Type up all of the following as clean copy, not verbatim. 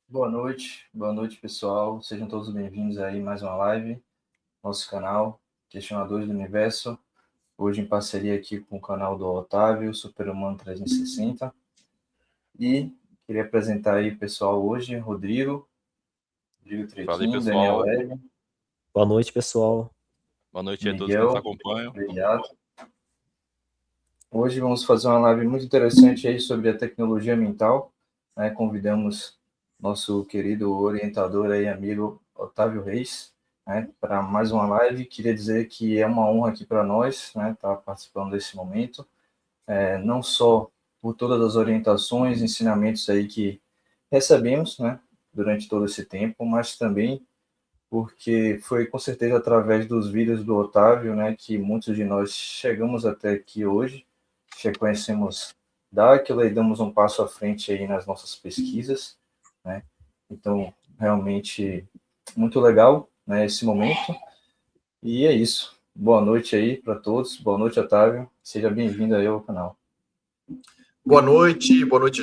Boa noite pessoal, sejam todos bem-vindos aí a mais uma live, nosso canal Questionadores do Universo, hoje em parceria aqui com o canal do Otávio, Superhumano 360, e queria apresentar aí o pessoal hoje, Rodrigo Fala aí, Trequinho, Daniel pessoal. Hélio. Boa noite, pessoal. Boa noite a todos que Miguel, nos acompanham. obrigado. Hoje vamos fazer uma live muito interessante aí sobre a tecnologia mental, né? Convidamos nosso querido orientador aí, amigo Otávio Reis, né, para mais uma live. Queria dizer que é uma honra aqui para nós, né, estar participando desse momento, não só por todas as orientações, ensinamentos aí que recebemos, né, durante todo esse tempo, mas também porque foi com certeza através dos vídeos do Otávio, né, que muitos de nós chegamos até aqui hoje, conhecemos Dáquila e damos um passo à frente aí nas nossas pesquisas, né? Então, realmente muito legal, né, esse momento. E é isso. Boa noite aí para todos. Boa noite, Otávio. Seja bem-vindo aí ao canal. Boa noite,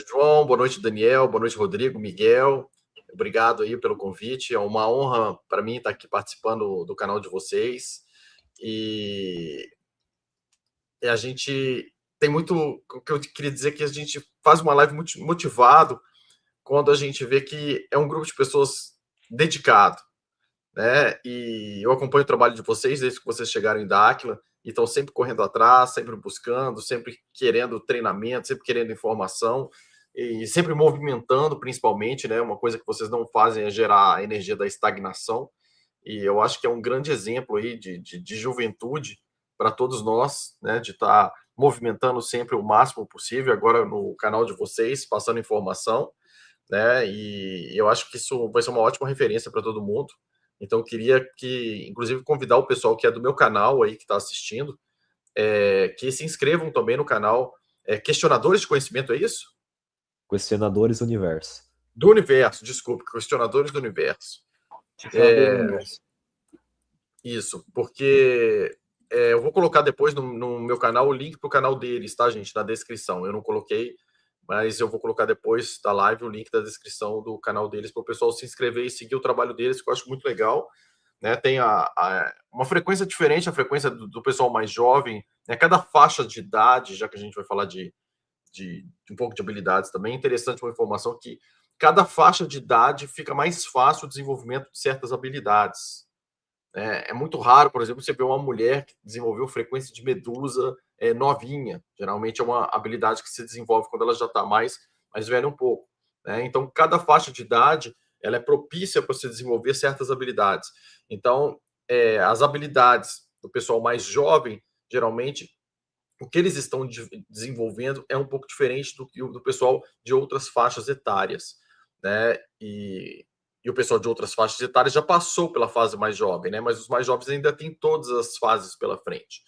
João, boa noite, Daniel, boa noite, Rodrigo, Miguel. Obrigado aí pelo convite. É uma honra para mim estar aqui participando do canal de vocês. E a gente tem muito. O que eu queria dizer é que a gente faz uma live muito motivado quando a gente vê que é um grupo de pessoas dedicado, né? E eu acompanho o trabalho de vocês desde que vocês chegaram em Dáquila e estão sempre correndo atrás, sempre buscando, sempre querendo treinamento, sempre querendo informação e sempre movimentando, principalmente, né? Uma coisa que vocês não fazem é gerar a energia da estagnação. E eu acho que é um grande exemplo aí de juventude para todos nós, né? De estar movimentando sempre o máximo possível, agora no canal de vocês, passando informação, né? E eu acho que isso vai ser uma ótima referência para todo mundo. Então, eu queria que, inclusive, convidar o pessoal que é do meu canal aí, que está assistindo, que se inscrevam também no canal Questionadores de Conhecimento, é isso? Questionadores do Universo. Do Universo, desculpe, Questionadores do Universo. Isso, porque eu vou colocar depois no meu canal o link para o canal deles, tá, gente? Na descrição. Eu não coloquei, mas eu vou colocar depois da live o link da descrição do canal deles para o pessoal se inscrever e seguir o trabalho deles, que eu acho muito legal. Né? Tem uma frequência diferente, a frequência do pessoal mais jovem, né? Cada faixa de idade, já que a gente vai falar de um pouco de habilidades também, é interessante uma informação que cada faixa de idade fica mais fácil o desenvolvimento de certas habilidades. É muito raro, por exemplo, você ver uma mulher que desenvolveu frequência de medusa novinha. Geralmente é uma habilidade que se desenvolve quando ela já está mais velha um pouco. Né? Então, cada faixa de idade ela é propícia para você desenvolver certas habilidades. Então, as habilidades do pessoal mais jovem, geralmente, o que eles estão desenvolvendo é um pouco diferente do pessoal de outras faixas etárias. Né? E o pessoal de outras faixas etárias já passou pela fase mais jovem, né? Mas os mais jovens ainda têm todas as fases pela frente.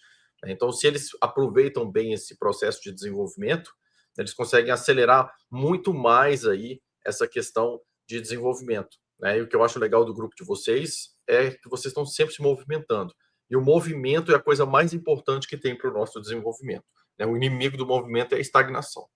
Então, se eles aproveitam bem esse processo de desenvolvimento, eles conseguem acelerar muito mais aí essa questão de desenvolvimento. Né? E o que eu acho legal do grupo de vocês é que vocês estão sempre se movimentando. E o movimento é a coisa mais importante que tem para o nosso desenvolvimento. Né? O inimigo do movimento é a estagnação.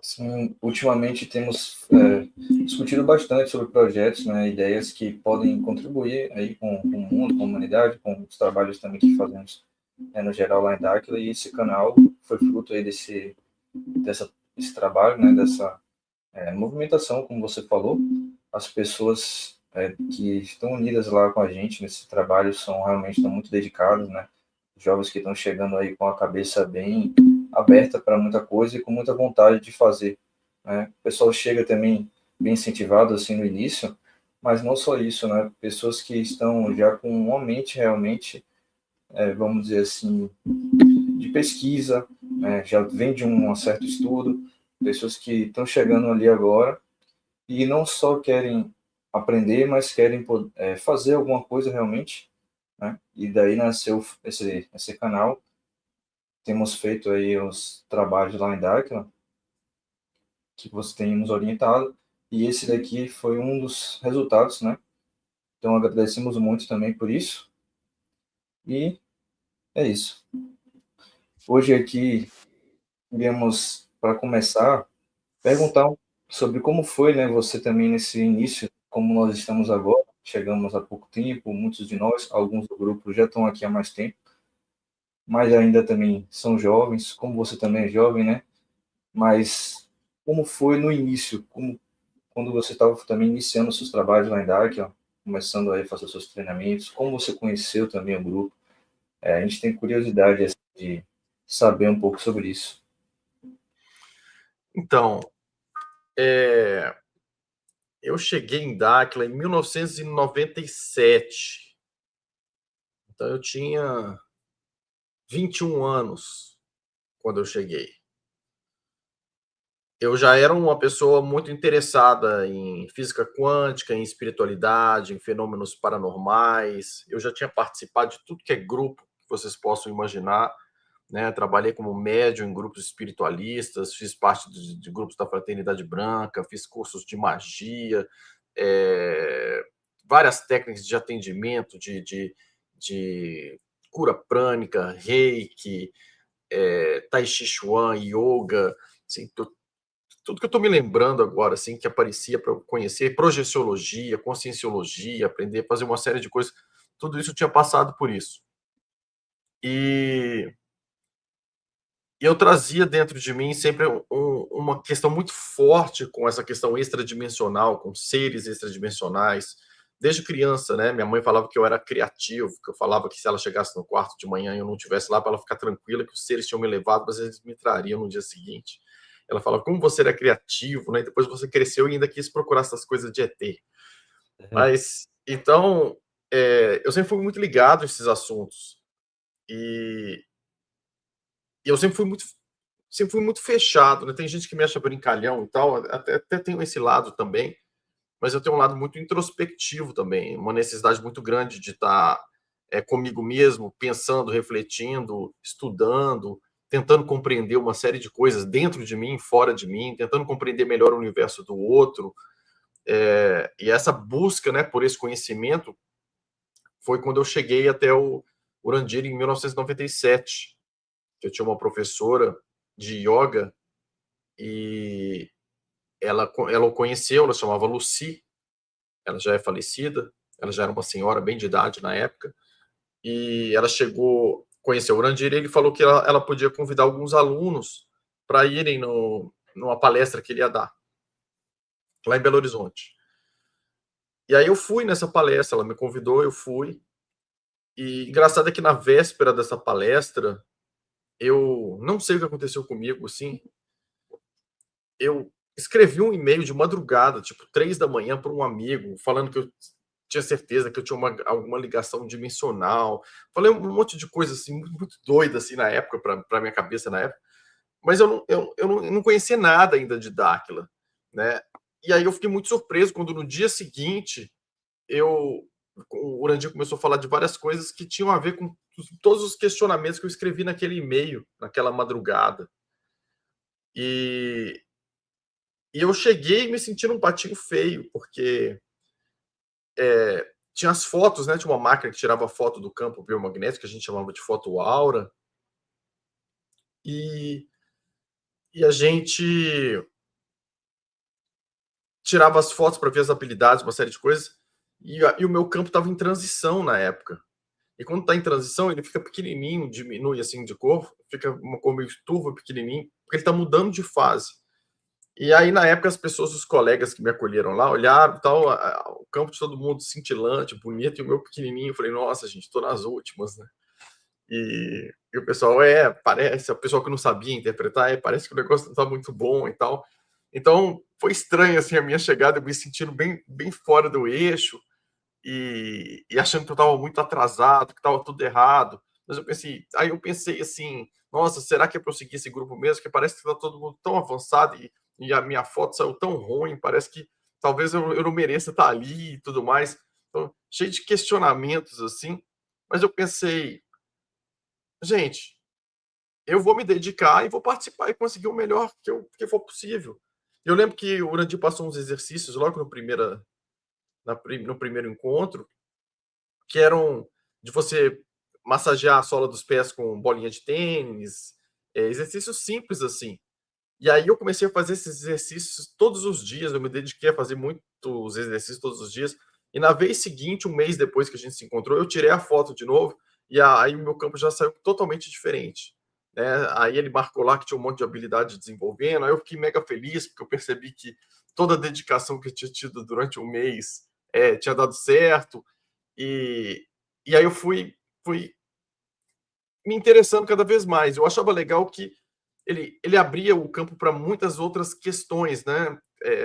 Sim, ultimamente temos discutido bastante sobre projetos, né, ideias que podem contribuir aí com o mundo, com a humanidade, com os trabalhos também que fazemos no geral lá em Dáquila, e esse canal foi fruto aí desse trabalho, né, dessa movimentação, como você falou. As pessoas que estão unidas lá com a gente nesse trabalho estão muito dedicadas, né, jovens que estão chegando aí com a cabeça bem aberta para muita coisa e com muita vontade de fazer. Né? O pessoal chega também bem incentivado assim no início, mas não só isso, né? Pessoas que estão já com uma mente realmente, vamos dizer assim, de pesquisa, né? Já vem de um certo estudo, pessoas que estão chegando ali agora e não só querem aprender, mas querem fazer alguma coisa realmente, né? E daí nasceu esse canal. Temos feito aí os trabalhos lá em Dáquila, que você tem nos orientado, e esse daqui foi um dos resultados, né? Então agradecemos muito também por isso. E é isso. Hoje aqui Queríamos, para começar, perguntar sobre como foi, né, você também nesse início, como nós estamos agora, chegamos há pouco tempo, muitos de nós, alguns do grupo já estão aqui há mais tempo, mas ainda também são jovens, como você também é jovem, né? Mas como foi no início, quando você estava também iniciando seus trabalhos lá em DARC, ó, começando a fazer seus treinamentos, como você conheceu também o grupo? A gente tem curiosidade assim, de saber um pouco sobre isso. Então, eu cheguei em Dáquila em 1997. Então, eu tinha 21 anos quando eu cheguei. Eu já era uma pessoa muito interessada em física quântica, em espiritualidade, em fenômenos paranormais. Eu já tinha participado de tudo que é grupo que vocês possam imaginar, né? Trabalhei como médium em grupos espiritualistas, fiz parte de grupos da Fraternidade Branca, fiz cursos de magia, várias técnicas de atendimento, de cura prânica, reiki, tai chi chuan, yoga, assim, tudo que eu estou me lembrando agora, assim, que aparecia para eu conhecer, projeciologia, conscienciologia, aprender a fazer uma série de coisas, tudo isso eu tinha passado por isso. E eu trazia dentro de mim sempre uma questão muito forte com essa questão extradimensional, com seres extradimensionais. Desde criança, né? Minha mãe falava que eu era criativo, que eu falava que se ela chegasse no quarto de manhã e eu não estivesse lá, para ela ficar tranquila, que os seres tinham me levado, mas eles me trariam no dia seguinte. Ela falava, como você era criativo, né? E depois você cresceu e ainda quis procurar essas coisas de ET. Mas, então, eu sempre fui muito ligado a esses assuntos. E eu sempre fui muito fechado, né? Tem gente que me acha brincalhão e tal, até tenho esse lado também, mas eu tenho um lado muito introspectivo também, uma necessidade muito grande de estar comigo mesmo, pensando, refletindo, estudando, tentando compreender uma série de coisas dentro de mim, fora de mim, tentando compreender melhor o universo do outro. E essa busca, né, por esse conhecimento foi quando eu cheguei até o Urandiri em 1997. Eu tinha uma professora de yoga e ela o conheceu, ela chamava Lucy, ela já é falecida, ela já era uma senhora bem de idade na época, e ela conheceu o Urandiri e ele falou que ela podia convidar alguns alunos para irem numa palestra que ele ia dar, lá em Belo Horizonte. E aí eu fui nessa palestra, ela me convidou, eu fui, e engraçado é que na véspera dessa palestra, eu não sei o que aconteceu comigo, assim, eu escrevi um e-mail de madrugada, tipo 3 da manhã, para um amigo, falando que eu tinha certeza que eu tinha alguma ligação dimensional. Falei um monte de coisa assim, muito, muito doida assim, na época, para minha cabeça na época. Mas eu não conhecia nada ainda de Dáquila, né? E aí eu fiquei muito surpreso quando no dia seguinte o Urandir começou a falar de várias coisas que tinham a ver com todos os questionamentos que eu escrevi naquele e-mail, naquela madrugada. E eu cheguei me sentindo um patinho feio, porque tinha as fotos, né? Tinha uma máquina que tirava foto do campo biomagnético, que a gente chamava de foto aura. E a gente tirava as fotos para ver as habilidades, uma série de coisas. E o meu campo estava em transição na época. E quando está em transição, ele fica pequenininho, diminui assim de cor, fica uma cor meio turva, pequenininho, porque ele está mudando de fase. E aí, na época, as pessoas, os colegas que me acolheram lá, olharam tal, o campo de todo mundo cintilante, bonito, e o meu pequenininho. Eu falei, nossa, gente, estou nas últimas, né? E o pessoal, parece, o pessoal que não sabia interpretar, parece que o negócio não está muito bom e tal. Então, foi estranho, assim, a minha chegada, eu me sentindo bem, bem fora do eixo e achando que eu estava muito atrasado, que estava tudo errado. Mas aí eu pensei assim, nossa, será que é para eu seguir esse grupo mesmo? Que parece que está todo mundo tão avançado e a minha foto saiu tão ruim, parece que talvez eu não mereça estar ali e tudo mais. Então, cheio de questionamentos, assim. Mas eu pensei, gente, eu vou me dedicar e vou participar e conseguir o melhor que for possível. Eu lembro que o Urandir passou uns exercícios logo no primeiro encontro, que eram de você massagear a sola dos pés com bolinha de tênis, exercícios simples assim. E aí eu comecei a fazer esses exercícios todos os dias, eu me dediquei a fazer muitos exercícios todos os dias, e na vez seguinte, um mês depois que a gente se encontrou, eu tirei a foto de novo, e aí o meu campo já saiu totalmente diferente, né? Aí ele marcou lá que tinha um monte de habilidade desenvolvendo, aí eu fiquei mega feliz, porque eu percebi que toda a dedicação que eu tinha tido durante um mês tinha dado certo, e aí eu fui me interessando cada vez mais. Eu achava legal que ele abria o campo para muitas outras questões, né?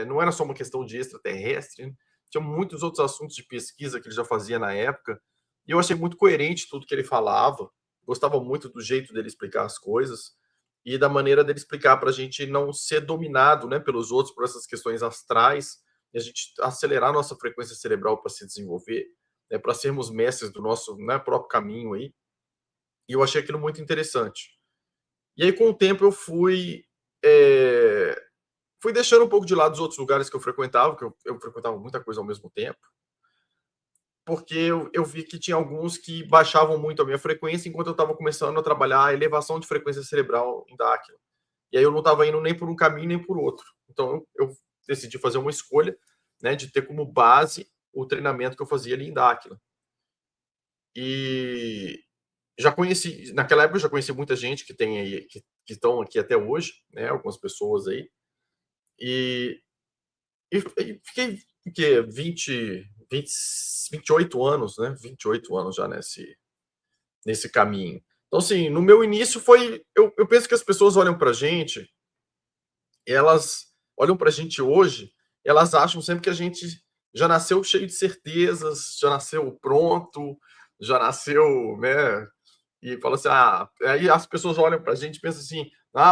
Não era só uma questão de extraterrestre, né? Tinha muitos outros assuntos de pesquisa que ele já fazia na época, e eu achei muito coerente tudo que ele falava, gostava muito do jeito dele explicar as coisas, e da maneira dele explicar para a gente não ser dominado, né, pelos outros, por essas questões astrais, e a gente acelerar a nossa frequência cerebral para se desenvolver, né, para sermos mestres do nosso, né, próprio caminho aí. E eu achei aquilo muito interessante. E aí, com o tempo, eu fui deixando um pouco de lado os outros lugares que eu frequentava, que eu frequentava muita coisa ao mesmo tempo, porque eu vi que tinha alguns que baixavam muito a minha frequência enquanto eu estava começando a trabalhar a elevação de frequência cerebral em Dáquila. E aí eu não estava indo nem por um caminho nem por outro. Então eu decidi fazer uma escolha, né, de ter como base o treinamento que eu fazia ali em Dáquila. E já conheci, naquela época eu já conheci muita gente que tem aí, que estão aqui até hoje, né, algumas pessoas aí. E fiquei 28 anos, né? 28 anos já nesse caminho. Então, assim, no meu início foi. Eu penso que as pessoas olham pra gente, elas olham pra gente hoje, elas acham sempre que a gente já nasceu cheio de certezas, já nasceu pronto, já nasceu, né? E fala assim, aí as pessoas olham pra gente e pensam assim,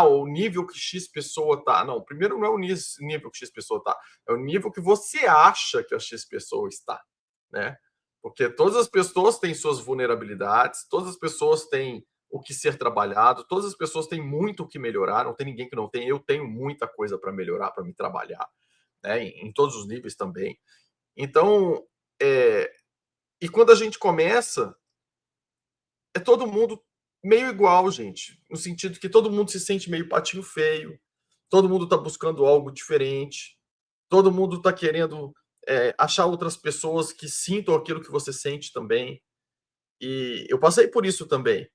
o nível que X pessoa tá. Não, primeiro não é o nível que X pessoa tá, é o nível que você acha que a X pessoa está, né? Porque todas as pessoas têm suas vulnerabilidades, todas as pessoas têm o que ser trabalhado, todas as pessoas têm muito o que melhorar, não tem ninguém que não tem. Eu tenho muita coisa para melhorar, para me trabalhar, né? Em todos os níveis também. Então, e quando a gente começa, todo mundo meio igual, gente, no sentido que todo mundo se sente meio patinho feio, todo mundo está buscando algo diferente, todo mundo está querendo achar outras pessoas que sintam aquilo que você sente também. E eu passei por isso também.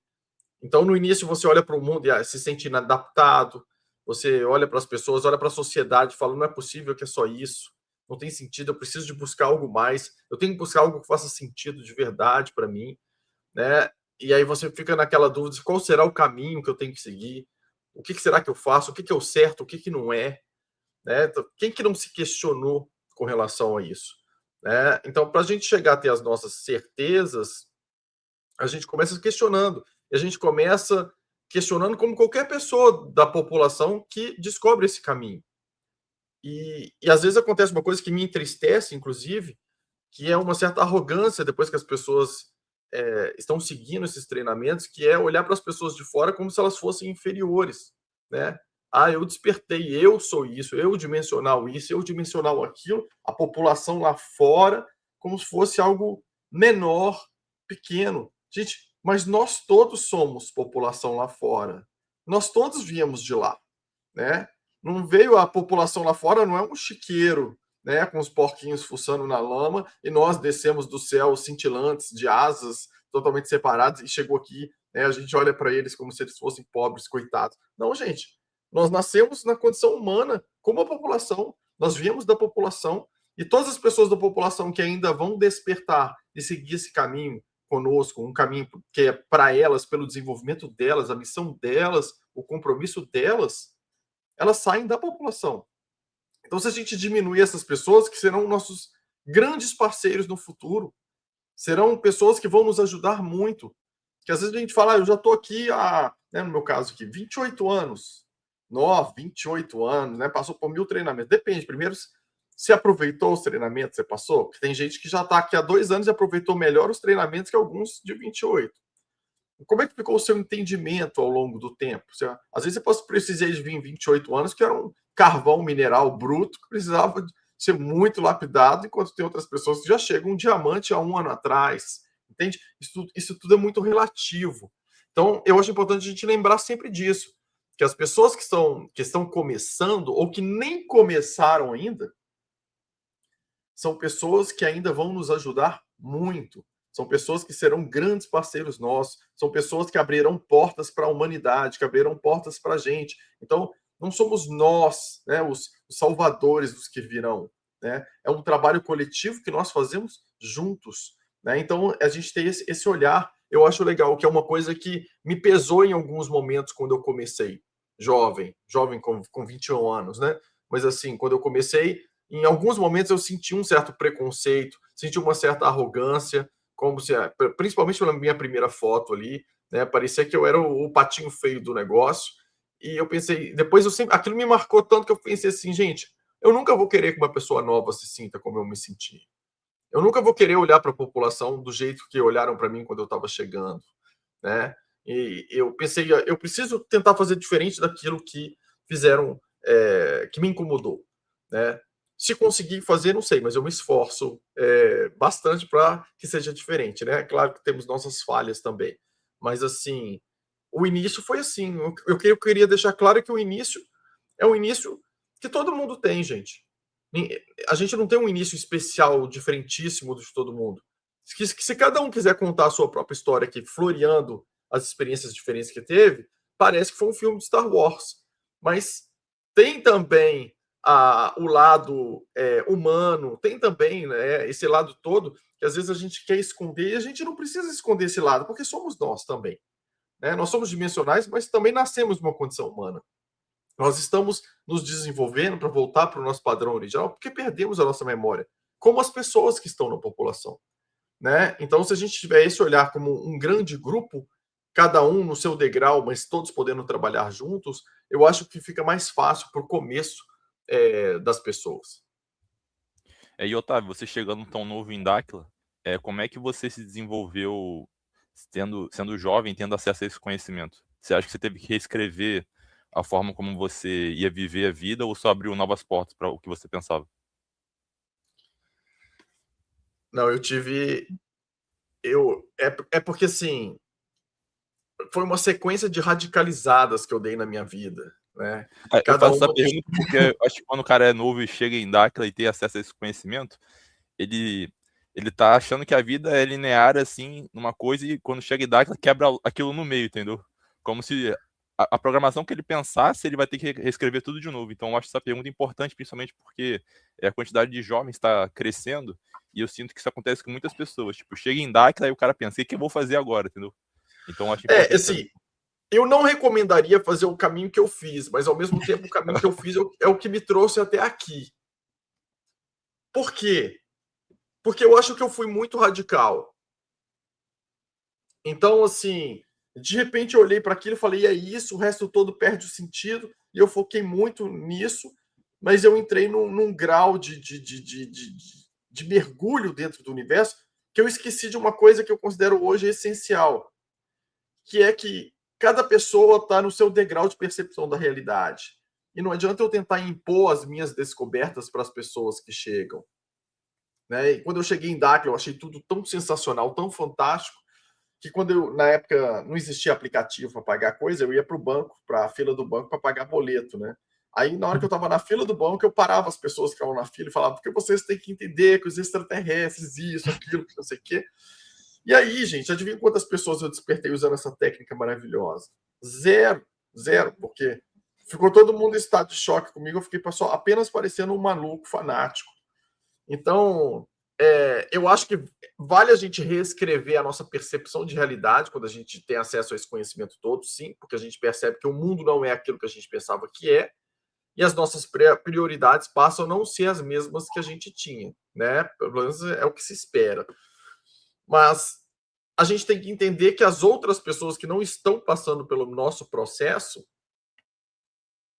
Então, no início, você olha para o mundo e se sente inadaptado, você olha para as pessoas, olha para a sociedade e fala, não é possível que é só isso, não tem sentido, eu preciso de buscar algo mais, eu tenho que buscar algo que faça sentido de verdade para mim, né? E aí você fica naquela dúvida, qual será o caminho que eu tenho que seguir? O que será que eu faço? O que é o certo? O que não é? Né? Então, quem que não se questionou com relação a isso? Né? Então, para a gente chegar a ter as nossas certezas, a gente começa questionando. E a gente começa questionando como qualquer pessoa da população que descobre esse caminho. E às vezes acontece uma coisa que me entristece, inclusive, que é uma certa arrogância depois que as pessoas estão seguindo esses treinamentos, que é olhar para as pessoas de fora como se elas fossem inferiores, né? Eu despertei, eu sou isso, eu dimensional isso, eu dimensional aquilo, a população lá fora como se fosse algo menor, pequeno. Gente, mas nós todos somos população lá fora. Nós todos viemos de lá, né? Não veio a população lá fora, não é um chiqueiro, né, com os porquinhos fuçando na lama, e nós descemos do céu cintilantes, de asas totalmente separadas, e chegou aqui, né, a gente olha para eles como se eles fossem pobres, coitados. Não, gente, nós nascemos na condição humana, como a população, nós viemos da população, e todas as pessoas da população que ainda vão despertar e seguir esse caminho conosco, um caminho que é para elas, pelo desenvolvimento delas, a missão delas, o compromisso delas, elas saem da população. Então, se a gente diminuir essas pessoas, que serão nossos grandes parceiros no futuro, serão pessoas que vão nos ajudar muito. Que às vezes a gente fala, eu já estou aqui há, né, no meu caso aqui, 28 anos. 28 anos, né? Passou por 1000 treinamentos. Depende, primeiro, se aproveitou os treinamentos, você passou? Porque tem gente que já está aqui há 2 anos e aproveitou melhor os treinamentos que alguns de 28. Como é que ficou o seu entendimento ao longo do tempo? Às vezes você precisei de vir em 28 anos, que era um carvão mineral bruto, que precisava ser muito lapidado, enquanto tem outras pessoas que já chegam um diamante há 1 ano atrás. Entende? Isso tudo é muito relativo. Então, eu acho importante a gente lembrar sempre disso. que as pessoas que estão começando ou que nem começaram ainda são pessoas que ainda vão nos ajudar muito. São pessoas que serão grandes parceiros nossos, são pessoas que abrirão portas para a humanidade, que abrirão portas para a gente. Então, não somos nós, né, os salvadores dos que virão, né? É um trabalho coletivo que nós fazemos juntos, né? Então, a gente tem esse olhar, eu acho legal, que é uma coisa que me pesou em alguns momentos quando eu comecei, jovem com 21 anos, né? Mas assim, quando eu comecei, em alguns momentos eu senti um certo preconceito, senti uma certa arrogância, como se, principalmente pela minha primeira foto ali, né? Parecia que eu era o patinho feio do negócio. E eu pensei, depois aquilo me marcou tanto que eu pensei assim, gente, eu nunca vou querer que uma pessoa nova se sinta como eu me senti. Eu nunca vou querer olhar para a população do jeito que olharam para mim quando eu estava chegando, né? E eu pensei, eu preciso tentar fazer diferente daquilo que fizeram, que me incomodou, né? Se conseguir fazer, não sei, mas eu me esforço bastante para que seja diferente, né? Claro que temos nossas falhas também, mas assim, o início foi assim. Eu queria deixar claro que o início é um início que todo mundo tem, gente. A gente não tem um início especial, diferentíssimo de todo mundo. Se cada um quiser contar a sua própria história aqui, floreando as experiências diferentes que teve, parece que foi um filme de Star Wars. Mas tem também o lado humano, tem também, né, esse lado todo que às vezes a gente quer esconder e a gente não precisa esconder esse lado, porque somos nós também, né? Nós somos dimensionais, mas também nascemos numa condição humana. Nós estamos nos desenvolvendo para voltar para o nosso padrão original, porque perdemos a nossa memória, como as pessoas que estão na população, né? Então, se a gente tiver esse olhar como um grande grupo, cada um no seu degrau, mas todos podendo trabalhar juntos, eu acho que fica mais fácil para o começo das pessoas. E Otávio, você chegando tão novo em Dáquila, como é que você se desenvolveu sendo jovem, tendo acesso a esse conhecimento? Você acha que você teve que reescrever a forma como você ia viver a vida ou só abriu novas portas para o que você pensava? Não, eu tive... É porque, assim, foi uma sequência de radicalizadas que eu dei na minha vida, né? Eu faço essa pergunta porque eu acho que quando o cara é novo e chega em Dáquila e tem acesso a esse conhecimento, ele tá achando que a vida é linear, assim, numa coisa, e quando chega em Dáquila, quebra aquilo no meio, entendeu? Como se a programação que ele pensasse, ele vai ter que reescrever tudo de novo. Então, eu acho essa pergunta importante, principalmente porque a quantidade de jovens está crescendo, e eu sinto que isso acontece com muitas pessoas. Tipo, chega em Dáquila e o cara pensa, o que eu vou fazer agora, entendeu? Então, eu acho importante. Assim, eu não recomendaria fazer o caminho que eu fiz, mas ao mesmo tempo o caminho que eu fiz é o que me trouxe até aqui. Por quê? Porque eu acho que eu fui muito radical. Então, assim, de repente eu olhei para aquilo e falei, é isso, o resto todo perde o sentido, e eu foquei muito nisso, mas eu entrei num grau de mergulho dentro do universo que eu esqueci de uma coisa que eu considero hoje essencial, que é que cada pessoa está no seu degrau de percepção da realidade. E não adianta eu tentar impor as minhas descobertas para as pessoas que chegam, né? E quando eu cheguei em Dáquila, eu achei tudo tão sensacional, tão fantástico, que quando na época não existia aplicativo para pagar coisa, eu ia para o banco, para a fila do banco para pagar boleto, né? Aí, na hora que eu estava na fila do banco, eu parava as pessoas que estavam na fila e falava, porque vocês têm que entender que os extraterrestres, isso, aquilo, não sei o quê. E aí, gente, adivinha quantas pessoas eu despertei usando essa técnica maravilhosa? Zero, porque ficou todo mundo em estado de choque comigo, eu fiquei apenas parecendo um maluco fanático. Então, eu acho que vale a gente reescrever a nossa percepção de realidade quando a gente tem acesso a esse conhecimento todo, sim, porque a gente percebe que o mundo não é aquilo que a gente pensava que é, e as nossas prioridades passam a não ser as mesmas que a gente tinha, né? Pelo menos é o que se espera. Mas a gente tem que entender que as outras pessoas que não estão passando pelo nosso processo,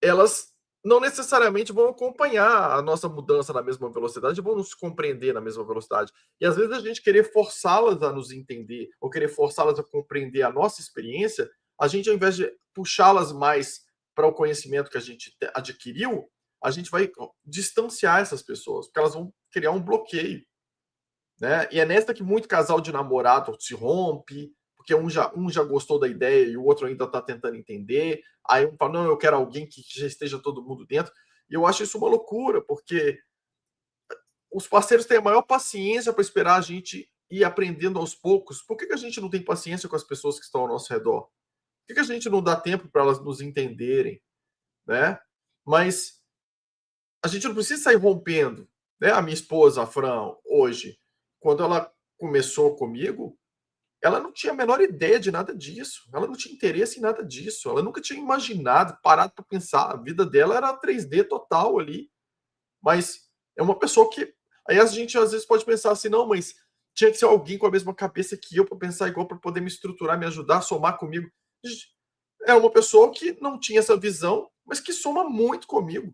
elas não necessariamente vão acompanhar a nossa mudança na mesma velocidade, vão nos compreender na mesma velocidade. E às vezes a gente querer forçá-las a nos entender, ou querer forçá-las a compreender a nossa experiência, a gente, ao invés de puxá-las mais para o conhecimento que a gente adquiriu, a gente vai distanciar essas pessoas, porque elas vão criar um bloqueio, né? E é nessa que muito casal de namorado se rompe, porque um já gostou da ideia e o outro ainda está tentando entender. Aí um fala, não, eu quero alguém que já esteja todo mundo dentro. E eu acho isso uma loucura, porque os parceiros têm a maior paciência para esperar a gente ir aprendendo aos poucos. Por que a gente não tem paciência com as pessoas que estão ao nosso redor? Por que a gente não dá tempo para elas nos entenderem, né? Mas a gente não precisa sair rompendo, né? A minha esposa, a Fran, hoje, quando ela começou comigo, ela não tinha a menor ideia de nada disso. Ela não tinha interesse em nada disso. Ela nunca tinha imaginado, parado para pensar. A vida dela era 3D total ali. Mas é uma pessoa que... Aí a gente às vezes pode pensar assim, não, mas tinha que ser alguém com a mesma cabeça que eu para pensar igual, para poder me estruturar, me ajudar, somar comigo. É uma pessoa que não tinha essa visão, mas que soma muito comigo.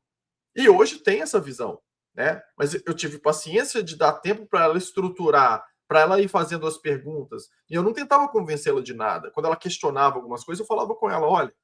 E hoje tem essa visão, né? Mas eu tive paciência de dar tempo para ela estruturar, para ela ir fazendo as perguntas. E eu não tentava convencê-la de nada. Quando ela questionava algumas coisas, eu falava com ela, olha,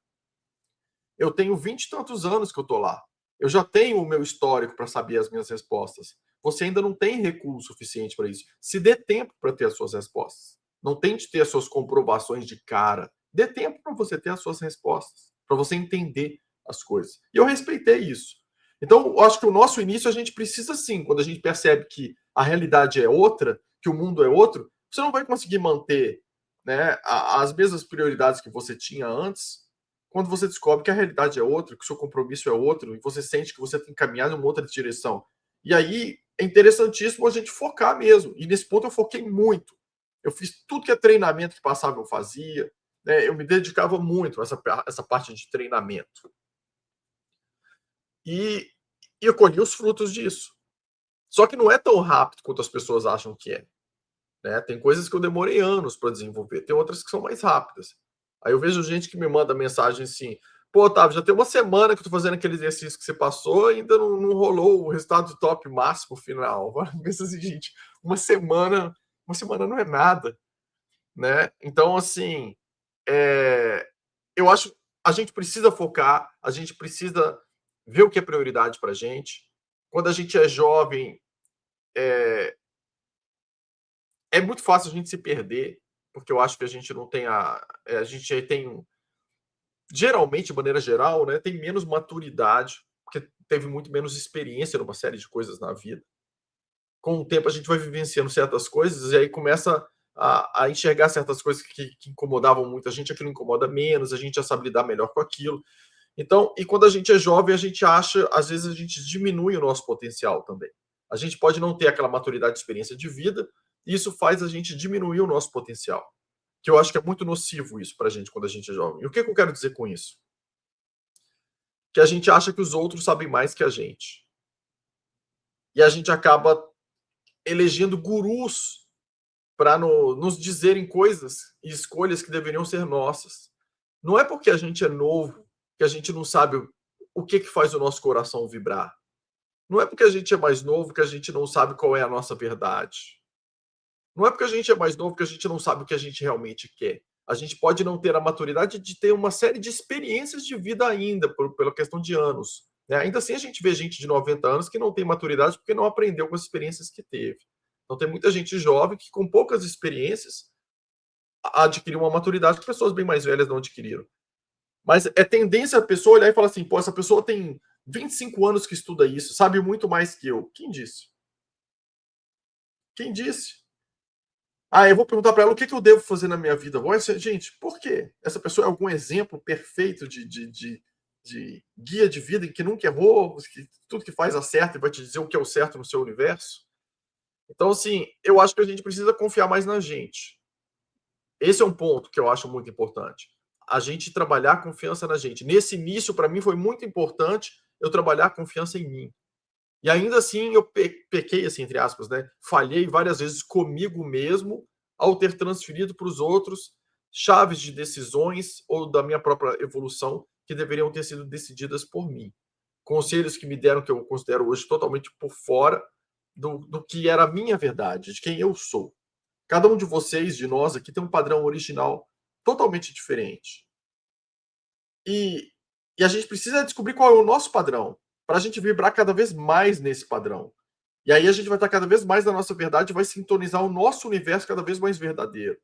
eu tenho 20 e tantos anos que eu tô lá. Eu já tenho o meu histórico para saber as minhas respostas. Você ainda não tem recurso suficiente para isso. Se dê tempo para ter as suas respostas. Não tente ter as suas comprovações de cara. Dê tempo para você ter as suas respostas, para você entender as coisas. E eu respeitei isso. Então, eu acho que o nosso início a gente precisa sim, quando a gente percebe que a realidade é outra, que o mundo é outro, você não vai conseguir manter, né, as mesmas prioridades que você tinha antes, quando você descobre que a realidade é outra, que o seu compromisso é outro, e você sente que você tem que caminhar em uma outra direção. E aí é interessantíssimo a gente focar mesmo. E nesse ponto eu foquei muito. Eu fiz tudo que é treinamento que passava, eu fazia. Né? Eu me dedicava muito a essa parte de treinamento. E eu colhi os frutos disso. Só que não é tão rápido quanto as pessoas acham que é. Né? Tem coisas que eu demorei anos para desenvolver, tem outras que são mais rápidas. Aí eu vejo gente que me manda mensagem assim, pô, Otávio, já tem uma semana que eu tô fazendo aquele exercício que você passou e ainda não rolou o resultado top máximo final. Pensa assim, gente, uma semana não é nada. Né? Então, assim, eu acho a gente precisa focar, a gente precisa ver o que é prioridade para a gente. Quando a gente é jovem, é muito fácil a gente se perder, porque eu acho que a gente não tem a gente tem, geralmente, de maneira geral, né, tem menos maturidade, porque teve muito menos experiência numa série de coisas na vida. Com o tempo a gente vai vivenciando certas coisas e aí começa a enxergar certas coisas que incomodavam muito a gente, aquilo incomoda menos, a gente já sabe lidar melhor com aquilo. Então, e quando a gente é jovem, a gente acha, às vezes a gente diminui o nosso potencial também. A gente pode não ter aquela maturidade de experiência de vida, e isso faz a gente diminuir o nosso potencial. Que eu acho que é muito nocivo isso pra gente quando a gente é jovem. E o que eu quero dizer com isso? Que a gente acha que os outros sabem mais que a gente. E a gente acaba elegendo gurus para nos dizerem coisas e escolhas que deveriam ser nossas. Não é porque a gente é novo que a gente não sabe o que faz o nosso coração vibrar. Não é porque a gente é mais novo que a gente não sabe qual é a nossa verdade. Não é porque a gente é mais novo que a gente não sabe o que a gente realmente quer. A gente pode não ter a maturidade de ter uma série de experiências de vida ainda, pela questão de anos. Né? Ainda assim, a gente vê gente de 90 anos que não tem maturidade porque não aprendeu com as experiências que teve. Então, tem muita gente jovem que, com poucas experiências, adquiriu uma maturidade que pessoas bem mais velhas não adquiriram. Mas é tendência a pessoa olhar e falar assim, pô, essa pessoa tem 25 anos que estuda isso, sabe muito mais que eu. Quem disse? Quem disse? Eu vou perguntar para ela o que eu devo fazer na minha vida. Gente, por quê? Essa pessoa é algum exemplo perfeito de guia de vida em que nunca errou, que tudo que faz acerta e vai te dizer o que é o certo no seu universo? Então, assim, eu acho que a gente precisa confiar mais na gente. Esse é um ponto que eu acho muito importante. A gente trabalhar a confiança na gente. Nesse início, para mim, foi muito importante eu trabalhar a confiança em mim. E ainda assim, eu pequei, assim, entre aspas, né? Falhei várias vezes comigo mesmo ao ter transferido para os outros chaves de decisões ou da minha própria evolução que deveriam ter sido decididas por mim. Conselhos que me deram que eu considero hoje totalmente por fora do que era a minha verdade, de quem eu sou. Cada um de vocês, de nós aqui, tem um padrão original totalmente diferente. E a gente precisa descobrir qual é o nosso padrão, para a gente vibrar cada vez mais nesse padrão. E aí a gente vai estar cada vez mais na nossa verdade, vai sintonizar o nosso universo cada vez mais verdadeiro.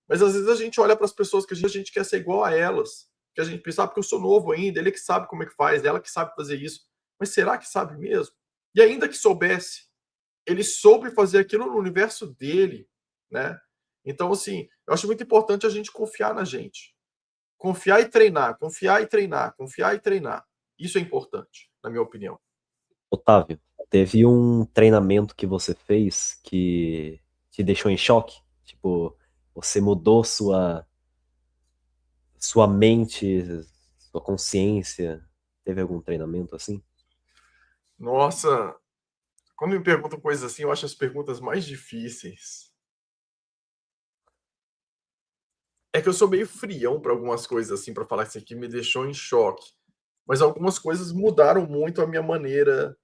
Mas às vezes a gente olha para as pessoas que a gente quer ser igual a elas, que a gente pensa, porque eu sou novo ainda, ele que sabe como é que faz, ela que sabe fazer isso. Mas será que sabe mesmo? E ainda que soubesse, ele soube fazer aquilo no universo dele, né? Então, assim, eu acho muito importante a gente confiar na gente. Confiar e treinar, confiar e treinar, confiar e treinar. Isso é importante, na minha opinião. Otávio, teve um treinamento que você fez que te deixou em choque? Tipo, você mudou sua mente, sua consciência? Teve algum treinamento assim? Nossa, quando me perguntam coisas assim, eu acho as perguntas mais difíceis. É que eu sou meio frião para algumas coisas, assim, para falar que isso aqui me deixou em choque. Mas algumas coisas mudaram muito a minha maneira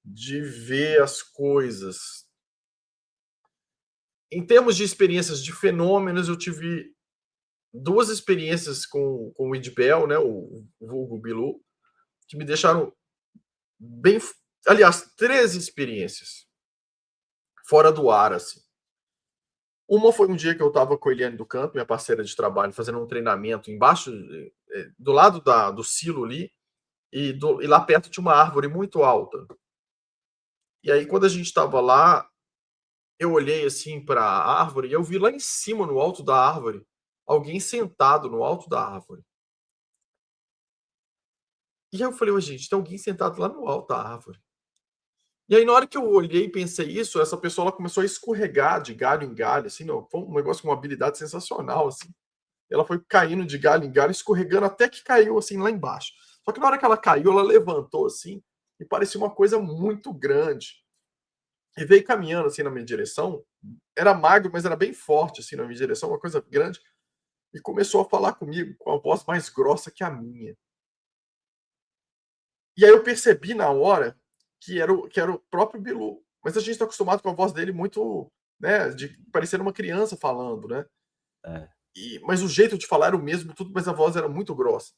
de ver as coisas. Em termos de experiências de fenômenos, eu tive 2 experiências com o Idbel, né, o vulgo Bilu, que me deixaram bem, aliás, 3 experiências fora do ar, assim. Uma foi um dia que eu estava com a Eliane do Canto, minha parceira de trabalho, fazendo um treinamento embaixo, do lado do silo ali, e lá perto tinha uma árvore muito alta. E aí, quando a gente estava lá, eu olhei assim para a árvore e eu vi lá em cima, no alto da árvore, alguém sentado no alto da árvore. E aí eu falei, gente, tem alguém sentado lá no alto da árvore. E aí, na hora que eu olhei e pensei isso, essa pessoa ela começou a escorregar de galho em galho, assim, não, foi um negócio com uma habilidade sensacional, assim. Ela foi caindo de galho em galho, escorregando até que caiu, assim, lá embaixo. Só que na hora que ela caiu, ela levantou, assim, e parecia uma coisa muito grande. E veio caminhando, assim, na minha direção. Era magro, mas era bem forte, assim, na minha direção, uma coisa grande. E começou a falar comigo com a voz mais grossa que a minha. E aí eu percebi na hora que era o próprio Bilu. Mas a gente está acostumado com a voz dele muito, né, de parecer uma criança falando, né? É. Mas o jeito de falar era o mesmo, tudo, mas a voz era muito grossa.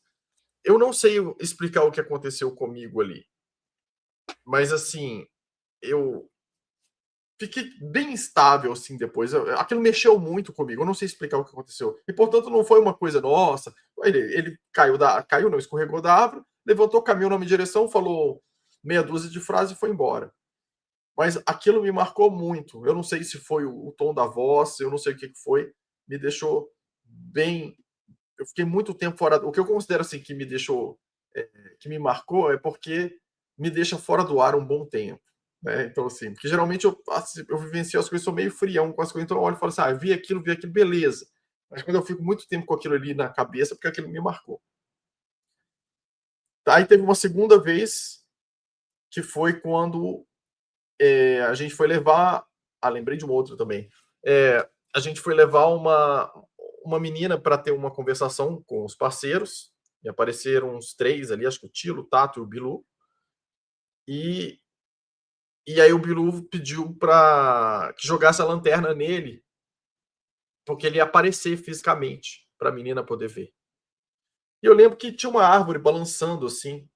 Eu não sei explicar o que aconteceu comigo ali. Mas, assim, eu fiquei bem instável, assim, depois. Aquilo mexeu muito comigo. Eu não sei explicar o que aconteceu. E, portanto, não foi uma coisa, nossa. Ele caiu, não, escorregou da árvore, levantou, caminhou na minha direção, falou meia dúzia de frases e foi embora. Mas aquilo me marcou muito. Eu não sei se foi o tom da voz, eu não sei o que foi. Me deixou bem. Eu fiquei muito tempo fora. O que eu considero assim que me deixou, que me marcou, é porque me deixa fora do ar um bom tempo. Né? Então, assim, porque geralmente eu vivencio as coisas, sou meio frião com as coisas, então eu olho e falo assim, vi aquilo, beleza. Mas quando eu fico muito tempo com aquilo ali na cabeça, porque aquilo me marcou. Tá? E teve uma segunda vez, que foi quando a gente foi levar. Lembrei de uma outra também. A gente foi levar uma menina para ter uma conversação com os parceiros. E apareceram uns 3 ali, acho que o Tilo, o Tato e o Bilu. E aí o Bilu pediu para que jogasse a lanterna nele, porque ele ia aparecer fisicamente para a menina poder ver. E eu lembro que tinha uma árvore balançando assim,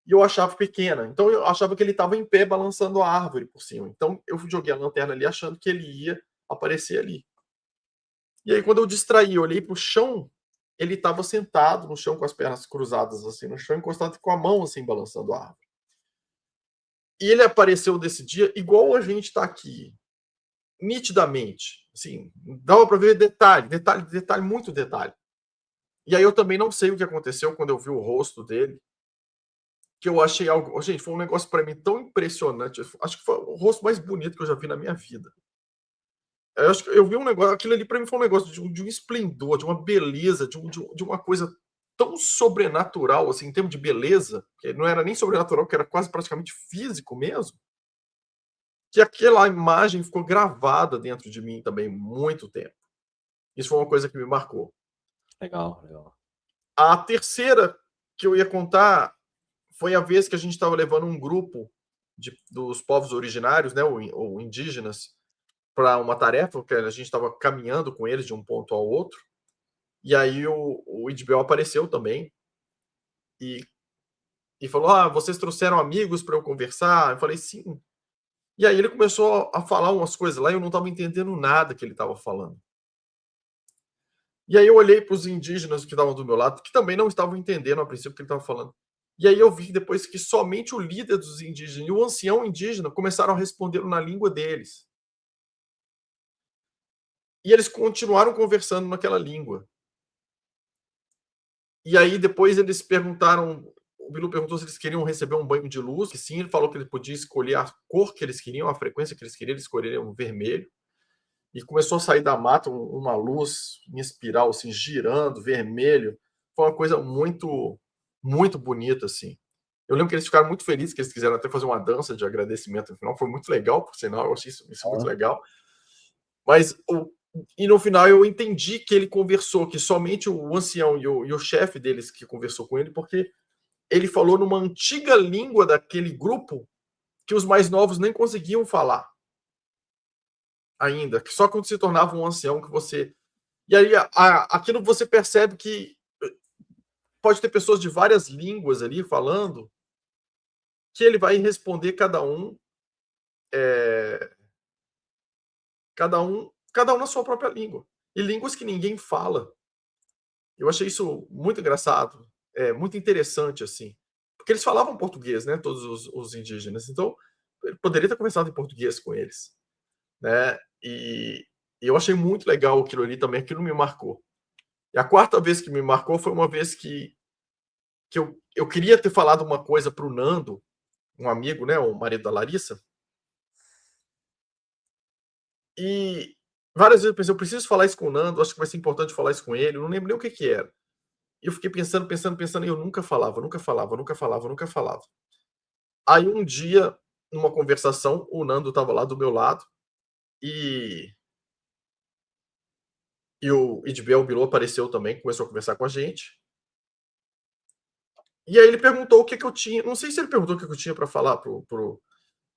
e eu achava pequena. Então eu achava que ele estava em pé balançando a árvore por cima. Então eu joguei a lanterna ali achando que ele ia aparecer ali. E aí quando eu distraí, eu olhei para o chão, ele estava sentado no chão com as pernas cruzadas assim no chão, encostado com a mão assim balançando a árvore. E ele apareceu desse dia igual a gente está aqui, nitidamente. Assim, dava para ver detalhe, muito detalhe. E aí eu também não sei o que aconteceu quando eu vi o rosto dele, que eu achei algo... Gente, foi um negócio para mim tão impressionante. Acho que foi o rosto mais bonito que eu já vi na minha vida. Eu acho que eu vi um negócio... Aquilo ali para mim foi um negócio de um esplendor, de uma beleza, de uma coisa tão sobrenatural, assim, em termos de beleza, que não era nem sobrenatural, que era quase praticamente físico mesmo, que aquela imagem ficou gravada dentro de mim também muito tempo. Isso foi uma coisa que me marcou. Legal, legal. A terceira que eu ia contar foi a vez que a gente estava levando um grupo dos povos originários, né, ou indígenas, para uma tarefa, que a gente estava caminhando com eles de um ponto ao outro. E aí o Idbel apareceu também e falou: vocês trouxeram amigos para eu conversar? Eu falei, sim. E aí ele começou a falar umas coisas lá e eu não estava entendendo nada que ele estava falando. E aí eu olhei para os indígenas que estavam do meu lado, que também não estavam entendendo a princípio o que ele estava falando. E aí eu vi depois que somente o líder dos indígenas e o ancião indígena começaram a responder na língua deles. E eles continuaram conversando naquela língua. E aí depois eles perguntaram, o Bilu perguntou se eles queriam receber um banho de luz, que sim, ele falou que ele podia escolher a cor que eles queriam, a frequência que eles queriam, eles escolheriam vermelho. E começou a sair da mata uma luz em espiral, assim, girando, vermelho. Foi uma coisa muito, muito bonita, assim. Eu lembro que eles ficaram muito felizes, que eles quiseram até fazer uma dança de agradecimento no final. Foi muito legal, por sinal, eu achei isso muito legal. Mas, e no final eu entendi que ele conversou, que somente o ancião e o chefe deles que conversou com ele, porque ele falou numa antiga língua daquele grupo que os mais novos nem conseguiam falar ainda, que só quando se tornava um ancião que você... E aí, aquilo você percebe que pode ter pessoas de várias línguas ali falando, que ele vai responder cada um na sua própria língua. E línguas que ninguém fala. Eu achei isso muito engraçado, muito interessante, assim. Porque eles falavam português, né? Todos os indígenas. Então, ele poderia ter conversado em português com eles, né? E eu achei muito legal aquilo ali também, aquilo me marcou. E a quarta vez que me marcou foi uma vez que eu queria ter falado uma coisa para o Nando, um amigo, né, o marido da Larissa, e várias vezes eu pensei, eu preciso falar isso com o Nando, acho que vai ser importante falar isso com ele, eu não lembro nem o que era. E eu fiquei pensando, e eu nunca falava. Aí um dia, numa conversação, o Nando estava lá do meu lado, e o Idbel Bilu apareceu também, começou a conversar com a gente. E aí ele perguntou o que eu tinha. Não sei se ele perguntou o que eu tinha para falar pro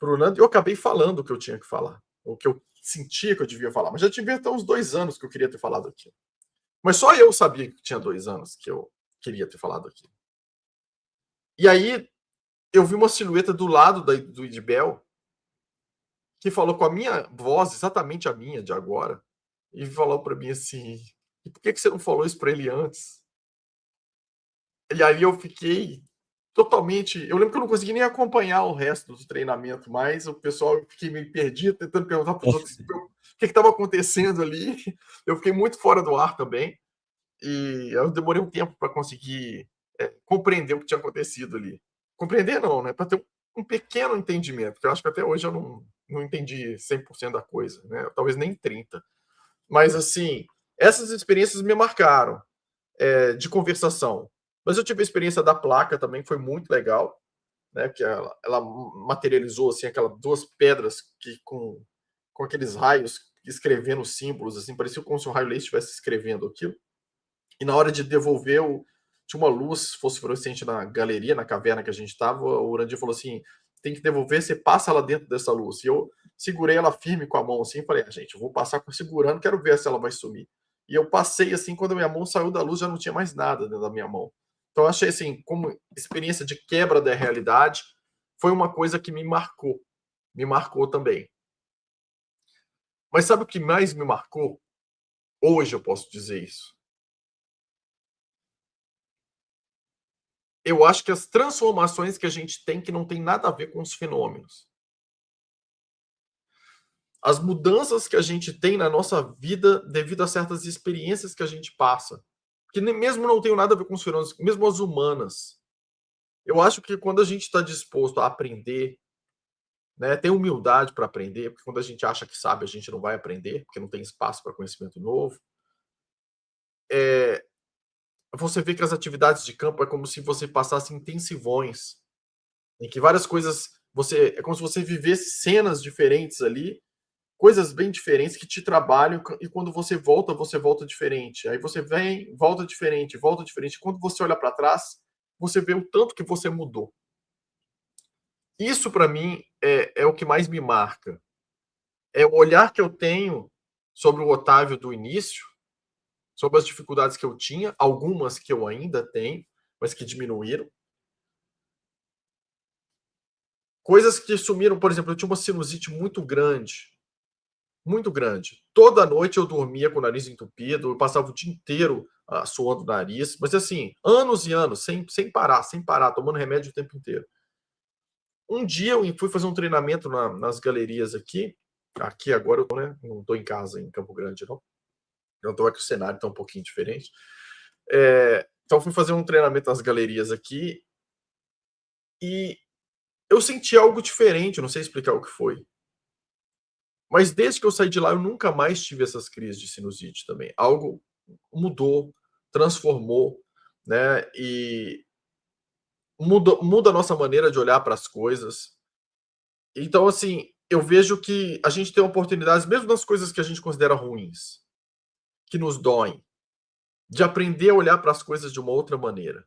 Nando, e eu acabei falando o que eu tinha que falar. O que eu sentia que eu devia falar. Mas já tinha até uns 2 anos que eu queria ter falado aquilo. Mas só eu sabia que tinha 2 anos que eu queria ter falado aquilo. E aí eu vi uma silhueta do lado do Idbel que falou com a minha voz, exatamente a minha de agora, e falou para mim assim: e por que você não falou isso para ele antes? E aí eu fiquei totalmente... Eu lembro que eu não consegui nem acompanhar o resto do treinamento, mas o pessoal, eu fiquei meio perdido, tentando perguntar para os outros o que estava acontecendo ali. Eu fiquei muito fora do ar também, e eu demorei um tempo para conseguir compreender o que tinha acontecido ali. Compreender não, né? Para ter um pequeno entendimento, porque eu acho que até hoje eu não entendi 100% da coisa, né? Talvez nem 30%. Mas, assim, essas experiências me marcaram, de conversação. Mas eu tive a experiência da placa também, que foi muito legal, né? Que ela materializou assim, aquelas 2 pedras que com aqueles raios escrevendo símbolos, assim, parecia como se o raio laser estivesse escrevendo aquilo. E na hora de devolver, tinha uma luz fosforescente na galeria, na caverna que a gente estava. O Urandir falou assim: tem que devolver, você passa lá dentro dessa luz. E eu segurei ela firme com a mão assim, e falei: gente, eu vou passar segurando, quero ver se ela vai sumir. E eu passei assim, quando a minha mão saiu da luz, já não tinha mais nada dentro da minha mão. Então eu achei assim, como experiência de quebra da realidade, foi uma coisa que me marcou também. Mas sabe o que mais me marcou? Hoje eu posso dizer isso. Eu acho que as transformações que a gente tem, que não tem nada a ver com os fenômenos. As mudanças que a gente tem na nossa vida devido a certas experiências que a gente passa. Que mesmo não tem nada a ver com os fenômenos, mesmo as humanas. Eu acho que quando a gente está disposto a aprender, né, ter humildade para aprender, porque quando a gente acha que sabe, a gente não vai aprender, porque não tem espaço para conhecimento novo. Você vê que as atividades de campo é como se você passasse intensivões, em que várias coisas, é como se você vivesse cenas diferentes ali, coisas bem diferentes que te trabalham, e quando você volta diferente. Aí você vem, volta diferente. Quando você olha para trás, você vê o tanto que você mudou. Isso, para mim, é o que mais me marca. É o olhar que eu tenho sobre o Otávio do início, sobre as dificuldades que eu tinha, algumas que eu ainda tenho, mas que diminuíram. Coisas que sumiram, por exemplo, eu tinha uma sinusite muito grande. muito grande. Toda noite eu dormia com o nariz entupido, eu passava o dia inteiro suando o nariz, mas assim, anos e anos, sem parar, tomando remédio o tempo inteiro. Um dia eu fui fazer um treinamento nas galerias aqui agora eu tô, né? Não estou em casa em Campo Grande, não. Eu estou aqui, o cenário está um pouquinho diferente. Então fui fazer um treinamento nas galerias aqui e eu senti algo diferente, não sei explicar o que foi. Mas desde que eu saí de lá, eu nunca mais tive essas crises de sinusite também. Algo mudou, transformou, né? E muda a nossa maneira de olhar para as coisas. Então, assim, eu vejo que a gente tem oportunidades, mesmo nas coisas que a gente considera ruins, que nos doem, de aprender a olhar para as coisas de uma outra maneira.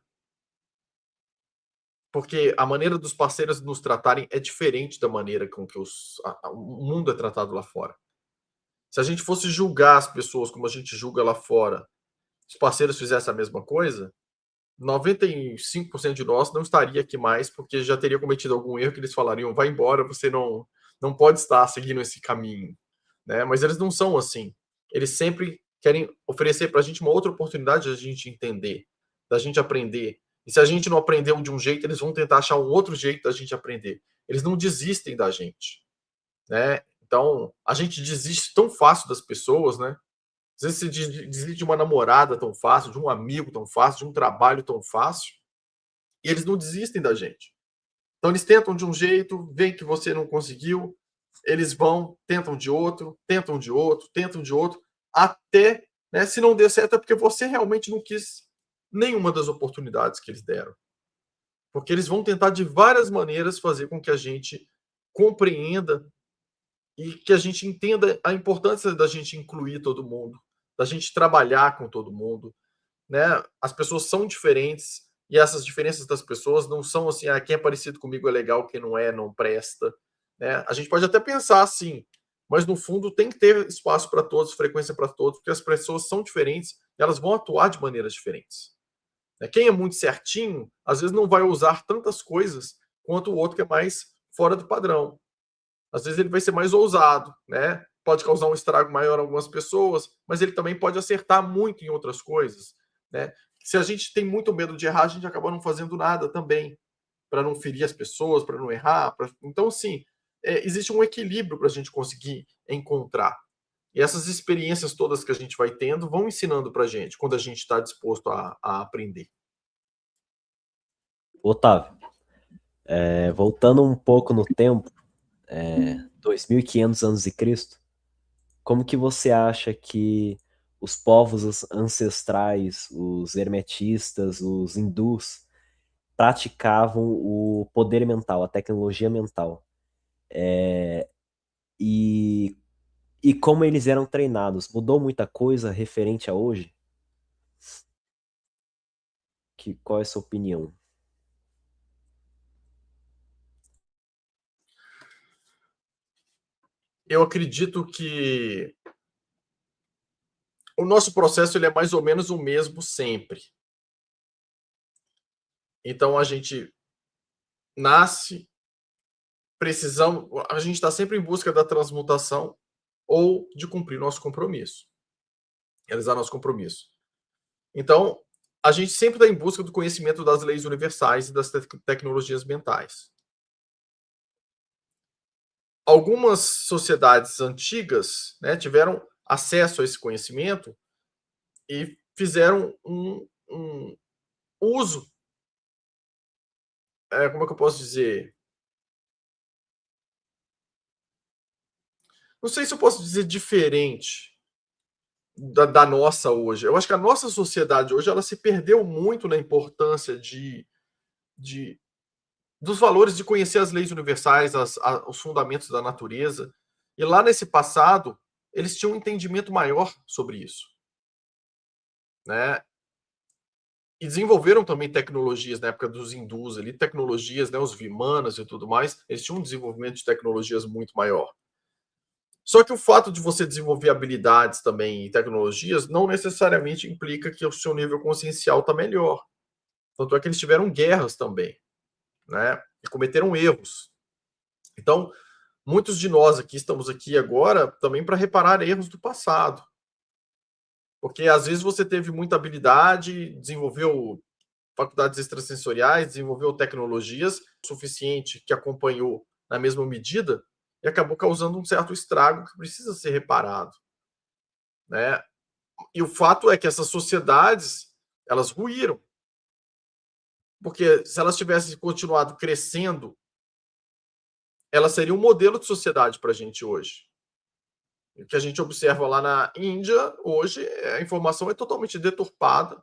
Porque a maneira dos parceiros nos tratarem é diferente da maneira com que o mundo é tratado lá fora. Se a gente fosse julgar as pessoas como a gente julga lá fora, se os parceiros fizessem a mesma coisa, 95% de nós não estaria aqui mais, porque já teria cometido algum erro que eles falariam, vai embora, você não pode estar seguindo esse caminho. Né? Mas eles não são assim. Eles sempre querem oferecer para a gente uma outra oportunidade de a gente entender, da gente aprender. E se a gente não aprendeu de um jeito, eles vão tentar achar um outro jeito da gente aprender. Eles não desistem da gente. Né? Então, a gente desiste tão fácil das pessoas, né? Às vezes você desiste de uma namorada tão fácil, de um amigo tão fácil, de um trabalho tão fácil, e eles não desistem da gente. Então, eles tentam de um jeito, veem que você não conseguiu, eles vão, tentam de outro, até, né, se não der certo, é porque você realmente não quis nenhuma das oportunidades que eles deram. Porque eles vão tentar de várias maneiras fazer com que a gente compreenda e que a gente entenda a importância da gente incluir todo mundo, da gente trabalhar com todo mundo, né? As pessoas são diferentes e essas diferenças das pessoas não são assim, quem é parecido comigo é legal, quem não é, não presta, né? A gente pode até pensar assim, mas no fundo tem que ter espaço para todos, frequência para todos, porque as pessoas são diferentes e elas vão atuar de maneiras diferentes. Quem é muito certinho, às vezes não vai usar tantas coisas quanto o outro que é mais fora do padrão. Às vezes ele vai ser mais ousado, né? Pode causar um estrago maior em algumas pessoas, mas ele também pode acertar muito em outras coisas, né? Se a gente tem muito medo de errar, a gente acaba não fazendo nada também, para não ferir as pessoas, para não errar. Então, sim, existe um equilíbrio para a gente conseguir encontrar. E essas experiências todas que a gente vai tendo vão ensinando para a gente, quando a gente está disposto a aprender. Otávio, voltando um pouco no tempo, 2.500 anos de Cristo, como que você acha que os povos ancestrais, os hermetistas, os hindus, praticavam o poder mental, a tecnologia mental? E como eles eram treinados? Mudou muita coisa referente a hoje? Qual é a sua opinião? Eu acredito que o nosso processo ele é mais ou menos o mesmo sempre. Então a gente nasce, a gente está sempre em busca da transmutação ou de cumprir nosso compromisso, realizar nosso compromisso. Então a gente sempre está em busca do conhecimento das leis universais e das tecnologias mentais. Algumas sociedades antigas, né, tiveram acesso a esse conhecimento e fizeram um uso, como é que eu posso dizer? Não sei se eu posso dizer diferente da nossa hoje. Eu acho que a nossa sociedade hoje ela se perdeu muito na importância dos valores de conhecer as leis universais, os fundamentos da natureza. E lá nesse passado, eles tinham um entendimento maior sobre isso. Né? E desenvolveram também tecnologias na época dos hindus, ali, tecnologias, né, os vimanas e tudo mais, eles tinham um desenvolvimento de tecnologias muito maior. Só que o fato de você desenvolver habilidades também e tecnologias não necessariamente implica que o seu nível consciencial está melhor. Tanto é que eles tiveram guerras também, né? E cometeram erros. Então, muitos de nós aqui estamos aqui agora também para reparar erros do passado. Porque às vezes você teve muita habilidade, desenvolveu faculdades extrasensoriais, desenvolveu tecnologias suficiente que acompanhou na mesma medida e acabou causando um certo estrago que precisa ser reparado, né? E o fato é que essas sociedades, elas ruíram. Porque se elas tivessem continuado crescendo, elas seriam um modelo de sociedade para a gente hoje. O que a gente observa lá na Índia, hoje, a informação é totalmente deturpada,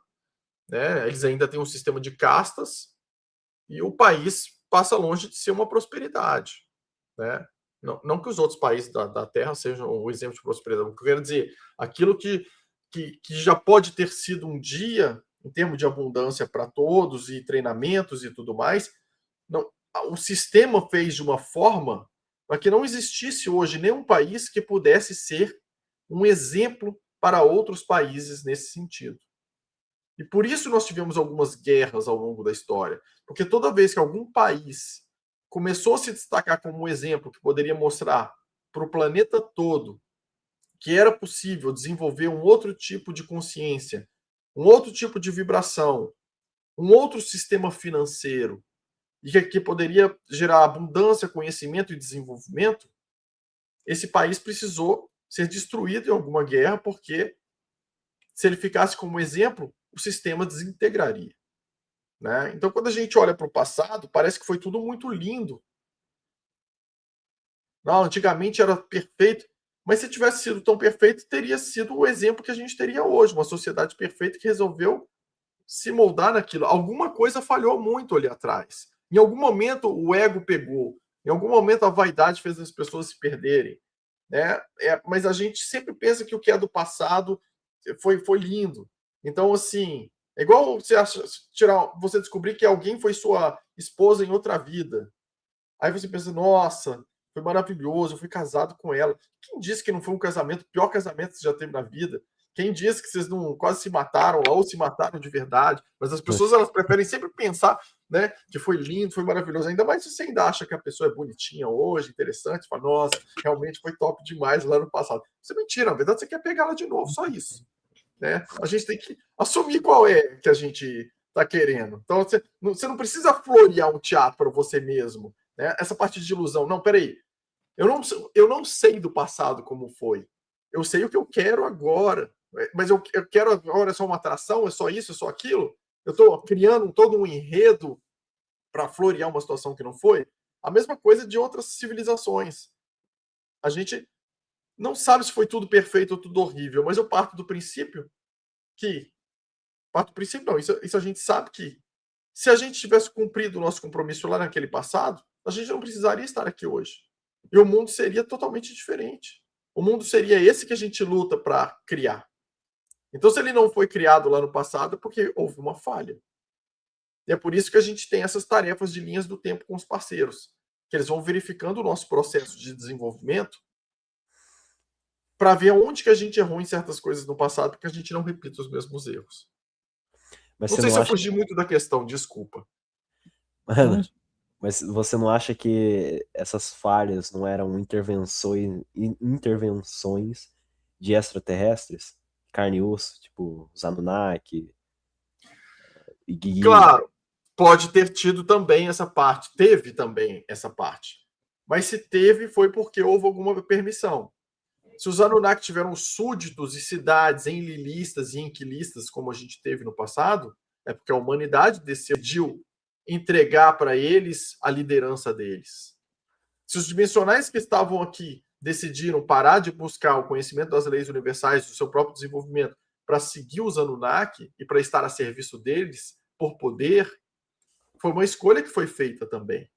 né? Eles ainda têm um sistema de castas e o país passa longe de ser uma prosperidade, né? Não que os outros países da Terra sejam um exemplo de prosperidade. O que eu quero dizer, aquilo que já pode ter sido um dia, em termos de abundância para todos e treinamentos e tudo mais, não, o sistema fez de uma forma para que não existisse hoje nenhum país que pudesse ser um exemplo para outros países nesse sentido. E por isso nós tivemos algumas guerras ao longo da história, porque toda vez que algum país começou a se destacar como um exemplo que poderia mostrar para o planeta todo que era possível desenvolver um outro tipo de consciência, um outro tipo de vibração, um outro sistema financeiro, e que poderia gerar abundância, conhecimento e desenvolvimento, esse país precisou ser destruído em alguma guerra, porque se ele ficasse como exemplo, o sistema desintegraria, né? Então, quando a gente olha para o passado, parece que foi tudo muito lindo. Não, antigamente era perfeito, mas se tivesse sido tão perfeito, teria sido o exemplo que a gente teria hoje, uma sociedade perfeita que resolveu se moldar naquilo. Alguma coisa falhou muito ali atrás. Em algum momento o ego pegou, em algum momento a vaidade fez as pessoas se perderem, né? Mas a gente sempre pensa que o que é do passado foi lindo. Então, assim, é igual você descobrir que alguém foi sua esposa em outra vida. Aí você pensa, nossa, foi maravilhoso, eu fui casado com ela. Quem disse que não foi um casamento, o pior casamento que você já teve na vida? Quem disse que vocês não quase se mataram ou se mataram de verdade? Mas as pessoas, elas preferem sempre pensar, né, que foi lindo, foi maravilhoso. Ainda mais se você ainda acha que a pessoa é bonitinha hoje, interessante, fala, nossa, realmente foi top demais lá no passado. Isso é mentira, na verdade você quer pegá-la de novo, só isso, né? A gente tem que assumir qual é que a gente está querendo. Então você não precisa florear um teatro para você mesmo, né? Essa parte de ilusão. Não, peraí. Eu não sei do passado como foi. Eu sei o que eu quero agora. Mas eu quero agora, é só uma atração? É só isso? É só aquilo? Eu estou criando todo um enredo para florear uma situação que não foi? A mesma coisa de outras civilizações. A gente não sabe se foi tudo perfeito ou tudo horrível, mas eu parto do princípio que... Parto do princípio não, isso a gente sabe que se a gente tivesse cumprido o nosso compromisso lá naquele passado, a gente não precisaria estar aqui hoje. E o mundo seria totalmente diferente. O mundo seria esse que a gente luta para criar. Então, se ele não foi criado lá no passado, é porque houve uma falha. E é por isso que a gente tem essas tarefas de linhas do tempo com os parceiros, que eles vão verificando o nosso processo de desenvolvimento para ver onde que a gente errou em certas coisas no passado, para que a gente não repita os mesmos erros. Mas não sei se eu fugi muito da questão, desculpa. Mano, mas você não acha que essas falhas não eram intervenções de extraterrestres? Carne e osso, tipo os Anunnaki? Claro, pode ter tido também essa parte. Teve também essa parte. Mas se teve, foi porque houve alguma permissão. Se os Anunnaki tiveram súditos e cidades enlilistas e inquilistas, como a gente teve no passado, é porque a humanidade decidiu entregar para eles a liderança deles. Se os dimensionais que estavam aqui decidiram parar de buscar o conhecimento das leis universais do seu próprio desenvolvimento para seguir os Anunnaki e para estar a serviço deles por poder, foi uma escolha que foi feita também.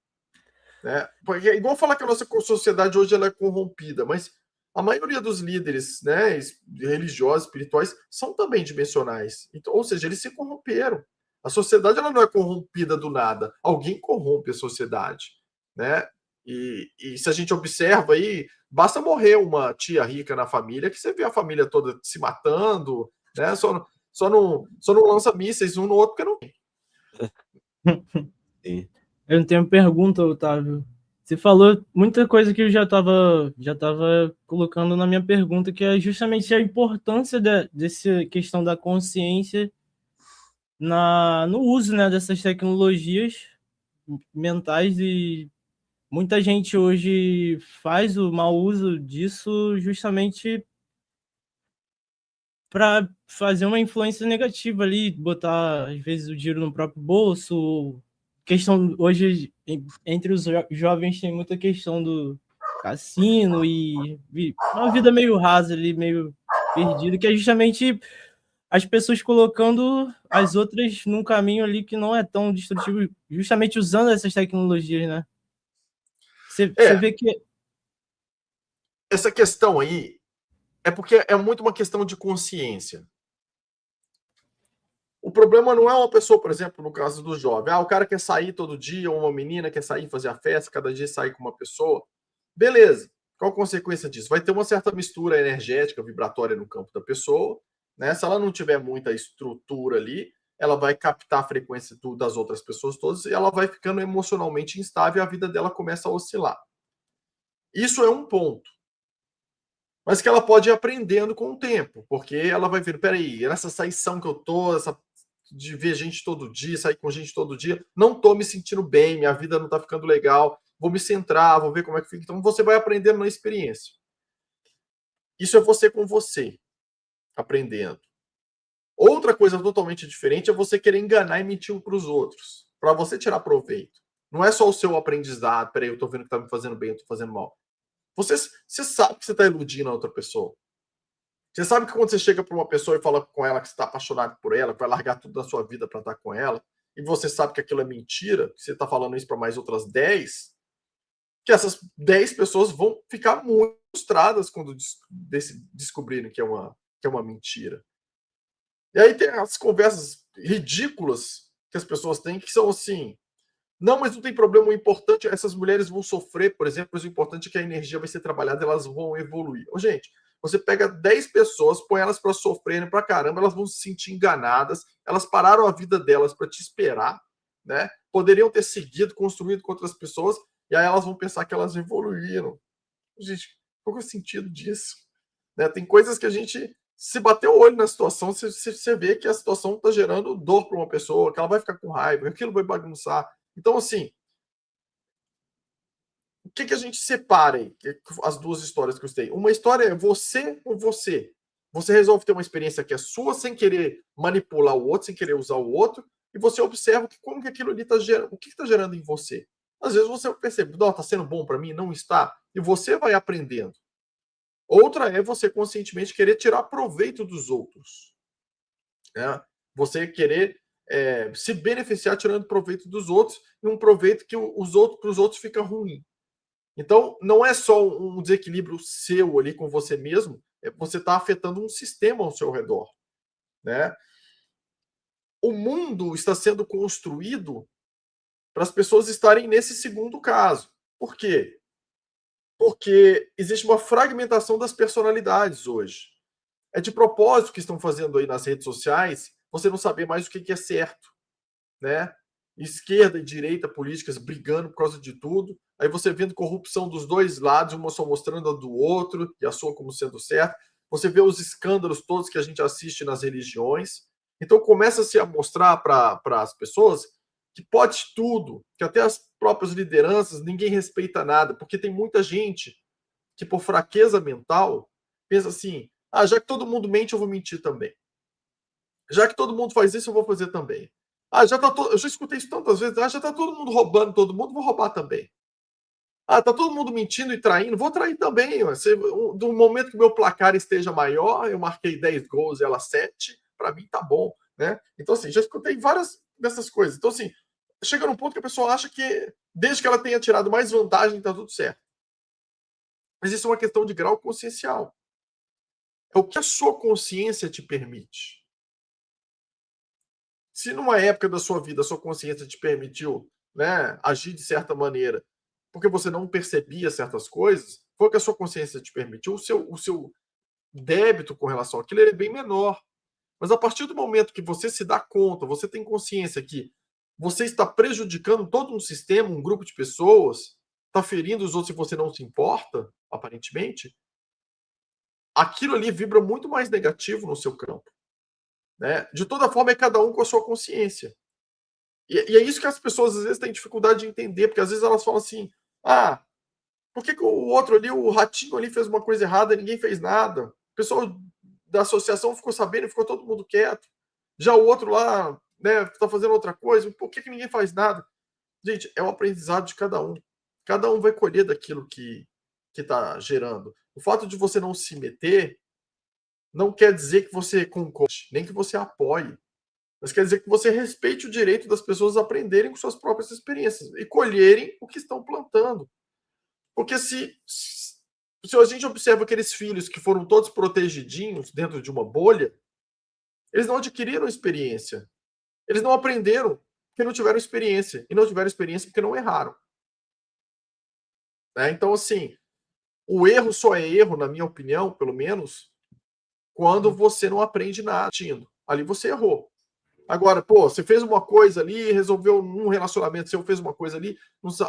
Né? Porque é igual falar que a nossa sociedade hoje ela é corrompida, mas a maioria dos líderes, né, religiosos, espirituais, são também dimensionais. Então, ou seja, eles se corromperam. A sociedade ela não é corrompida do nada. Alguém corrompe a sociedade. Né? E se a gente observa aí, basta morrer uma tia rica na família que você vê a família toda se matando, né? Só não lança mísseis um no outro porque não tem. Eu não tenho pergunta, Otávio. Você falou muita coisa que eu já tava colocando na minha pergunta, que é justamente a importância dessa questão da consciência no uso, né, dessas tecnologias mentais, e muita gente hoje faz o mau uso disso justamente para fazer uma influência negativa ali, botar às vezes o dinheiro no próprio bolso. Questão hoje entre os jovens tem muita questão do cassino e uma vida meio rasa ali, meio perdida, que é justamente as pessoas colocando as outras num caminho ali que não é tão destrutivo, justamente usando essas tecnologias, né? Você vê que essa questão aí é porque é muito uma questão de consciência. O problema não é uma pessoa, por exemplo, no caso do jovem, o cara quer sair todo dia, ou uma menina quer sair fazer a festa, cada dia sair com uma pessoa. Beleza. Qual a consequência disso? Vai ter uma certa mistura energética, vibratória no campo da pessoa, né? Se ela não tiver muita estrutura ali, ela vai captar a frequência das outras pessoas todas e ela vai ficando emocionalmente instável e a vida dela começa a oscilar. Isso é um ponto. Mas que ela pode ir aprendendo com o tempo, porque ela vai ver, peraí, nessa saição que eu tô, de ver gente todo dia, sair com gente todo dia, não tô me sentindo bem, minha vida não tá ficando legal, vou me centrar, vou ver como é que fica. Então você vai aprendendo na experiência. Isso é você com você, aprendendo. Outra coisa totalmente diferente é você querer enganar e mentir para os outros, para você tirar proveito. Não é só o seu aprendizado, peraí, eu tô vendo que tá me fazendo bem, eu tô fazendo mal. Você sabe que você está iludindo a outra pessoa. Você sabe que quando você chega para uma pessoa e fala com ela que você está apaixonado por ela, que vai largar tudo da sua vida para estar com ela, e você sabe que aquilo é mentira, que você está falando isso para mais outras 10, que essas 10 pessoas vão ficar muito frustradas quando descobrirem que é uma mentira. E aí tem as conversas ridículas que as pessoas têm, que são assim: não, mas não tem problema, o importante é essas mulheres vão sofrer, por exemplo, mas o importante é que a energia vai ser trabalhada, elas vão evoluir. Gente, você pega 10 pessoas, põe elas para sofrerem pra caramba, elas vão se sentir enganadas, elas pararam a vida delas para te esperar, né? Poderiam ter seguido, construído com outras pessoas, e aí elas vão pensar que elas evoluíram. Gente, qual é o sentido disso? Né? Tem coisas que a gente, se bater o olho na situação, você vê que a situação está gerando dor para uma pessoa, que ela vai ficar com raiva, aquilo vai bagunçar. Então, assim, o que a gente separa aí? As duas histórias que eu citei. Uma história é você com você. Você resolve ter uma experiência que é sua, sem querer manipular o outro, sem querer usar o outro, e você observa como que aquilo ali está gerando, o que está gerando em você. Às vezes você percebe, não, está sendo bom para mim, não está, e você vai aprendendo. Outra é você conscientemente querer tirar proveito dos outros. Né? Você querer se beneficiar tirando proveito dos outros, e um proveito que para os outros fica ruim. Então, não é só um desequilíbrio seu ali com você mesmo, você está afetando um sistema ao seu redor. Né? O mundo está sendo construído para as pessoas estarem nesse segundo caso. Por quê? Porque existe uma fragmentação das personalidades hoje. É de propósito que estão fazendo aí nas redes sociais você não saber mais o que é certo, né? Esquerda e direita, políticas brigando por causa de tudo. Aí você vendo corrupção dos dois lados, uma só mostrando a do outro e a sua como sendo certa. Você vê os escândalos todos que a gente assiste nas religiões. Então começa-se a mostrar para as pessoas que pode tudo, que até as próprias lideranças, ninguém respeita nada, porque tem muita gente que por fraqueza mental pensa assim: já que todo mundo mente, eu vou mentir também. Já que todo mundo faz isso, eu vou fazer também. Eu já escutei isso tantas vezes. Já tá todo mundo roubando todo mundo, vou roubar também. Tá todo mundo mentindo e traindo, vou trair também. Do momento que o meu placar esteja maior, eu marquei 10 gols e ela 7, para mim tá bom. Né? Então, assim, já escutei várias dessas coisas. Então, assim, chega num ponto que a pessoa acha que, desde que ela tenha tirado mais vantagem, tá tudo certo. Mas isso é uma questão de grau consciencial. É o que a sua consciência te permite. Se numa época da sua vida a sua consciência te permitiu, né, agir de certa maneira, porque você não percebia certas coisas, foi o que a sua consciência te permitiu, o seu débito com relação àquilo é bem menor. Mas a partir do momento que você se dá conta, você tem consciência que você está prejudicando todo um sistema, um grupo de pessoas, está ferindo os outros e você não se importa, aparentemente, aquilo ali vibra muito mais negativo no seu campo. Né? De toda forma, é cada um com a sua consciência. E é isso que as pessoas às vezes têm dificuldade de entender, porque às vezes elas falam assim: ah, por que o outro ali, o ratinho ali fez uma coisa errada e ninguém fez nada? O pessoal da associação ficou sabendo e ficou todo mundo quieto. Já o outro lá, né, está fazendo outra coisa, por que ninguém faz nada? Gente, é o aprendizado de cada um. Cada um vai colher daquilo que está gerando. O fato de você não se meter não quer dizer que você concorde, nem que você apoie. Mas quer dizer que você respeite o direito das pessoas a aprenderem com suas próprias experiências e colherem o que estão plantando. Porque se a gente observa aqueles filhos que foram todos protegidinhos dentro de uma bolha, eles não adquiriram experiência. Eles não aprenderam porque não tiveram experiência. E não tiveram experiência porque não erraram. Né? Então, assim, o erro só é erro, na minha opinião, pelo menos, quando você não aprende nada. Ali você errou. Agora, pô, você fez uma coisa ali, resolveu num relacionamento, você fez uma coisa ali,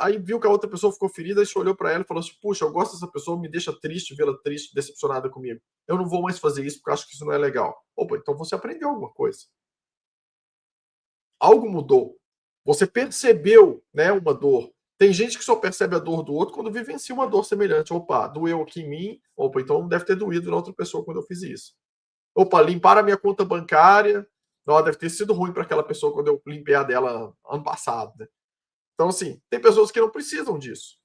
aí viu que a outra pessoa ficou ferida, e você olhou para ela e falou assim: puxa, eu gosto dessa pessoa, me deixa triste, vê-la triste, decepcionada comigo. Eu não vou mais fazer isso porque acho que isso não é legal. Opa, então você aprendeu alguma coisa. Algo mudou. Você percebeu, né, uma dor. Tem gente que só percebe a dor do outro quando vivencia uma dor semelhante. Opa, doeu aqui em mim. Opa, então deve ter doído na outra pessoa quando eu fiz isso. Opa, limpar a minha conta bancária. Não, deve ter sido ruim para aquela pessoa quando eu limpei a dela ano passado. Né? Então, assim, tem pessoas que não precisam disso.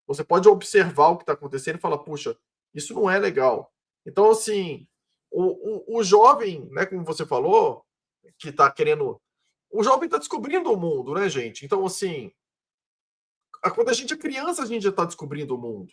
Você pode observar o que está acontecendo e falar: puxa, isso não é legal. Então, assim, o jovem, né, como você falou, que está querendo. O jovem está descobrindo o mundo, né, gente? Então, assim, quando a gente é criança, a gente já está descobrindo o mundo.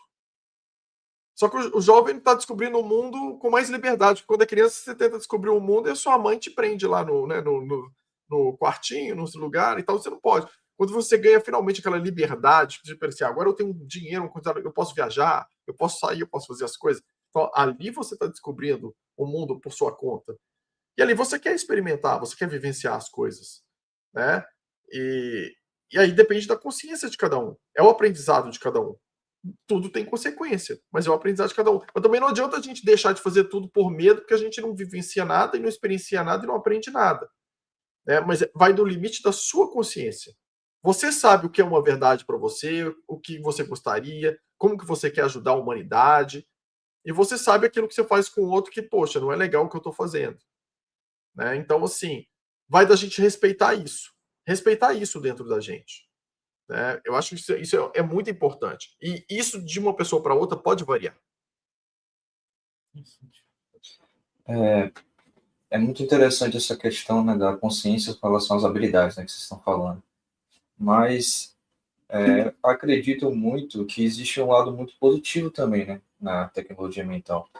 Só que o jovem está descobrindo o mundo com mais liberdade. Quando é criança, você tenta descobrir o mundo e a sua mãe te prende lá no quartinho, no lugar e tal. Você não pode. Quando você ganha finalmente aquela liberdade de pensar: agora eu tenho dinheiro, eu posso viajar, eu posso sair, eu posso fazer as coisas. Então, ali você está descobrindo o mundo por sua conta. E ali você quer experimentar, você quer vivenciar as coisas. Né? E aí depende da consciência de cada um. É o aprendizado de cada um. Tudo tem consequência, mas é o aprendizado de cada um. Mas também não adianta a gente deixar de fazer tudo por medo, porque a gente não vivencia nada e não experiencia nada e não aprende nada. Né? Mas vai do limite da sua consciência. Você sabe o que é uma verdade para você, o que você gostaria, como que você quer ajudar a humanidade, e você sabe aquilo que você faz com o outro que, poxa, não é legal o que eu estou fazendo. Né? Então, assim, vai da gente respeitar isso dentro da gente. Né? Eu acho que isso é muito importante. E isso de uma pessoa para outra pode variar. É muito interessante essa questão, né, da consciência com relação às habilidades, né, que vocês estão falando. Mas acredito muito que existe um lado muito positivo também, né, na tecnologia mental.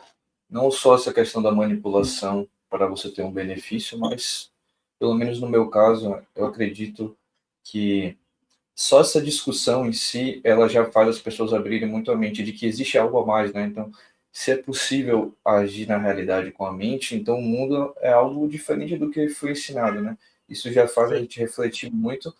Não só essa questão da manipulação para você ter um benefício, mas, pelo menos no meu caso, eu acredito que só essa discussão em si, ela já faz as pessoas abrirem muito a mente de que existe algo a mais, né? Então, se é possível agir na realidade com a mente, então o mundo é algo diferente do que foi ensinado, né? Isso já faz a gente refletir muito.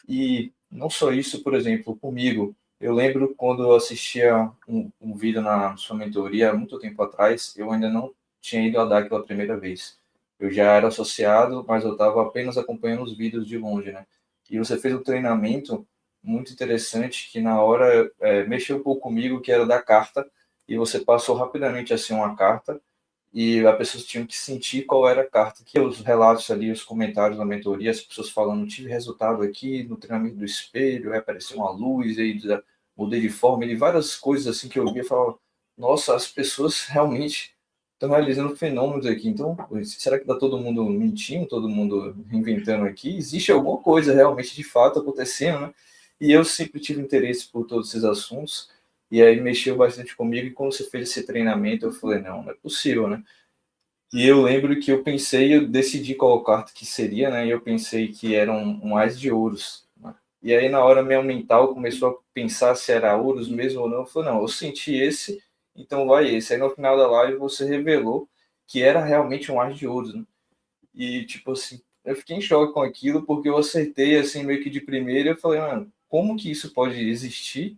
E não só isso, por exemplo, comigo. Eu lembro quando eu assistia um vídeo na sua mentoria, há muito tempo atrás, eu ainda não tinha ido a dar aquela primeira vez. Eu já era associado, mas eu estava apenas acompanhando os vídeos de longe, né? E você fez um treinamento muito interessante que na hora mexeu um pouco comigo, que era da carta, e você passou rapidamente assim uma carta, e as pessoas tinham que sentir qual era a carta. Que os relatos ali, os comentários da mentoria, as pessoas falando: tive resultado aqui no treinamento do espelho, apareceu uma luz, aí mudei de forma, e várias coisas assim que eu via e falava: nossa, as pessoas realmente estão realizando fenômenos aqui. Então, será que está todo mundo mentindo, todo mundo inventando aqui? Existe alguma coisa realmente de fato acontecendo, né? E eu sempre tive interesse por todos esses assuntos. E aí mexeu bastante comigo, e quando você fez esse treinamento, eu falei: não é possível, né? E eu lembro que eu pensei, eu decidi qual carta que seria, né? E eu pensei que era um Ás de Ouros, né? E aí na hora minha mental começou a pensar se era Ouros mesmo ou não. Eu falei: não, eu senti esse, então vai esse. Aí no final da live você revelou que era realmente um Ás de Ouros, né? E tipo assim, eu fiquei em choque com aquilo, porque eu acertei assim meio que de primeira. Eu falei: mano, como que isso pode existir?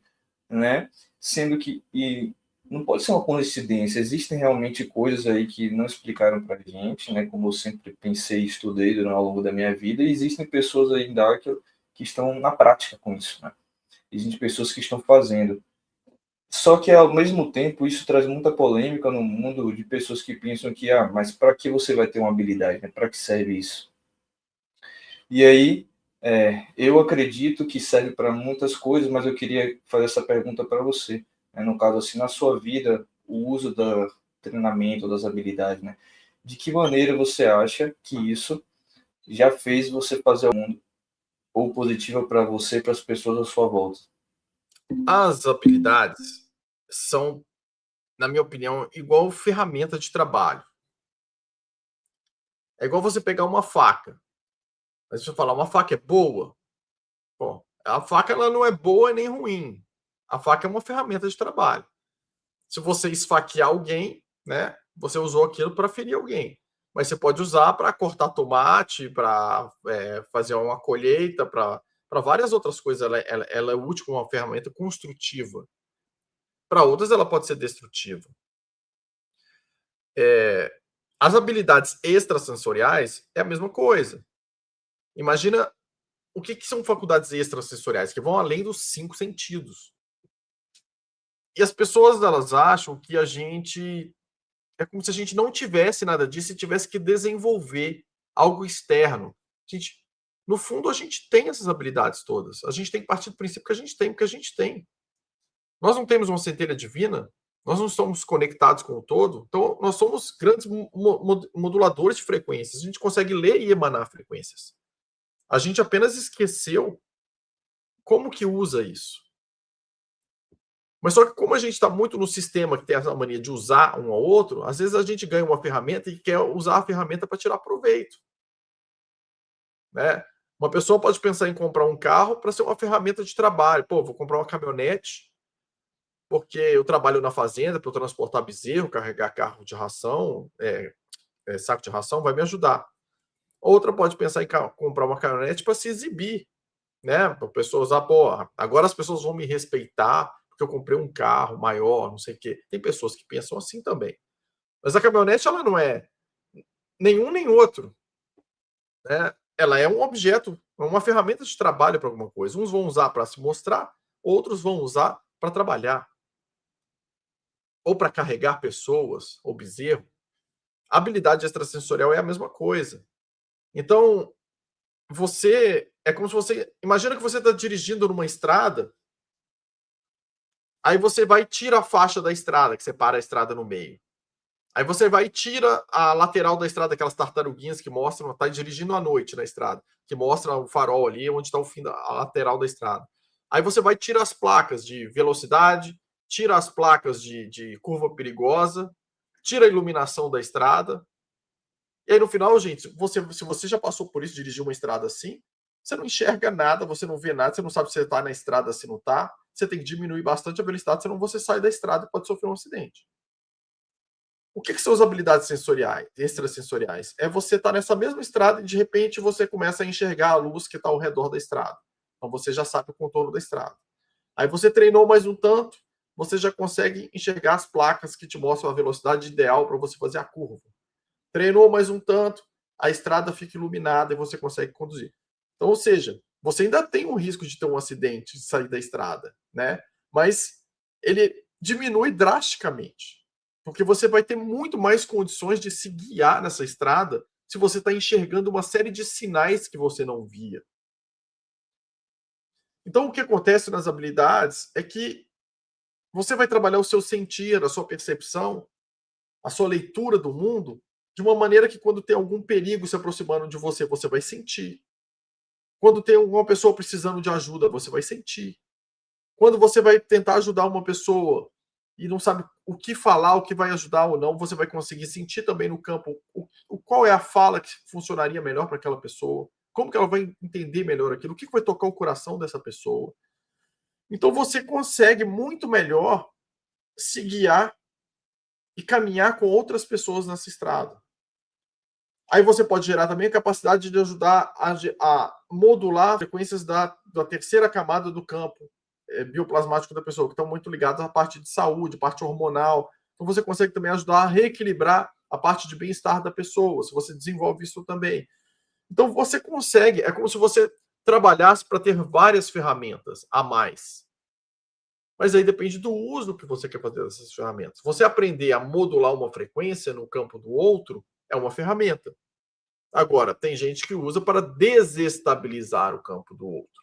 né? Sendo que não pode ser uma coincidência, existem realmente coisas aí que não explicaram para a gente, né? Como eu sempre pensei e estudei ao longo da minha vida, e existem pessoas aí em Dáquila que estão na prática com isso, né? Existem pessoas que estão fazendo. Só que, ao mesmo tempo, isso traz muita polêmica no mundo de pessoas que pensam que, mas para que você vai ter uma habilidade, né? Para que serve isso? E aí, eu acredito que serve para muitas coisas, mas eu queria fazer essa pergunta para você, né? No caso, assim, na sua vida, o uso do treinamento, das habilidades, né? De que maneira você acha que isso já fez você fazer o mundo ou positivo para você e para as pessoas à sua volta? As habilidades são, na minha opinião, igual ferramenta de trabalho. É igual você pegar uma faca. Mas deixa eu falar, uma faca é boa? Bom, a faca ela não é boa nem ruim. A faca é uma ferramenta de trabalho. Se você esfaquear alguém, né, você usou aquilo para ferir alguém. Mas você pode usar para cortar tomate, para fazer uma colheita, para várias outras coisas. Ela é útil como uma ferramenta construtiva. Para outras, ela pode ser destrutiva. As habilidades extrasensoriais é a mesma coisa. Imagina o que são faculdades extrasensoriais, que vão além dos 5 sentidos. E as pessoas, elas acham que a gente... É como se a gente não tivesse nada disso e tivesse que desenvolver algo externo. No fundo, a gente tem essas habilidades todas. A gente tem que partir do princípio que a gente tem, porque a gente tem. Nós não temos uma centelha divina, nós não somos conectados com o todo, então nós somos grandes moduladores de frequências. A gente consegue ler e emanar frequências. A gente apenas esqueceu como que usa isso. Mas só que como a gente está muito no sistema que tem essa mania de usar um ao outro, às vezes a gente ganha uma ferramenta e quer usar a ferramenta para tirar proveito. Né? Uma pessoa pode pensar em comprar um carro para ser uma ferramenta de trabalho. Pô, vou comprar uma caminhonete porque eu trabalho na fazenda para eu transportar bezerro, carregar carro de ração, saco de ração, vai me ajudar. Outra pode pensar em comprar uma caminhonete para se exibir, né? Para a pessoa usar, pô, agora as pessoas vão me respeitar porque eu comprei um carro maior, não sei o quê. Tem pessoas que pensam assim também. Mas a caminhonete, ela não é nenhum nem outro. Né? Ela é um objeto, uma ferramenta de trabalho para alguma coisa. Uns vão usar para se mostrar, outros vão usar para trabalhar. Ou para carregar pessoas, ou bezerro. A habilidade extrasensorial é a mesma coisa. Então, é como se você... Imagina que você está dirigindo numa estrada, aí você vai e tira a faixa da estrada, que separa a estrada no meio. Aí você vai e tira a lateral da estrada, aquelas tartaruguinhas que mostram, está dirigindo à noite na estrada, que mostra o farol ali, onde está o fim da lateral da estrada. Aí você vai e tira as placas de velocidade, tira as placas de curva perigosa, tira a iluminação da estrada. E aí no final, gente, se você já passou por isso, dirigir uma estrada assim, você não enxerga nada, você não vê nada, você não sabe se você está na estrada, se não está. Você tem que diminuir bastante a velocidade, senão você sai da estrada e pode sofrer um acidente. O que são as habilidades sensoriais, extrasensoriais? É você estar nessa mesma estrada e de repente você começa a enxergar a luz que está ao redor da estrada. Então você já sabe o contorno da estrada. Aí você treinou mais um tanto, você já consegue enxergar as placas que te mostram a velocidade ideal para você fazer a curva. Treinou mais um tanto, a estrada fica iluminada e você consegue conduzir. Então, ou seja, você ainda tem um risco de ter um acidente, de sair da estrada, né? Mas ele diminui drasticamente. Porque você vai ter muito mais condições de se guiar nessa estrada se você está enxergando uma série de sinais que você não via. Então, o que acontece nas habilidades é que você vai trabalhar o seu sentir, a sua percepção, a sua leitura do mundo, de uma maneira que quando tem algum perigo se aproximando de você, você vai sentir. Quando tem alguma pessoa precisando de ajuda, você vai sentir. Quando você vai tentar ajudar uma pessoa e não sabe o que falar, o que vai ajudar ou não, você vai conseguir sentir também no campo qual é a fala que funcionaria melhor para aquela pessoa, como que ela vai entender melhor aquilo, o que vai tocar o coração dessa pessoa. Então você consegue muito melhor se guiar e caminhar com outras pessoas nessa estrada. Aí você pode gerar também a capacidade de ajudar a modular frequências da terceira camada do campo bioplasmático da pessoa, que estão muito ligados à parte de saúde, parte hormonal. Então, você consegue também ajudar a reequilibrar a parte de bem-estar da pessoa, se você desenvolve isso também. Então, você consegue, é como se você trabalhasse para ter várias ferramentas a mais. Mas aí depende do uso que você quer fazer dessas ferramentas. Você aprender a modular uma frequência no campo do outro é uma ferramenta. Agora, tem gente que usa para desestabilizar o campo do outro.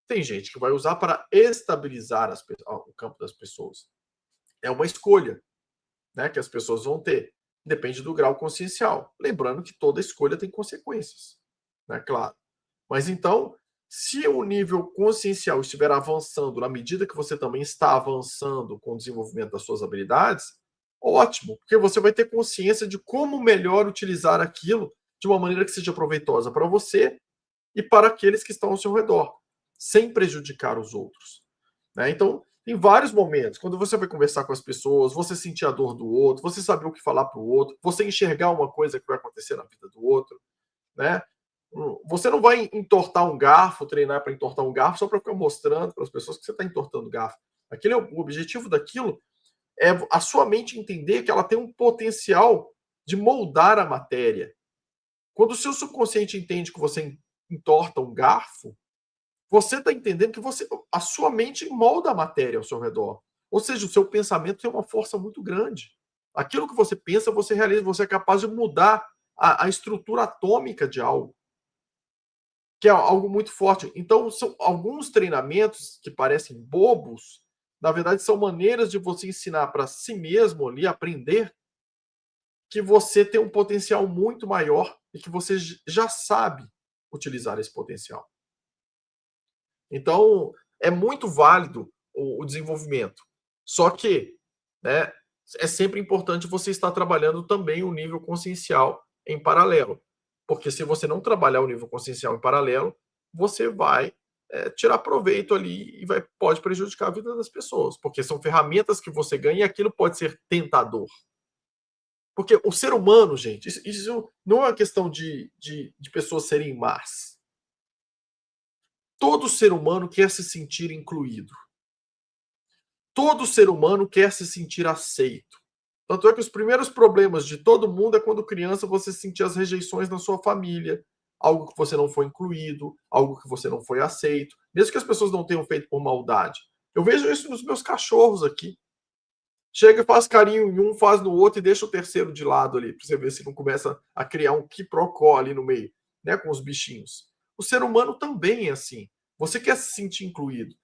Tem gente que vai usar para estabilizar o campo das pessoas. É uma escolha, né, que as pessoas vão ter. Depende do grau consciencial. Lembrando que toda escolha tem consequências, né, claro. Mas então, se o nível consciencial estiver avançando na medida que você também está avançando com o desenvolvimento das suas habilidades, ótimo, porque você vai ter consciência de como melhor utilizar aquilo de uma maneira que seja proveitosa para você e para aqueles que estão ao seu redor, sem prejudicar os outros, né? Então, tem vários momentos, quando você vai conversar com as pessoas, você sentir a dor do outro, você saber o que falar para o outro, você enxergar uma coisa que vai acontecer na vida do outro, né? Você não vai entortar um garfo, treinar para entortar um garfo só para ficar mostrando para as pessoas que você está entortando o garfo. O objetivo daquilo é a sua mente entender que ela tem um potencial de moldar a matéria. Quando o seu subconsciente entende que você entorta um garfo, você está entendendo que a sua mente molda a matéria ao seu redor. Ou seja, o seu pensamento tem uma força muito grande. Aquilo que você pensa, você realiza, você é capaz de mudar a estrutura atômica de algo, que é algo muito forte. Então, são alguns treinamentos que parecem bobos, na verdade, são maneiras de você ensinar para si mesmo ali, aprender, que você tem um potencial muito maior e que você já sabe utilizar esse potencial. Então, é muito válido o desenvolvimento. Só que, né, é sempre importante você estar trabalhando também o nível consciencial em paralelo. Porque se você não trabalhar o nível consciencial em paralelo, você vai tirar proveito ali e pode prejudicar a vida das pessoas. Porque são ferramentas que você ganha e aquilo pode ser tentador. Porque o ser humano, gente, isso não é uma questão de pessoas serem más. Todo ser humano quer se sentir incluído. Todo ser humano quer se sentir aceito. Tanto é que os primeiros problemas de todo mundo é quando criança você sentir as rejeições na sua família, algo que você não foi incluído, algo que você não foi aceito, mesmo que as pessoas não tenham feito por maldade. Eu vejo isso nos meus cachorros aqui. Chega e faz carinho em um, faz no outro e deixa o terceiro de lado ali, para você ver se não começa a criar um quiprocó ali no meio, né, com os bichinhos. O ser humano também é assim. Você quer se sentir incluído,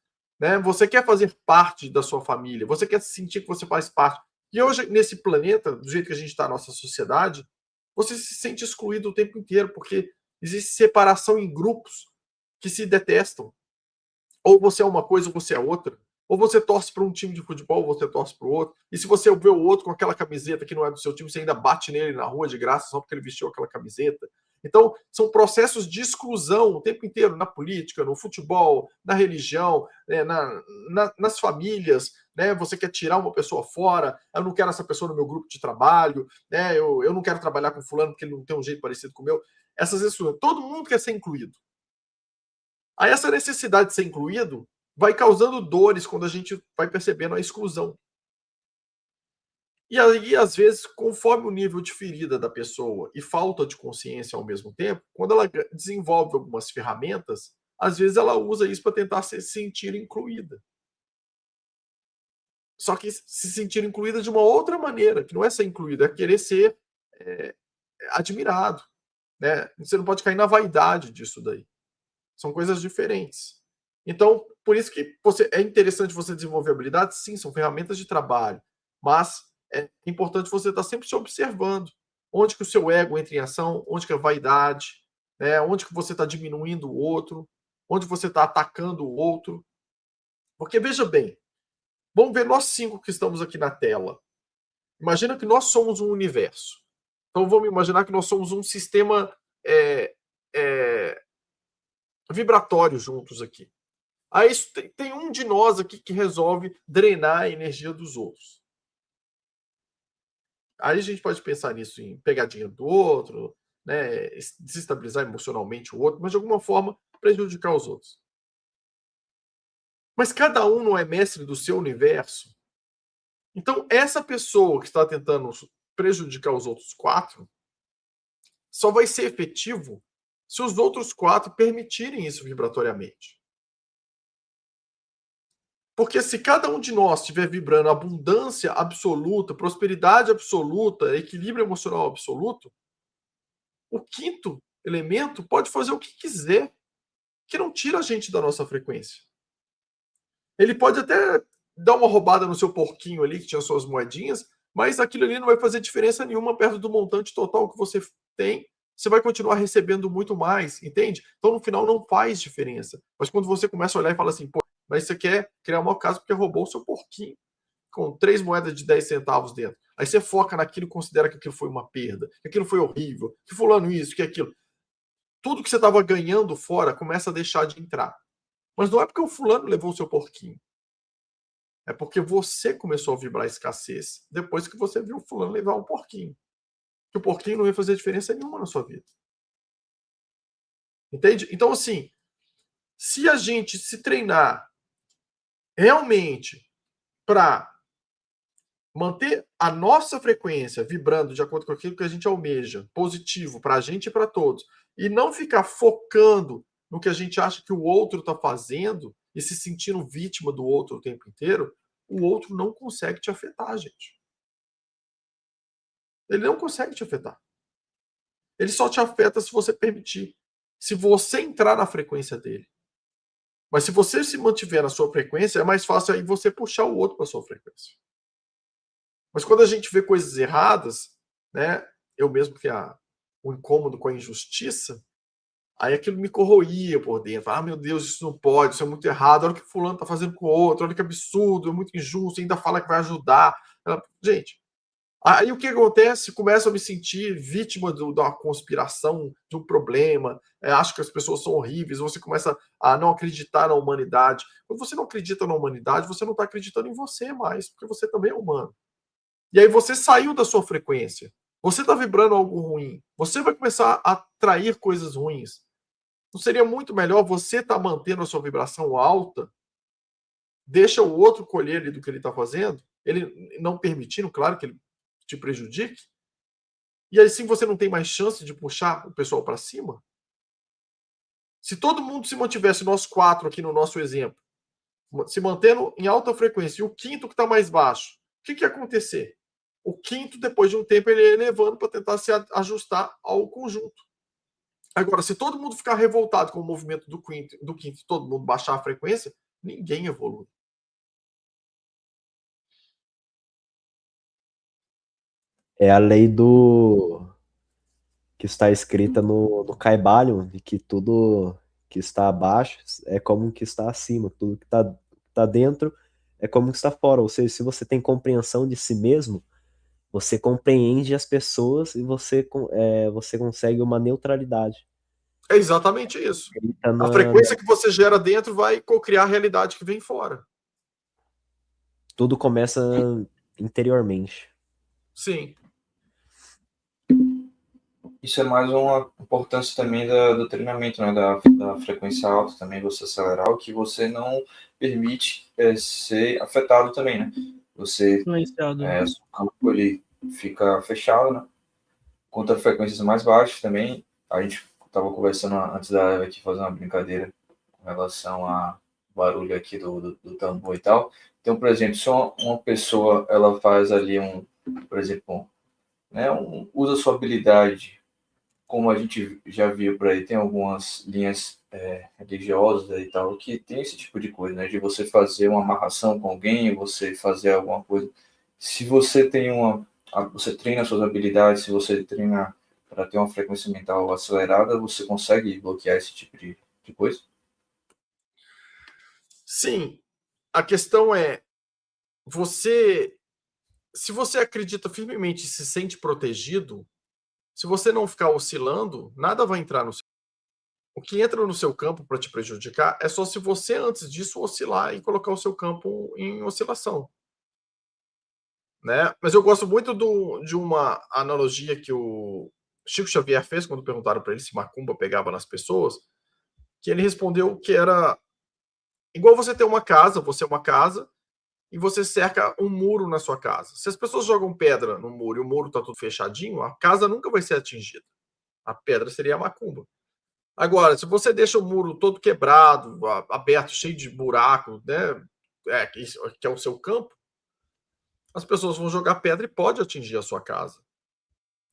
né? Você quer fazer parte da sua família, você quer sentir que você faz parte. E hoje, nesse planeta, do jeito que a gente está na nossa sociedade, você se sente excluído o tempo inteiro, porque existe separação em grupos que se detestam. Ou você é uma coisa ou você é outra. Ou você torce para um time de futebol, ou você torce para o outro. E se você vê o outro com aquela camiseta que não é do seu time, você ainda bate nele na rua de graça só porque ele vestiu aquela camiseta. Então, são processos de exclusão o tempo inteiro, na política, no futebol, na religião, né, nas famílias. Né? Você quer tirar uma pessoa fora, eu não quero essa pessoa no meu grupo de trabalho, né? eu não quero trabalhar com fulano porque ele não tem um jeito parecido com o meu. Essas exclusões, todo mundo quer ser incluído. Aí essa necessidade de ser incluído vai causando dores quando a gente vai percebendo a exclusão. E aí, às vezes, conforme o nível de ferida da pessoa e falta de consciência ao mesmo tempo, quando ela desenvolve algumas ferramentas, às vezes ela usa isso para tentar se sentir incluída. Só que se sentir incluída de uma outra maneira, que não é ser incluída, é querer ser admirado. Né? Você não pode cair na vaidade disso daí. São coisas diferentes. Então, por isso que é interessante você desenvolver habilidades, sim, são ferramentas de trabalho, mas é importante você estar sempre se observando. Onde que o seu ego entra em ação, onde que é vaidade, né? Onde que você está diminuindo o outro, onde você está atacando o outro. Porque, veja bem, vamos ver nós 5 que estamos aqui na tela. Imagina que nós somos um universo. Então, vamos imaginar que nós somos um sistema vibratório juntos aqui. Aí tem um de nós aqui que resolve drenar a energia dos outros. Aí a gente pode pensar nisso em pegadinha do outro, né, desestabilizar emocionalmente o outro, mas de alguma forma prejudicar os outros. Mas cada um não é mestre do seu universo. Então, essa pessoa que está tentando prejudicar os outros 4 só vai ser efetivo se os outros 4 permitirem isso vibratoriamente. Porque se cada um de nós estiver vibrando abundância absoluta, prosperidade absoluta, equilíbrio emocional absoluto, o 5º elemento pode fazer o que quiser, que não tira a gente da nossa frequência. Ele pode até dar uma roubada no seu porquinho ali, que tinha suas moedinhas, mas aquilo ali não vai fazer diferença nenhuma perto do montante total que você tem. Você vai continuar recebendo muito mais, entende? Então, no final, não faz diferença. Mas quando você começa a olhar e fala assim, pô, mas você quer criar uma casa porque roubou o seu porquinho com 3 moedas de 10 centavos dentro. Aí você foca naquilo e considera que aquilo foi uma perda, que aquilo foi horrível, que fulano isso, que aquilo. Tudo que você estava ganhando fora começa a deixar de entrar. Mas não é porque o fulano levou o seu porquinho. É porque você começou a vibrar escassez depois que você viu o fulano levar um porquinho. Que o porquinho não ia fazer diferença nenhuma na sua vida. Entende? Então, assim, se a gente se treinar realmente para manter a nossa frequência vibrando de acordo com aquilo que a gente almeja, positivo para a gente e para todos, e não ficar focando no que a gente acha que o outro está fazendo e se sentindo vítima do outro o tempo inteiro, o outro não consegue te afetar, gente. Ele não consegue te afetar. Ele só te afeta se você permitir. Se você entrar na frequência dele. Mas se você se mantiver na sua frequência, é mais fácil aí você puxar o outro para sua frequência. Mas quando a gente vê coisas erradas, né? Eu mesmo que o incômodo com a injustiça, aí aquilo me corroía por dentro. Ah, meu Deus, isso não pode, isso é muito errado. Olha o que fulano tá fazendo com o outro, olha que absurdo, é muito injusto, ainda fala que vai ajudar. Gente, aí o que acontece? Começo a me sentir vítima da conspiração, de um problema, acho que as pessoas são horríveis, você começa a não acreditar na humanidade. Quando você não acredita na humanidade, você não está acreditando em você mais, porque você também é humano. E aí você saiu da sua frequência. Você está vibrando algo ruim. Você vai começar a atrair coisas ruins. Não seria muito melhor você estar mantendo a sua vibração alta, deixa o outro colher ali do que ele está fazendo, ele não permitindo, claro, que ele te prejudique, e assim você não tem mais chance de puxar o pessoal para cima? Se todo mundo se mantivesse, nós 4 aqui no nosso exemplo, se mantendo em alta frequência, e o 5º que está mais baixo, o que ia acontecer? O 5º, depois de um tempo, ele ia elevando para tentar se ajustar ao conjunto. Agora, se todo mundo ficar revoltado com o movimento do 5º, todo mundo baixar a frequência, ninguém evolui. É a lei do que está escrita no Caibalion, de que tudo que está abaixo é como que está acima, tudo que está dentro é como que está fora. Ou seja, se você tem compreensão de si mesmo, você compreende as pessoas e você consegue uma neutralidade. É exatamente isso. A frequência que você gera dentro vai cocriar a realidade que vem fora. Tudo começa interiormente. Sim. Isso é mais uma importância também do treinamento, né? Da frequência alta também, você acelerar, o que você não permite ser afetado também, né? Você, Influenciado. seu campo ele fica fechado, né? Contra frequências mais baixas também, a gente estava conversando antes da Eva aqui, fazer uma brincadeira com relação a barulho aqui do tambor e tal. Então, por exemplo, se uma pessoa ela faz ali por exemplo, né, usa sua habilidade, como a gente já viu por aí, tem algumas linhas religiosas e tal, que tem esse tipo de coisa, né, de você fazer uma amarração com alguém, você fazer alguma coisa. Se você tem você treina suas habilidades, se você treina para ter uma frequência mental acelerada, você consegue bloquear esse tipo de coisa? Sim. A questão é, se você acredita firmemente e se sente protegido, se você não ficar oscilando, nada vai entrar no seu. O que entra no seu campo para te prejudicar é só se você, antes disso, oscilar e colocar o seu campo em oscilação. Né? Mas eu gosto muito de uma analogia que o Chico Xavier fez quando perguntaram para ele se macumba pegava nas pessoas, que ele respondeu que era igual você ter uma casa, e você cerca um muro na sua casa. Se as pessoas jogam pedra no muro e o muro está tudo fechadinho, a casa nunca vai ser atingida. A pedra seria a macumba. Agora, se você deixa o muro todo quebrado, aberto, cheio de buraco, né, que é o seu campo, as pessoas vão jogar pedra e pode atingir a sua casa.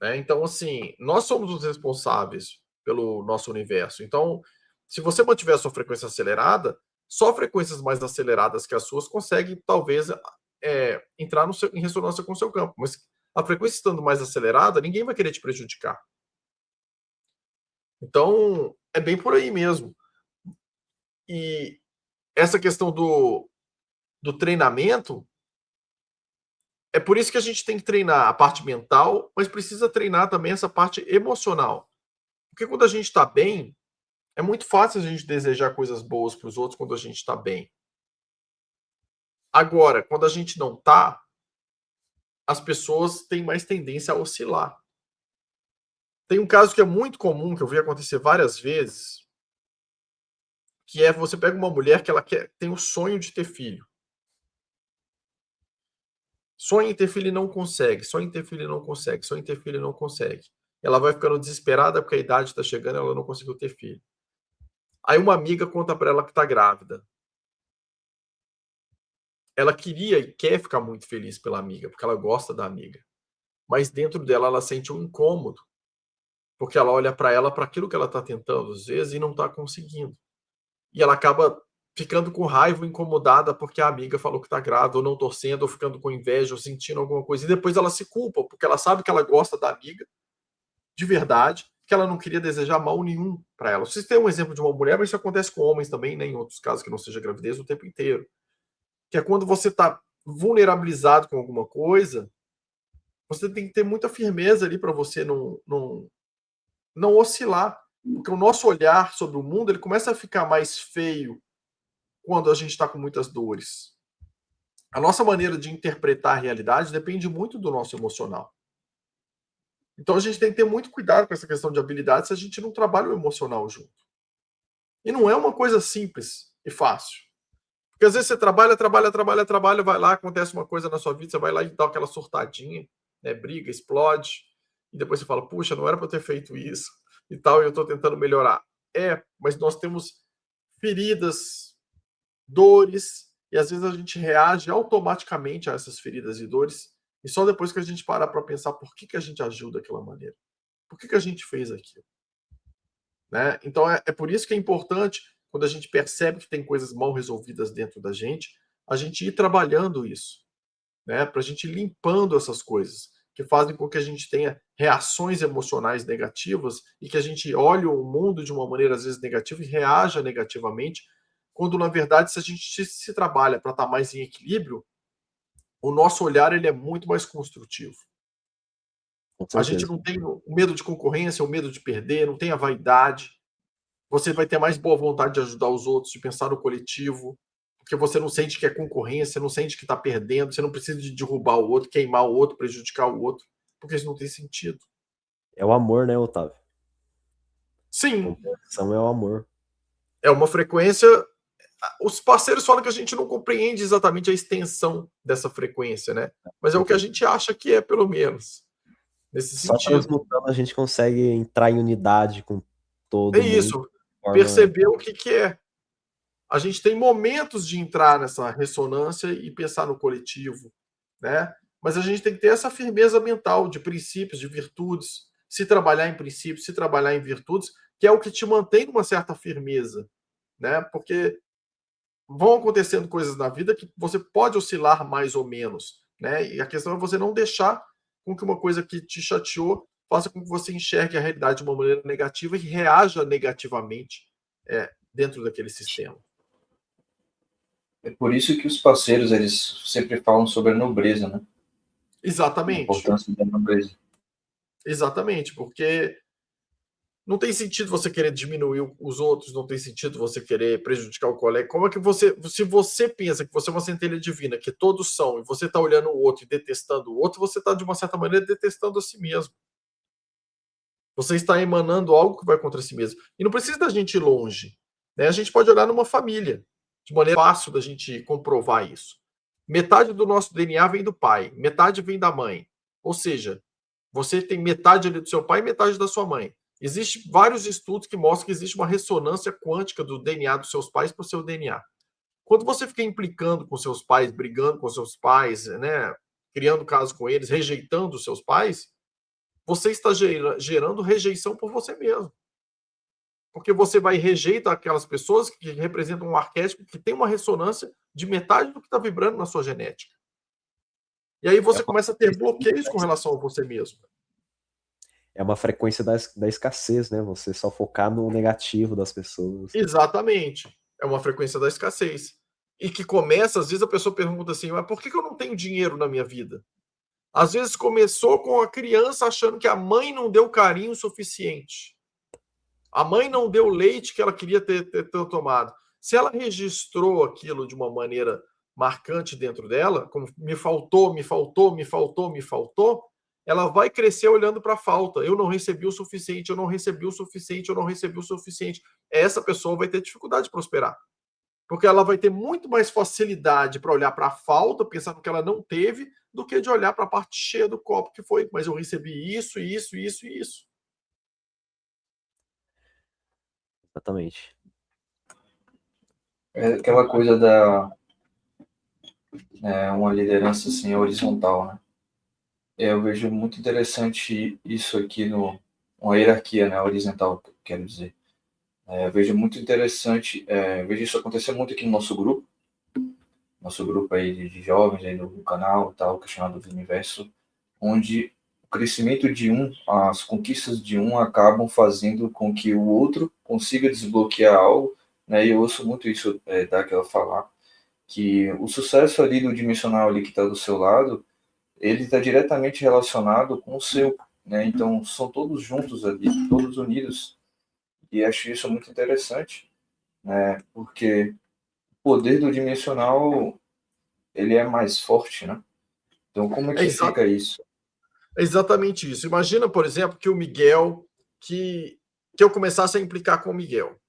Né? Então, assim, nós somos os responsáveis pelo nosso universo. Então, se você mantiver a sua frequência acelerada, só frequências mais aceleradas que as suas conseguem, talvez, entrar em ressonância com o seu campo. Mas a frequência estando mais acelerada, ninguém vai querer te prejudicar. Então, é bem por aí mesmo. E essa questão do treinamento, é por isso que a gente tem que treinar a parte mental, mas precisa treinar também essa parte emocional. Porque quando a gente está bem, é muito fácil a gente desejar coisas boas para os outros quando a gente está bem. Agora, quando a gente não está, as pessoas têm mais tendência a oscilar. Tem um caso que é muito comum, que eu vi acontecer várias vezes, que é você pega uma mulher que ela tem o sonho de ter filho. Sonha em ter filho e não consegue, sonha em ter filho e não consegue, sonha em ter filho e não consegue. Ela vai ficando desesperada porque a idade está chegando e ela não conseguiu ter filho. Aí uma amiga conta para ela que está grávida. Ela queria e quer ficar muito feliz pela amiga, porque ela gosta da amiga. Mas dentro dela ela sente um incômodo, porque ela olha para ela, para aquilo que ela está tentando, às vezes, e não está conseguindo. E ela acaba ficando com raiva, incomodada, porque a amiga falou que está grávida, ou não torcendo, ou ficando com inveja, ou sentindo alguma coisa. E depois ela se culpa, porque ela sabe que ela gosta da amiga, de verdade, que ela não queria desejar mal nenhum para ela. Vocês têm um exemplo de uma mulher, mas isso acontece com homens também, né, em outros casos que não seja gravidez, o tempo inteiro. Que é quando você está vulnerabilizado com alguma coisa, você tem que ter muita firmeza ali para você não oscilar. Porque o nosso olhar sobre o mundo ele começa a ficar mais feio quando a gente está com muitas dores. A nossa maneira de interpretar a realidade depende muito do nosso emocional. Então a gente tem que ter muito cuidado com essa questão de habilidade se a gente não trabalha o emocional junto. E não é uma coisa simples e fácil. Porque às vezes você trabalha, vai lá, acontece uma coisa na sua vida, você vai lá e dá aquela surtadinha, né, briga, explode, e depois você fala, puxa, não era para eu ter feito isso, e tal, e eu estou tentando melhorar. Mas nós temos feridas, dores, e às vezes a gente reage automaticamente a essas feridas e dores, e só depois que a gente parar para pensar por que a gente agiu daquela maneira, por que a gente fez aquilo. Né? Então é por isso que é importante, quando a gente percebe que tem coisas mal resolvidas dentro da gente, a gente ir trabalhando isso, né? Para a gente ir limpando essas coisas, que fazem com que a gente tenha reações emocionais negativas e que a gente olhe o mundo de uma maneira às vezes negativa e reaja negativamente, quando na verdade se a gente se trabalha para estar mais em equilíbrio, o nosso olhar ele é muito mais construtivo. A gente não tem o medo de concorrência, o medo de perder, não tem a vaidade. Você vai ter mais boa vontade de ajudar os outros, de pensar no coletivo, porque você não sente que é concorrência, não sente que está perdendo, você não precisa de derrubar o outro, queimar o outro, prejudicar o outro, porque isso não tem sentido. É o amor, né, Otávio? Sim. A compreensão é o amor. É uma frequência... Os parceiros falam que a gente não compreende exatamente a extensão dessa frequência, né? Mas é o que a gente acha que é, pelo menos. Nesse Só sentido. transmutando a gente consegue entrar em unidade com todo mundo. É isso. Perceber o que é. A gente tem momentos de entrar nessa ressonância e pensar no coletivo, né? Mas a gente tem que ter essa firmeza mental de princípios, de virtudes, se trabalhar em princípios, se trabalhar em virtudes, que é o que te mantém numa certa firmeza, né? Porque vão acontecendo coisas na vida que você pode oscilar mais ou menos, né? E a questão é você não deixar com que uma coisa que te chateou faça com que você enxergue a realidade de uma maneira negativa e reaja negativamente dentro daquele sistema. É por isso que os parceiros, eles sempre falam sobre a nobreza, né? Exatamente. A importância da nobreza. Exatamente, porque não tem sentido você querer diminuir os outros, não tem sentido você querer prejudicar o colega. Como é que se você pensa que você é uma centelha divina, que todos são, e você está olhando o outro e detestando o outro, você está, de uma certa maneira, detestando a si mesmo. Você está emanando algo que vai contra si mesmo. E não precisa da gente ir longe, né? A gente pode olhar numa família. de maneira fácil da gente comprovar isso. Metade do nosso DNA vem do pai, metade vem da mãe. Ou seja, você tem metade ali do seu pai e metade da sua mãe. Existem vários estudos que mostram que existe uma ressonância quântica do DNA dos seus pais para o seu DNA. Quando você fica implicando com seus pais, brigando com seus pais, né, criando caso com eles, rejeitando os seus pais, você está gerando rejeição por você mesmo. Porque você vai rejeitar aquelas pessoas que representam um arquétipo que tem uma ressonância de metade do que está vibrando na sua genética. E aí você começa a ter bloqueios com relação a você mesmo. É uma frequência da escassez, né? Você só focar no negativo das pessoas. Exatamente. É uma frequência da escassez. E que começa, às vezes a pessoa pergunta assim, mas por que eu não tenho dinheiro na minha vida? Às vezes começou com a criança achando que a mãe não deu carinho suficiente. A mãe não deu o leite que ela queria ter tomado. Se ela registrou aquilo de uma maneira marcante dentro dela, como me faltou, ela vai crescer olhando para a falta. Eu não recebi o suficiente, eu não recebi o suficiente, eu não recebi o suficiente. Essa pessoa vai ter dificuldade de prosperar. Porque ela vai ter muito mais facilidade para olhar para a falta, pensar no que ela não teve, do que de olhar para a parte cheia do copo que foi. Mas eu recebi isso, isso, isso e isso. Exatamente. É aquela coisa da uma liderança assim horizontal, né? Eu vejo muito interessante isso aqui uma hierarquia, né, horizontal, quero dizer. Eu vejo muito interessante, vejo isso acontecer muito aqui no nosso grupo aí de jovens aí no canal, tal, questionado do universo, onde o crescimento de as conquistas de acabam fazendo com que o outro consiga desbloquear algo, né? E eu ouço muito isso daquela falar, que o sucesso ali do dimensional ali que está do seu lado, ele está diretamente relacionado com o seu, né? Então são todos juntos ali, todos unidos, e acho isso muito interessante, né? Porque o poder do dimensional ele é mais forte, né? Então como é que fica isso? É exatamente isso. Imagina, por exemplo, que o Miguel, que eu começasse a implicar com o Miguel,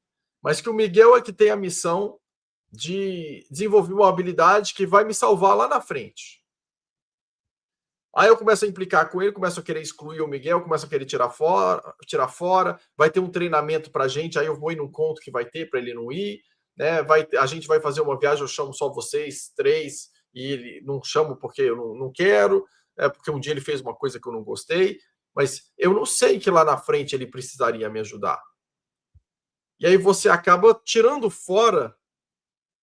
mas que o Miguel é que tem a missão de desenvolver uma habilidade que vai me salvar lá na frente. Aí eu começo a implicar com ele, começo a querer excluir o Miguel, começo a querer tirar fora, vai ter um treinamento para a gente, aí eu vou ir num conto que vai ter para ele não ir, né? A gente vai fazer uma viagem, eu chamo só vocês 3, e ele não chamo porque eu não quero, porque um dia ele fez uma coisa que eu não gostei, mas eu não sei que lá na frente ele precisaria me ajudar. E aí você acaba tirando fora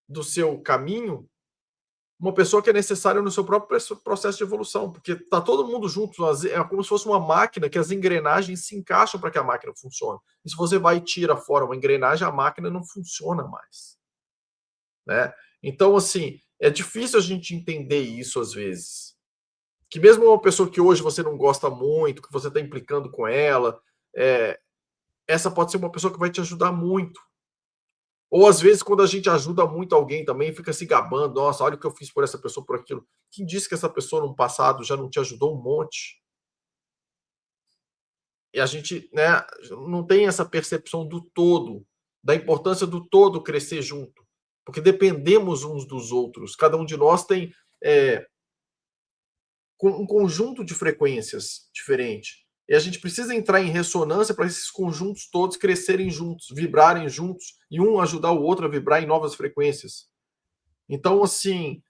do seu caminho uma pessoa que é necessária no seu próprio processo de evolução, porque está todo mundo junto, é como se fosse uma máquina que as engrenagens se encaixam para que a máquina funcione. E se você vai e tira fora uma engrenagem, a máquina não funciona mais. Né? Então, assim, é difícil a gente entender isso às vezes. Que mesmo uma pessoa que hoje você não gosta muito, que você está implicando com ela, essa pode ser uma pessoa que vai te ajudar muito. Ou às vezes, quando a gente ajuda muito alguém também, fica se gabando, nossa, olha o que eu fiz por essa pessoa, por aquilo. Quem disse que essa pessoa no passado já não te ajudou um monte? E a gente, né, não tem essa percepção do todo, da importância do todo crescer junto. Porque dependemos uns dos outros. Cada um de nós tem um conjunto de frequências diferente. E a gente precisa entrar em ressonância para esses conjuntos todos crescerem juntos, vibrarem juntos, e um ajudar o outro a vibrar em novas frequências. Então, assim,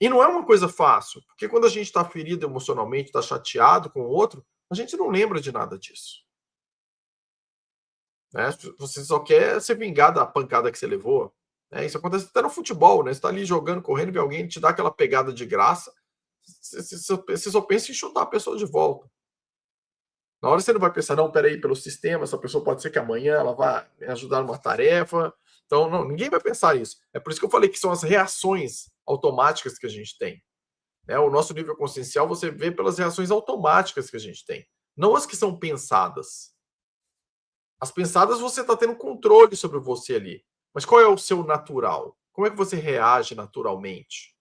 e não é uma coisa fácil, porque quando a gente está ferido emocionalmente, está chateado com o outro, a gente não lembra de nada disso. Né? Você só quer se vingar da pancada que você levou. Isso acontece até no futebol, né? Você está ali jogando, correndo, e alguém te dá aquela pegada de graça, você só pensa em chutar a pessoa de volta. Na hora você não vai pensar, não, peraí, pelo sistema, essa pessoa pode ser que amanhã ela vá me ajudar numa tarefa. Então, não, ninguém vai pensar isso. É por isso que eu falei que são as reações automáticas que a gente tem. Né? O nosso nível consciencial você vê pelas reações automáticas que a gente tem, não as que são pensadas. As pensadas você está tendo controle sobre você ali. Mas qual é o seu natural? Como é que você reage naturalmente?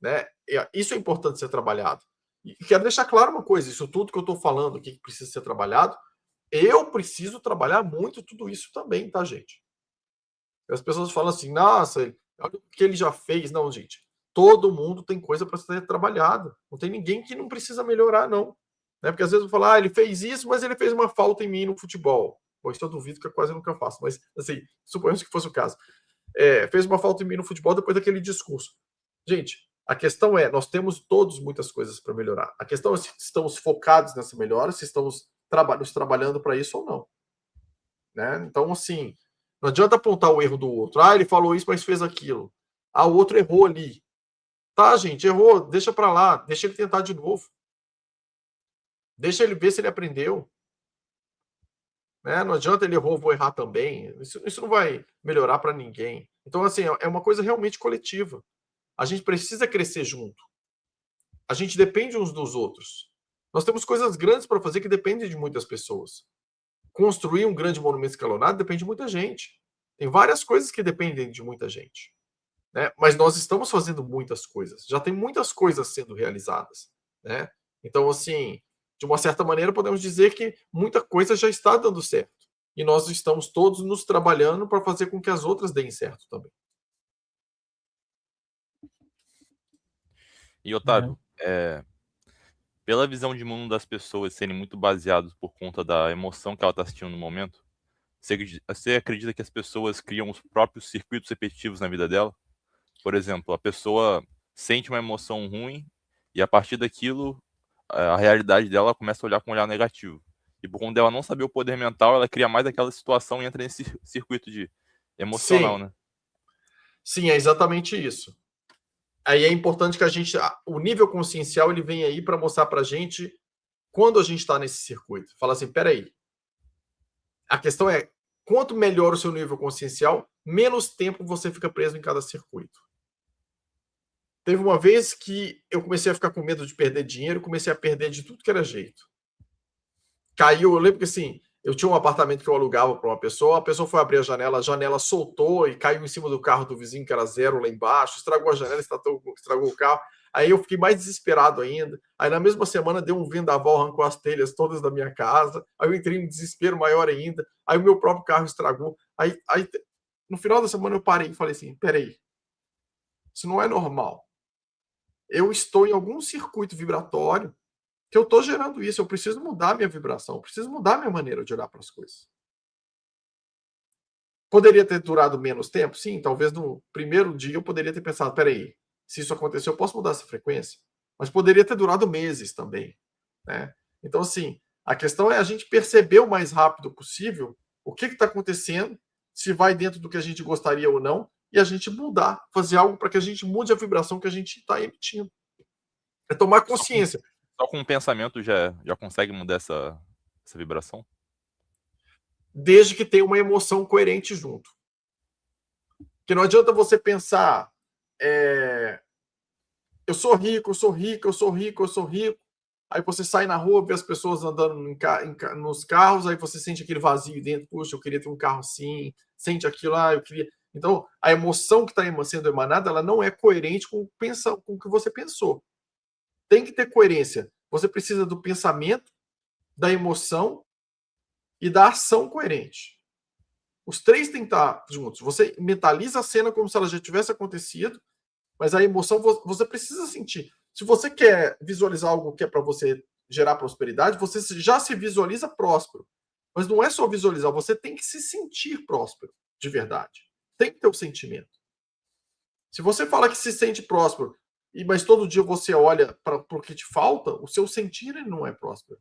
Né? Isso é importante ser trabalhado. E quero deixar claro uma coisa, isso tudo que eu estou falando aqui que precisa ser trabalhado, eu preciso trabalhar muito tudo isso também, tá, gente? As pessoas falam assim, nossa, olha o que ele já fez. Não, gente, todo mundo tem coisa para ser trabalhado. Não tem ninguém que não precisa melhorar, não. Né? Porque às vezes eu falo, ele fez isso, mas ele fez uma falta em mim no futebol. Bom, isso eu duvido que eu quase nunca faço, mas assim, suponhamos que fosse o caso. Fez uma falta em mim no futebol depois daquele discurso. Gente, a questão é, nós temos todos muitas coisas para melhorar. A questão é se estamos focados nessa melhora, se estamos trabalhando para isso ou não. Né? Então, assim, não adianta apontar o erro do outro. Ele falou isso, mas fez aquilo. O outro errou ali. Tá, gente, errou, deixa para lá, deixa ele tentar de novo. Deixa ele ver se ele aprendeu. Né? Não adianta ele errou, vou errar também. Isso não vai melhorar para ninguém. Então, assim, é uma coisa realmente coletiva. A gente precisa crescer junto. A gente depende uns dos outros. Nós temos coisas grandes para fazer que dependem de muitas pessoas. Construir um grande monumento escalonado depende de muita gente. Tem várias coisas que dependem de muita gente. Né? Mas nós estamos fazendo muitas coisas. Já tem muitas coisas sendo realizadas. Né? Então, assim, de uma certa maneira, podemos dizer que muita coisa já está dando certo. E nós estamos todos nos trabalhando para fazer com que as outras deem certo também. E, Otávio, pela visão de mundo das pessoas serem muito baseados por conta da emoção que ela está assistindo no momento, você acredita que as pessoas criam os próprios circuitos repetitivos na vida dela? Por exemplo, a pessoa sente uma emoção ruim e a partir daquilo a realidade dela começa a olhar com um olhar negativo. E por conta dela não saber o poder mental, ela cria mais aquela situação e entra nesse circuito de emocional, Sim. né? Sim, é exatamente isso. Aí é importante que o nível consciencial ele vem aí para mostrar para a gente quando a gente está nesse circuito. Fala assim, peraí, a questão é, quanto melhor o seu nível consciencial, menos tempo você fica preso em cada circuito. Teve uma vez que eu comecei a ficar com medo de perder dinheiro, comecei a perder de tudo que era jeito. Caiu, eu lembro que assim, eu tinha um apartamento que eu alugava para uma pessoa, a pessoa foi abrir a janela soltou e caiu em cima do carro do vizinho, que era zero lá embaixo, estragou a janela, estragou o carro. Aí eu fiquei mais desesperado ainda. Aí na mesma semana deu um vendaval, arrancou as telhas todas da minha casa. Aí eu entrei em desespero maior ainda. Aí o meu próprio carro estragou. Aí no final da semana eu parei e falei assim, peraí, isso não é normal. Eu estou em algum circuito vibratório que eu estou gerando isso, eu preciso mudar minha vibração, eu preciso mudar minha maneira de olhar para as coisas. Poderia ter durado menos tempo? Sim, talvez no primeiro dia eu poderia ter pensado, peraí, se isso acontecer, eu posso mudar essa frequência? Mas poderia ter durado meses também. Né? Então, assim, a questão é a gente perceber o mais rápido possível o que está acontecendo, se vai dentro do que a gente gostaria ou não, e a gente mudar, fazer algo para que a gente mude a vibração que a gente está emitindo. É tomar consciência. Só com um pensamento já consegue mudar essa vibração? Desde que tenha uma emoção coerente junto. Porque não adianta você pensar eu sou rico, eu sou rico, eu sou rico, eu sou rico. Aí você sai na rua, vê as pessoas andando nos carros, aí você sente aquele vazio dentro, puxa, eu queria ter um carro assim, sente aquilo, eu queria... Então, a emoção que está sendo emanada, ela não é coerente com o que você pensou. Tem que ter coerência. Você precisa do pensamento, da emoção e da ação coerente. Os três têm que estar juntos. Você mentaliza a cena como se ela já tivesse acontecido, mas a emoção você precisa sentir. Se você quer visualizar algo que é para você gerar prosperidade, você já se visualiza próspero. Mas não é só visualizar, você tem que se sentir próspero, de verdade. Tem que ter o sentimento. Se você fala que se sente próspero, mas todo dia você olha para o que te falta, o seu sentir ele não é próspero.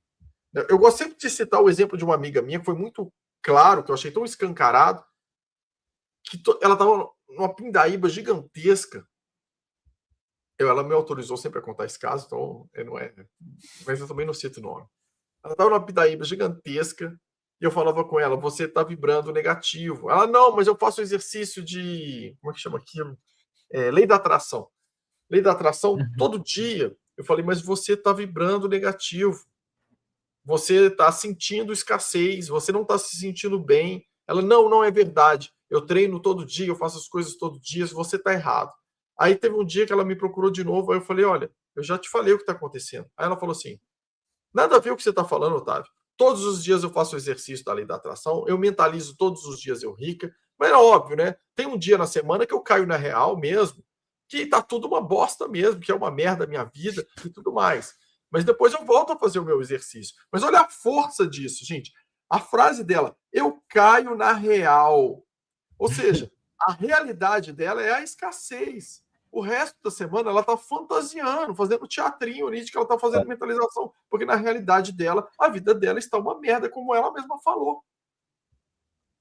Eu gosto sempre de citar o exemplo de uma amiga minha, que foi muito claro, que eu achei tão escancarado, que ela estava numa pindaíba gigantesca. Ela me autorizou sempre a contar esse caso, então não é. Mas eu também não cito o nome. Ela estava numa pindaíba gigantesca e eu falava com ela: você está vibrando negativo. Ela, não, mas eu faço exercício de. Como é que chama aquilo? Lei da atração. Lei da atração, todo dia. Eu falei, mas você está vibrando negativo. Você está sentindo escassez, você não está se sentindo bem. Ela, não é verdade. Eu treino todo dia, eu faço as coisas todo dia, você está errado. Aí teve um dia que ela me procurou de novo, aí eu falei, olha, eu já te falei o que está acontecendo. Aí ela falou assim, nada a ver o que você está falando, Otávio. todos os dias eu faço o exercício da lei da atração, eu mentalizo todos os dias eu rica, mas é óbvio, né? Tem um dia na semana que eu caio na real mesmo, que tá tudo uma bosta mesmo, que é uma merda a minha vida e tudo mais. Mas depois eu volto a fazer o meu exercício. Mas olha a força disso, gente. A frase dela, eu caio na real. Ou seja, a realidade dela é a escassez. O resto da semana ela tá fantasiando, fazendo teatrinho ali de que ela tá fazendo mentalização, porque na realidade dela, a vida dela está uma merda, como ela mesma falou.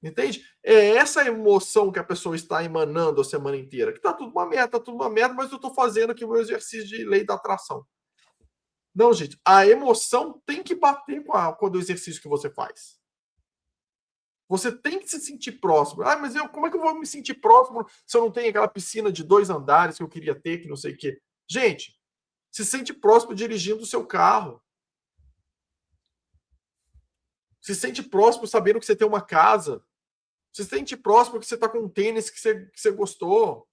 Entende? É essa emoção que a pessoa está emanando a semana inteira, que tá tudo uma merda, mas eu tô fazendo aqui o meu exercício de lei da atração. Não, gente, a emoção tem que bater com o exercício que você faz. Você tem que se sentir próximo. Ah, mas como é que eu vou me sentir próximo se eu não tenho aquela piscina de 2 andares que eu queria ter, que não sei o quê? Gente, se sente próximo dirigindo o seu carro. Se sente próximo sabendo que você tem uma casa. Se sente próximo que você está com um tênis que você gostou.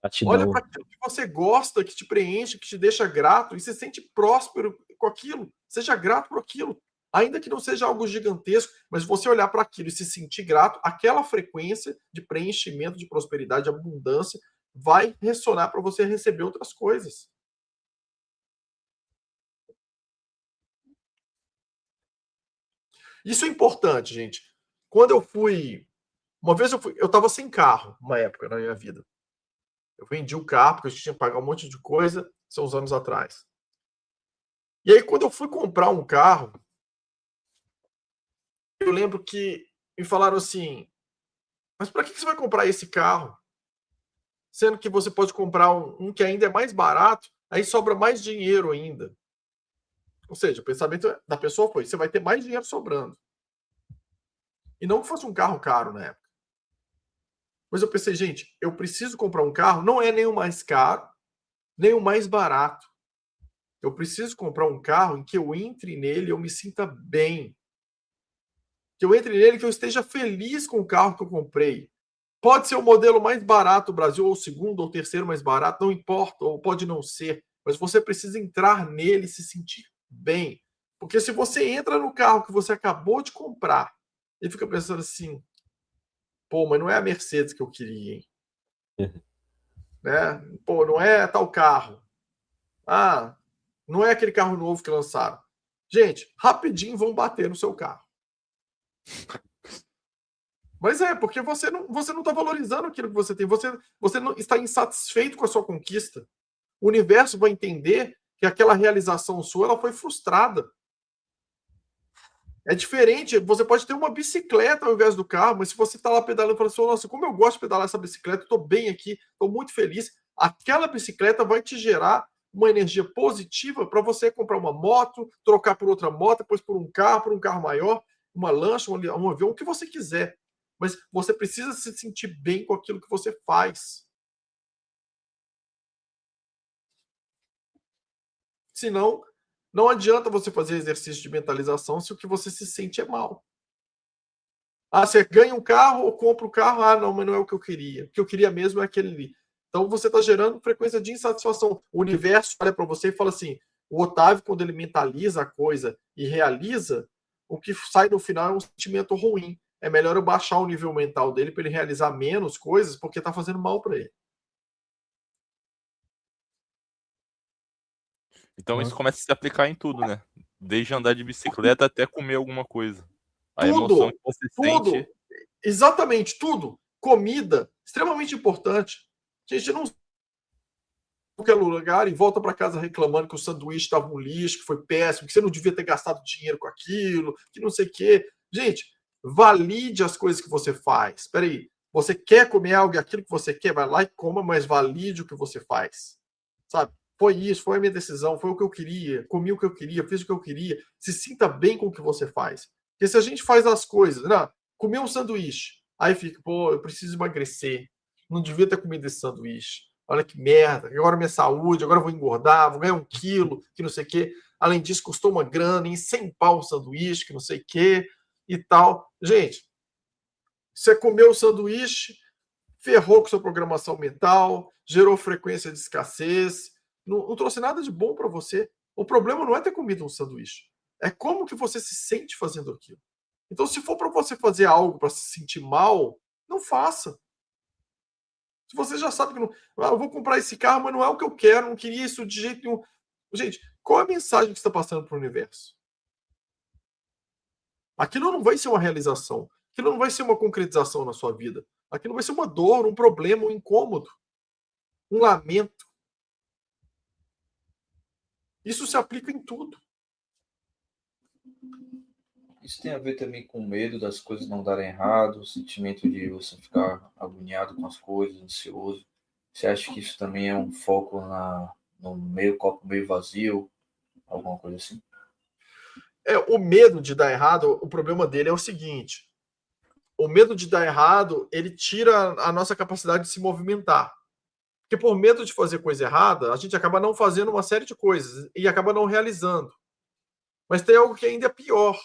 Gratidão. Olha para aquilo que você gosta, que te preenche, que te deixa grato, e se sente próspero com aquilo. Seja grato por aquilo. Ainda que não seja algo gigantesco, mas você olhar para aquilo e se sentir grato, aquela frequência de preenchimento, de prosperidade, de abundância, vai ressonar para você receber outras coisas. Isso é importante, gente. Quando eu fui... Uma vez eu estava sem carro, uma época na minha vida. Eu vendi o carro, porque eu tinha que pagar um monte de coisa, são uns anos atrás. E aí, quando eu fui comprar um carro, eu lembro que me falaram assim, mas para que você vai comprar esse carro? Sendo que você pode comprar um que ainda é mais barato, aí sobra mais dinheiro ainda. Ou seja, o pensamento da pessoa foi, você vai ter mais dinheiro sobrando. E não que fosse um carro caro na época. Mas eu pensei, gente, eu preciso comprar um carro, não é nem o mais caro, nem o mais barato. Eu preciso comprar um carro em que eu entre nele e eu me sinta bem. Que eu entre nele, que eu esteja feliz com o carro que eu comprei. Pode ser o modelo mais barato do Brasil, ou o segundo, ou o terceiro mais barato, não importa, ou pode não ser. Mas você precisa entrar nele e se sentir bem. Porque se você entra no carro que você acabou de comprar e fica pensando assim, pô, mas não é a Mercedes que eu queria, hein? Né? Pô, não é tal carro. Ah, não é aquele carro novo que lançaram. Gente, rapidinho vão bater no seu carro. Mas porque você não está valorizando aquilo que você tem. Você não está insatisfeito com a sua conquista. O universo vai entender que aquela realização sua ela foi frustrada. É diferente. Você pode ter uma bicicleta ao invés do carro, mas se você está lá pedalando e fala assim, nossa, como eu gosto de pedalar essa bicicleta, estou bem aqui, estou muito feliz. Aquela bicicleta vai te gerar uma energia positiva para você comprar uma moto, trocar por outra moto, depois por um carro maior, uma lancha, um avião, o que você quiser. Mas você precisa se sentir bem com aquilo que você faz. Senão, não adianta você fazer exercício de mentalização se o que você se sente é mal. Ah, você ganha um carro ou compra um carro? Ah, não, mas não é o que eu queria. O que eu queria mesmo é aquele ali. Então, você está gerando frequência de insatisfação. O universo olha para você e fala assim, o Otávio, quando ele mentaliza a coisa e realiza, o que sai no final é um sentimento ruim. É melhor eu baixar o nível mental dele para ele realizar menos coisas, porque está fazendo mal para ele. Então isso começa a se aplicar em tudo, né? Desde andar de bicicleta até comer alguma coisa. A emoção que você sente... Exatamente, tudo. Comida, extremamente importante. Gente, não qualquer lugar e volta para casa reclamando que o sanduíche estava um lixo, que foi péssimo, que você não devia ter gastado dinheiro com aquilo, que não sei o quê. Gente, valide as coisas que você faz. Espera aí, você quer comer algo e aquilo que você quer, vai lá e coma, mas valide o que você faz. Sabe? Foi isso, foi a minha decisão, foi o que eu queria, comi o que eu queria, fiz o que eu queria. Se sinta bem com o que você faz. Porque se a gente faz as coisas, não, comer um sanduíche, aí fica, pô, eu preciso emagrecer, não devia ter comido esse sanduíche. Olha que merda, agora minha saúde, agora eu vou engordar, vou ganhar 1 quilo, que não sei o quê. Além disso, custou uma grana, em 100 pau o sanduíche, que não sei o quê, e tal. Gente, você comeu o sanduíche, ferrou com sua programação mental, gerou frequência de escassez, não trouxe nada de bom para você. O problema não é ter comido um sanduíche. É como que você se sente fazendo aquilo. Então, se for para você fazer algo para se sentir mal, não faça. Se você já sabe que não, eu vou comprar esse carro, mas não é o que eu quero, não queria isso de jeito nenhum. Gente, qual é a mensagem que você está passando para o universo? Aquilo não vai ser uma realização. Aquilo não vai ser uma concretização na sua vida. Aquilo vai ser uma dor, um problema, um incômodo, um lamento. Isso se aplica em tudo. Isso tem a ver também com medo das coisas não darem errado, o sentimento de você ficar agoniado com as coisas, ansioso. Você acha que isso também é um foco no meio copo meio vazio, alguma coisa assim? O medo de dar errado, o problema dele é o seguinte: o medo de dar errado, ele tira a nossa capacidade de se movimentar. Porque por medo de fazer coisa errada, a gente acaba não fazendo uma série de coisas e acaba não realizando. Mas tem algo que ainda é pior,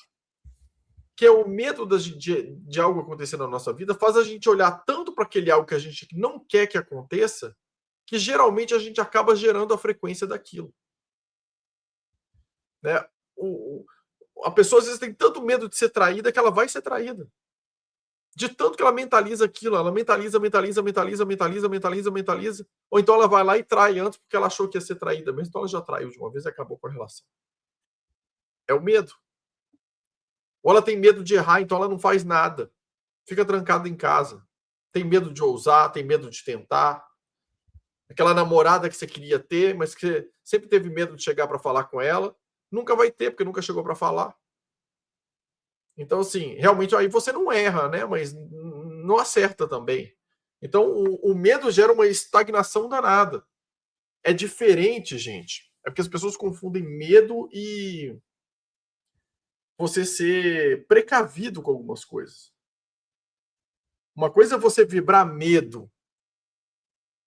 que é o medo de algo acontecer na nossa vida, faz a gente olhar tanto para aquele algo que a gente não quer que aconteça, que geralmente a gente acaba gerando a frequência daquilo. Né? A pessoa às vezes tem tanto medo de ser traída que ela vai ser traída. De tanto que ela mentaliza aquilo, ela mentaliza. Ou então ela vai lá e trai antes porque ela achou que ia ser traída mesmo, então ela já traiu de uma vez e acabou com a relação. É o medo. Ou ela tem medo de errar, então ela não faz nada. Fica trancada em casa. Tem medo de ousar, tem medo de tentar. Aquela namorada que você queria ter, mas que sempre teve medo de chegar para falar com ela, nunca vai ter, porque nunca chegou para falar. Então, assim, realmente aí você não erra, né? Mas não acerta também. Então, o medo gera uma estagnação danada. É diferente, gente. É porque as pessoas confundem medo e você ser precavido com algumas coisas. Uma coisa é você vibrar medo,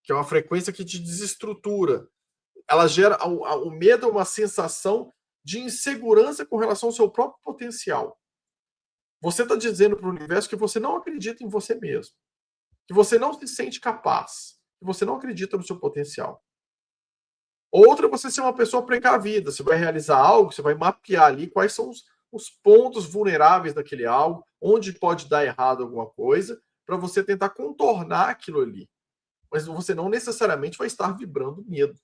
que é uma frequência que te desestrutura. Ela gera o medo é uma sensação de insegurança com relação ao seu próprio potencial. Você está dizendo para o universo que você não acredita em você mesmo, que você não se sente capaz, que você não acredita no seu potencial. Outra é você ser uma pessoa precavida. Você vai realizar algo, você vai mapear ali quais são os pontos vulneráveis daquele algo, onde pode dar errado alguma coisa, para você tentar contornar aquilo ali. Mas você não necessariamente vai estar vibrando medo.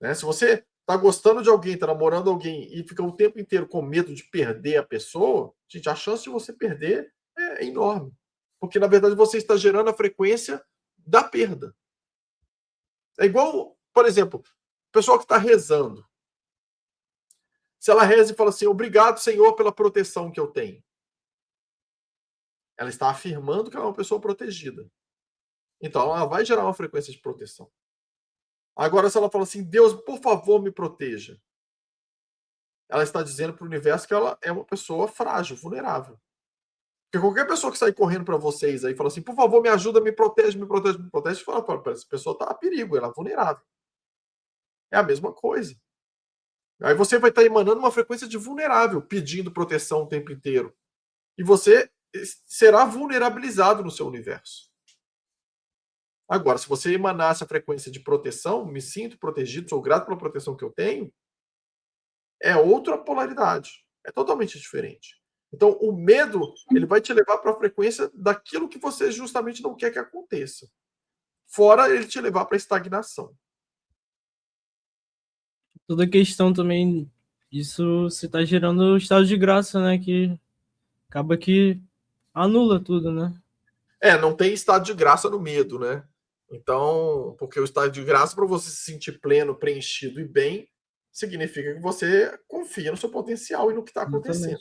Né? Se você está gostando de alguém, está namorando alguém e fica o tempo inteiro com medo de perder a pessoa, gente, a chance de você perder é enorme. Porque, na verdade, você está gerando a frequência da perda. É igual, por exemplo, o pessoal que está rezando. Se ela reza e fala assim, obrigado, Senhor, pela proteção que eu tenho. Ela está afirmando que ela é uma pessoa protegida. Então, ela vai gerar uma frequência de proteção. Agora, se ela fala assim, Deus, por favor, me proteja. Ela está dizendo para o universo que ela é uma pessoa frágil, vulnerável. Porque qualquer pessoa que sair correndo para vocês aí e fala assim, por favor, me ajuda, me protege, fala, essa pessoa está a perigo, ela é vulnerável. É a mesma coisa. Aí você vai estar emanando uma frequência de vulnerável, pedindo proteção o tempo inteiro. E você será vulnerabilizado no seu universo. Agora, se você emanar essa frequência de proteção, me sinto protegido, sou grato pela proteção que eu tenho, é outra polaridade. É totalmente diferente. Então, o medo, ele vai te levar para a frequência daquilo que você justamente não quer que aconteça. Fora ele te levar para a estagnação. Toda questão também, isso você está gerando o estado de graça, né? Que acaba que anula tudo, né? Não tem estado de graça no medo, né? Então, porque o estado de graça, para você se sentir pleno, preenchido e bem, significa que você confia no seu potencial e no que está acontecendo.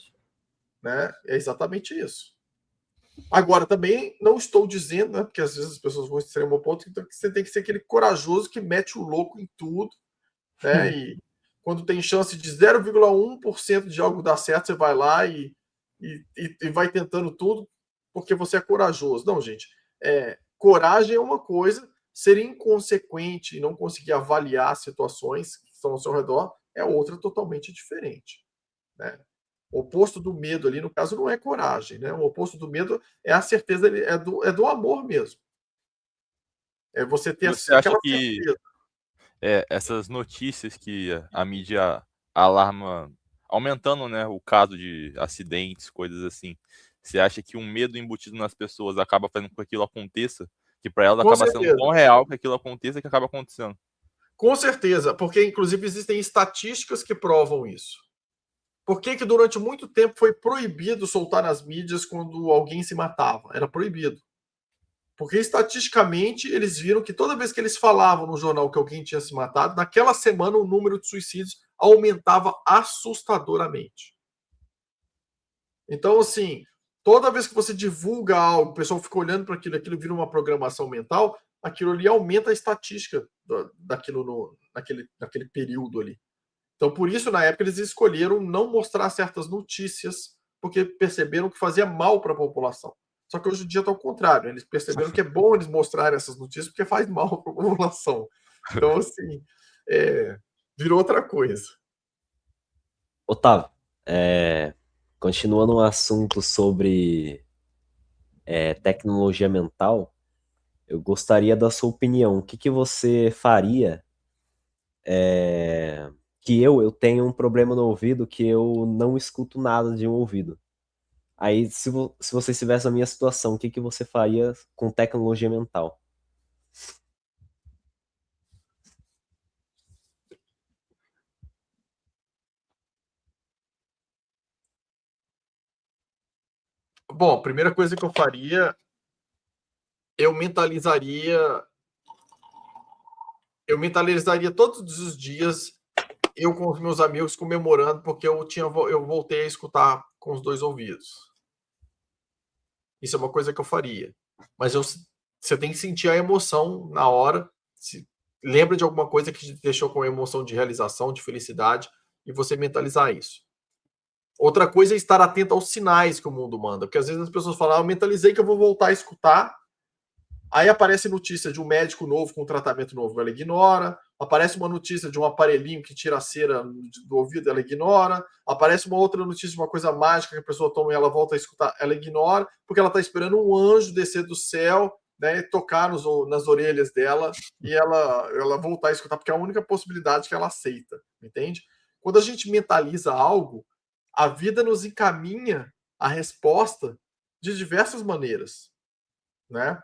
Né? É exatamente isso. Agora, também não estou dizendo, né, porque às vezes as pessoas vão extremo ao ponto, então que você tem que ser aquele corajoso que mete o louco em tudo, né? E quando tem chance de 0,1% de algo dar certo, você vai lá e vai tentando tudo, porque você é corajoso. Não, gente. Coragem é uma coisa, ser inconsequente e não conseguir avaliar situações que estão ao seu redor é outra totalmente diferente. Né? O oposto do medo ali, no caso, não é coragem. Né? O oposto do medo é a certeza, é do amor mesmo. É você ter Você acha aquela que certeza. essas notícias que a mídia alarma, aumentando, né, o caso de acidentes, coisas assim. Você acha que um medo embutido nas pessoas acaba fazendo com que aquilo aconteça? Que para elas Com acaba sendo certeza. tão real que aquilo aconteça que acaba acontecendo. Com certeza, porque inclusive existem estatísticas que provam isso. Por que durante muito tempo foi proibido soltar nas mídias quando alguém se matava? Era proibido. Porque estatisticamente eles viram que toda vez que eles falavam no jornal que alguém tinha se matado, naquela semana o número de suicídios aumentava assustadoramente. Então, assim, toda vez que você divulga algo, o pessoal fica olhando para aquilo, aquilo vira uma programação mental, aquilo ali aumenta a estatística daquilo naquele período ali. Então, por isso, na época, eles escolheram não mostrar certas notícias, porque perceberam que fazia mal para a população. Só que hoje em dia está ao contrário. Eles perceberam que é bom eles mostrarem essas notícias porque faz mal para a população. Então, assim, virou outra coisa. Otávio, continuando um assunto sobre tecnologia mental, eu gostaria da sua opinião. O que você faria que eu tenho um problema no ouvido que eu não escuto nada de um ouvido. Aí, se você estivesse na minha situação, o que você faria com tecnologia mental? Bom, a primeira coisa que eu faria, eu mentalizaria todos os dias eu com os meus amigos comemorando porque eu voltei a escutar com os dois ouvidos. Isso é uma coisa que eu faria. Mas você tem que sentir a emoção na hora. Lembra de alguma coisa que te deixou com emoção de realização, de felicidade, e você mentalizar isso. Outra coisa é estar atento aos sinais que o mundo manda. Porque às vezes as pessoas falam, eu mentalizei que eu vou voltar a escutar. Aí aparece notícia de um médico novo com um tratamento novo, ela ignora. Aparece uma notícia de um aparelhinho que tira a cera do ouvido, ela ignora. Aparece uma outra notícia de uma coisa mágica que a pessoa toma e ela volta a escutar, ela ignora, porque ela está esperando um anjo descer do céu, né, tocar nas orelhas dela e ela voltar a escutar, porque é a única possibilidade que ela aceita, entende? Quando a gente mentaliza algo, a vida nos encaminha a resposta de diversas maneiras, né?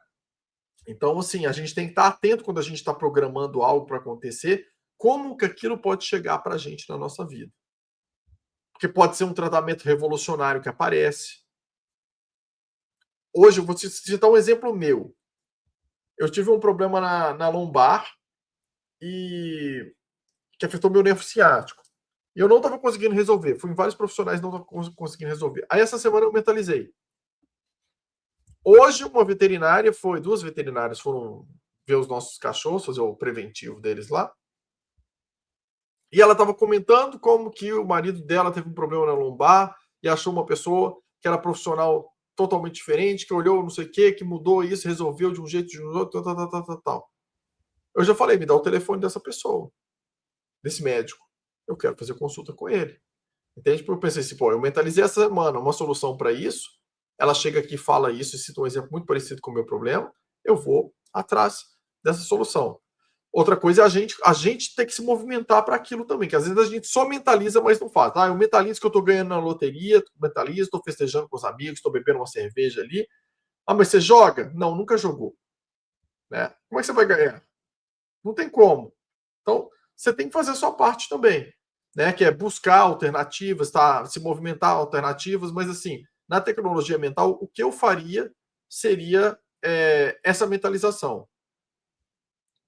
Então, assim, a gente tem que estar atento quando a gente está programando algo para acontecer, como que aquilo pode chegar para a gente na nossa vida. Porque pode ser um tratamento revolucionário que aparece. Hoje, eu vou te citar um exemplo meu. Eu tive um problema na lombar e que afetou meu nervo ciático. E eu não estava conseguindo resolver. Fui em vários profissionais e não estava conseguindo resolver. Aí, essa semana, eu mentalizei. Hoje, duas veterinárias foram ver os nossos cachorros, fazer o preventivo deles lá. E ela estava comentando como que o marido dela teve um problema na lombar e achou uma pessoa que era profissional totalmente diferente, que olhou não sei o que mudou isso, resolveu de um jeito, de um outro, tal. Eu já falei, me dá o telefone dessa pessoa, desse médico. Eu quero fazer consulta com ele. Entende? Porque eu pensei assim, eu mentalizei essa semana uma solução para isso, ela chega aqui e fala isso e cita um exemplo muito parecido com o meu problema, eu vou atrás dessa solução. Outra coisa é a gente ter que se movimentar para aquilo também, que às vezes a gente só mentaliza, mas não faz. Eu mentalizo que eu estou ganhando na loteria, mentalizo, estou festejando com os amigos, estou bebendo uma cerveja ali. Mas você joga? Não, nunca jogou. Né? Como é que você vai ganhar? Não tem como. Então, você tem que fazer a sua parte também, né? Que é buscar alternativas, se movimentar alternativas, mas assim, na tecnologia mental, o que eu faria seria essa mentalização.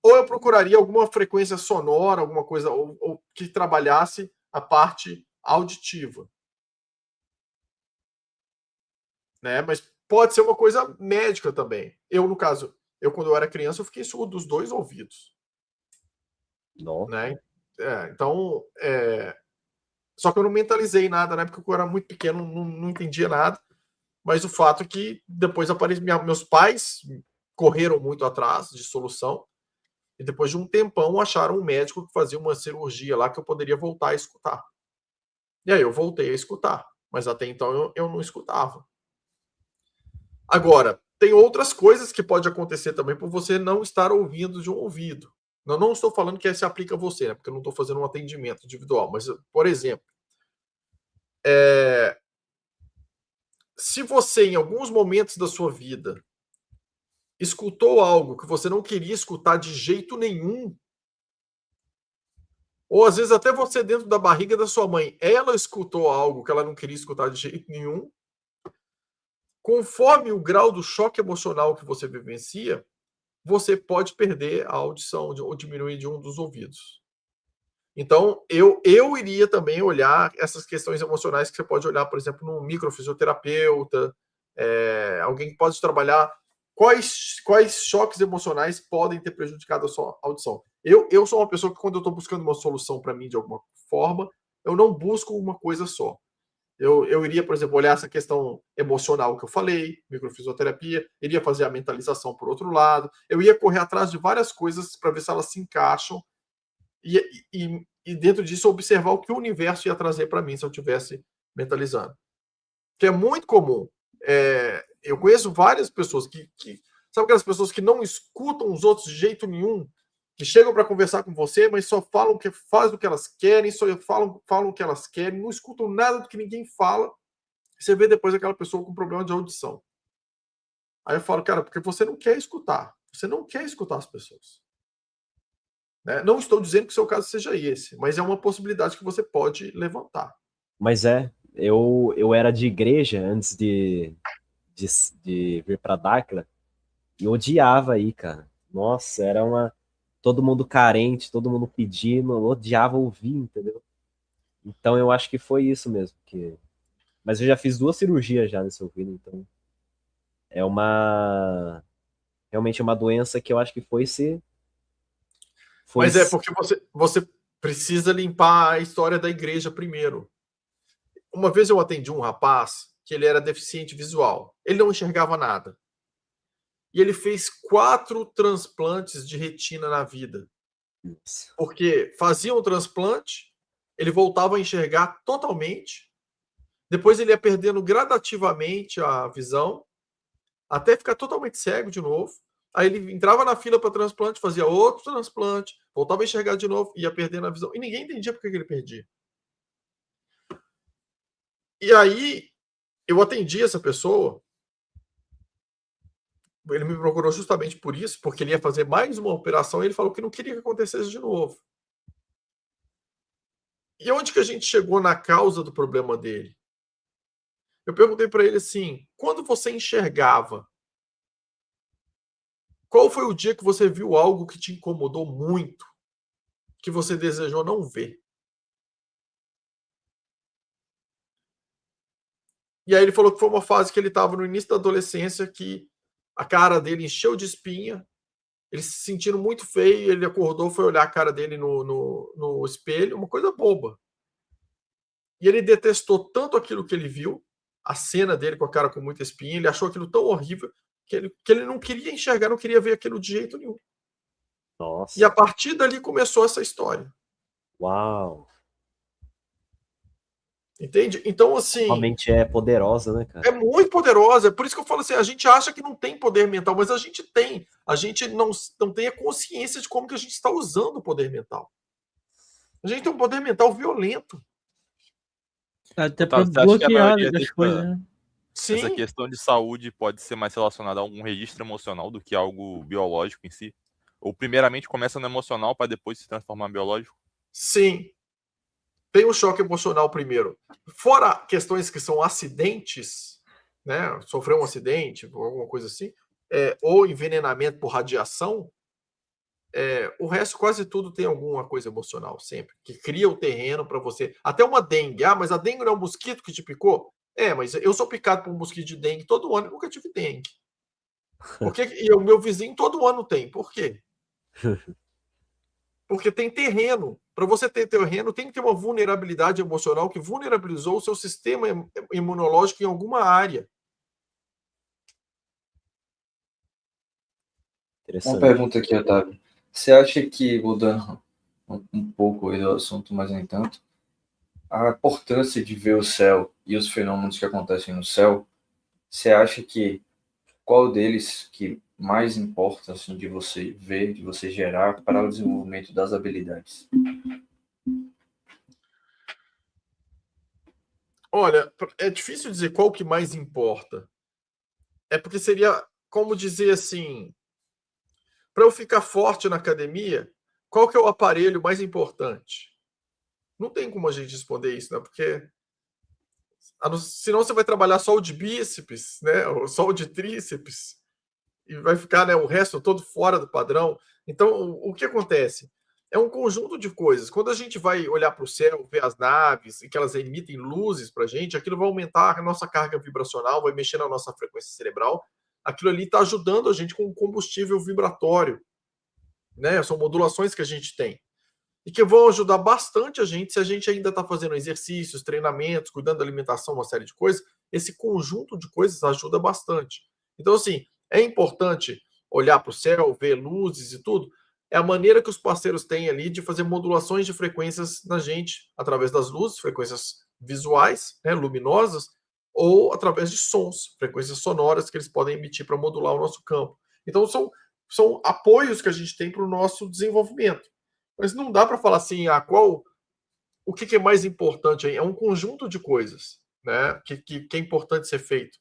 Ou eu procuraria alguma frequência sonora, alguma coisa ou que trabalhasse a parte auditiva. Né? Mas pode ser uma coisa médica também. Eu, no caso, quando eu era criança, eu fiquei surdo dos dois ouvidos. Não. Né? Então, só que eu não mentalizei nada, né? Porque eu era muito pequeno, não entendia nada. Mas o fato é que depois meus pais correram muito atrás de solução. E depois de um tempão acharam um médico que fazia uma cirurgia lá que eu poderia voltar a escutar. E aí eu voltei a escutar, mas até então eu não escutava. Agora, tem outras coisas que pode acontecer também por você não estar ouvindo de um ouvido. Não estou falando que se aplica a você, né? Porque eu não estou fazendo um atendimento individual. Mas, por exemplo, se você, em alguns momentos da sua vida, escutou algo que você não queria escutar de jeito nenhum, ou às vezes até você dentro da barriga da sua mãe, ela escutou algo que ela não queria escutar de jeito nenhum, conforme o grau do choque emocional que você vivencia, você pode perder a audição ou diminuir de um dos ouvidos. Então, eu iria também olhar essas questões emocionais que você pode olhar, por exemplo, num microfisioterapeuta, alguém que pode trabalhar quais choques emocionais podem ter prejudicado a sua audição. Eu sou uma pessoa que, quando eu estou buscando uma solução para mim de alguma forma, eu não busco uma coisa só. Eu iria, por exemplo, olhar essa questão emocional que eu falei, microfisioterapia, iria fazer a mentalização por outro lado, eu ia correr atrás de várias coisas para ver se elas se encaixam e dentro disso observar o que o universo ia trazer para mim se eu estivesse mentalizando. Que é muito comum. Eu conheço várias pessoas que sabe aquelas pessoas que não escutam os outros de jeito nenhum, que chegam para conversar com você, mas só falam que fazem o que elas querem, só falam o que elas querem, não escutam nada do que ninguém fala. Você vê depois aquela pessoa com problema de audição. Aí eu falo, cara, porque você não quer escutar. Você não quer escutar as pessoas. Né? Não estou dizendo que o seu caso seja esse, mas é uma possibilidade que você pode levantar. Mas eu era de igreja antes de vir pra Dáquila e odiava aí, cara. Nossa, era todo mundo carente, todo mundo pedindo, eu odiava ouvir, entendeu? Então eu acho que foi isso mesmo. Mas eu já fiz 2 cirurgias já nesse ouvido, então é realmente uma doença que eu acho que Mas é porque você precisa limpar a história da igreja primeiro. Uma vez eu atendi um rapaz que ele era deficiente visual. Ele não enxergava nada. E ele fez 4 transplantes de retina na vida. Porque fazia um transplante, ele voltava a enxergar totalmente, depois ele ia perdendo gradativamente a visão, até ficar totalmente cego de novo. Aí ele entrava na fila para transplante, fazia outro transplante, voltava a enxergar de novo, ia perdendo a visão. E ninguém entendia por que ele perdia. E aí eu atendi essa pessoa. Ele me procurou justamente por isso, porque ele ia fazer mais uma operação e ele falou que não queria que acontecesse de novo. E onde que a gente chegou na causa do problema dele? Eu perguntei para ele assim, quando você enxergava, qual foi o dia que você viu algo que te incomodou muito, que você desejou não ver? E aí ele falou que foi uma fase que ele estava no início da adolescência, que a cara dele encheu de espinha, ele se sentindo muito feio, ele acordou, foi olhar a cara dele no espelho, uma coisa boba. E ele detestou tanto aquilo que ele viu, a cena dele com a cara com muita espinha, ele achou aquilo tão horrível que ele não queria enxergar, não queria ver aquilo de jeito nenhum. Nossa. E a partir dali começou essa história. Uau. Entende? Então, assim... Realmente é poderosa, né, cara? É muito poderosa. É por isso que eu falo assim, a gente acha que não tem poder mental, mas a gente tem. A gente não tem a consciência de como que a gente está usando o poder mental. A gente tem um poder mental violento. Até para bloquear as coisas, né? Sim. Essa questão de saúde pode ser mais relacionada a algum registro emocional do que algo biológico em si? Ou primeiramente começa no emocional para depois se transformar em biológico? Sim. Tem um choque emocional primeiro. Fora questões que são acidentes, né? Sofreu um acidente, ou alguma coisa assim, ou envenenamento por radiação, o resto, quase tudo tem alguma coisa emocional, sempre. Que cria o terreno para você. Até uma dengue. Ah, mas a dengue não é um mosquito que te picou? Mas eu sou picado por um mosquito de dengue todo ano e nunca tive dengue. E o meu vizinho todo ano tem. Por quê? Porque tem terreno. Para você ter terreno, tem que ter uma vulnerabilidade emocional que vulnerabilizou o seu sistema imunológico em alguma área. Uma pergunta aqui, Otávio. Você acha que, mudando um pouco aí do assunto, mas nem tanto, a importância de ver o céu e os fenômenos que acontecem no céu, você acha que qual deles que mais importa assim, de você ver, de você gerar para o desenvolvimento das habilidades? Olha, é difícil dizer qual que mais importa. É porque seria como dizer assim, para eu ficar forte na academia, qual que é o aparelho mais importante? Não tem como a gente responder isso, né? Porque senão você vai trabalhar só o de bíceps, né? Ou só o de tríceps, e vai ficar, né, o resto todo fora do padrão. Então, o que acontece? É um conjunto de coisas. Quando a gente vai olhar para o céu, ver as naves e que elas emitem luzes para a gente, aquilo vai aumentar a nossa carga vibracional, vai mexer na nossa frequência cerebral. Aquilo ali está ajudando a gente com o combustível vibratório, né? São modulações que a gente tem e que vão ajudar bastante a gente se a gente ainda está fazendo exercícios, treinamentos, cuidando da alimentação, uma série de coisas. Esse conjunto de coisas ajuda bastante. Então, assim, é importante olhar para o céu, ver luzes e tudo. É a maneira que os parceiros têm ali de fazer modulações de frequências na gente, através das luzes, frequências visuais, né, luminosas, ou através de sons, frequências sonoras que eles podem emitir para modular o nosso campo. Então, são apoios que a gente tem para o nosso desenvolvimento. Mas não dá para falar assim, o que é mais importante aí? É um conjunto de coisas, né? Que é importante ser feito.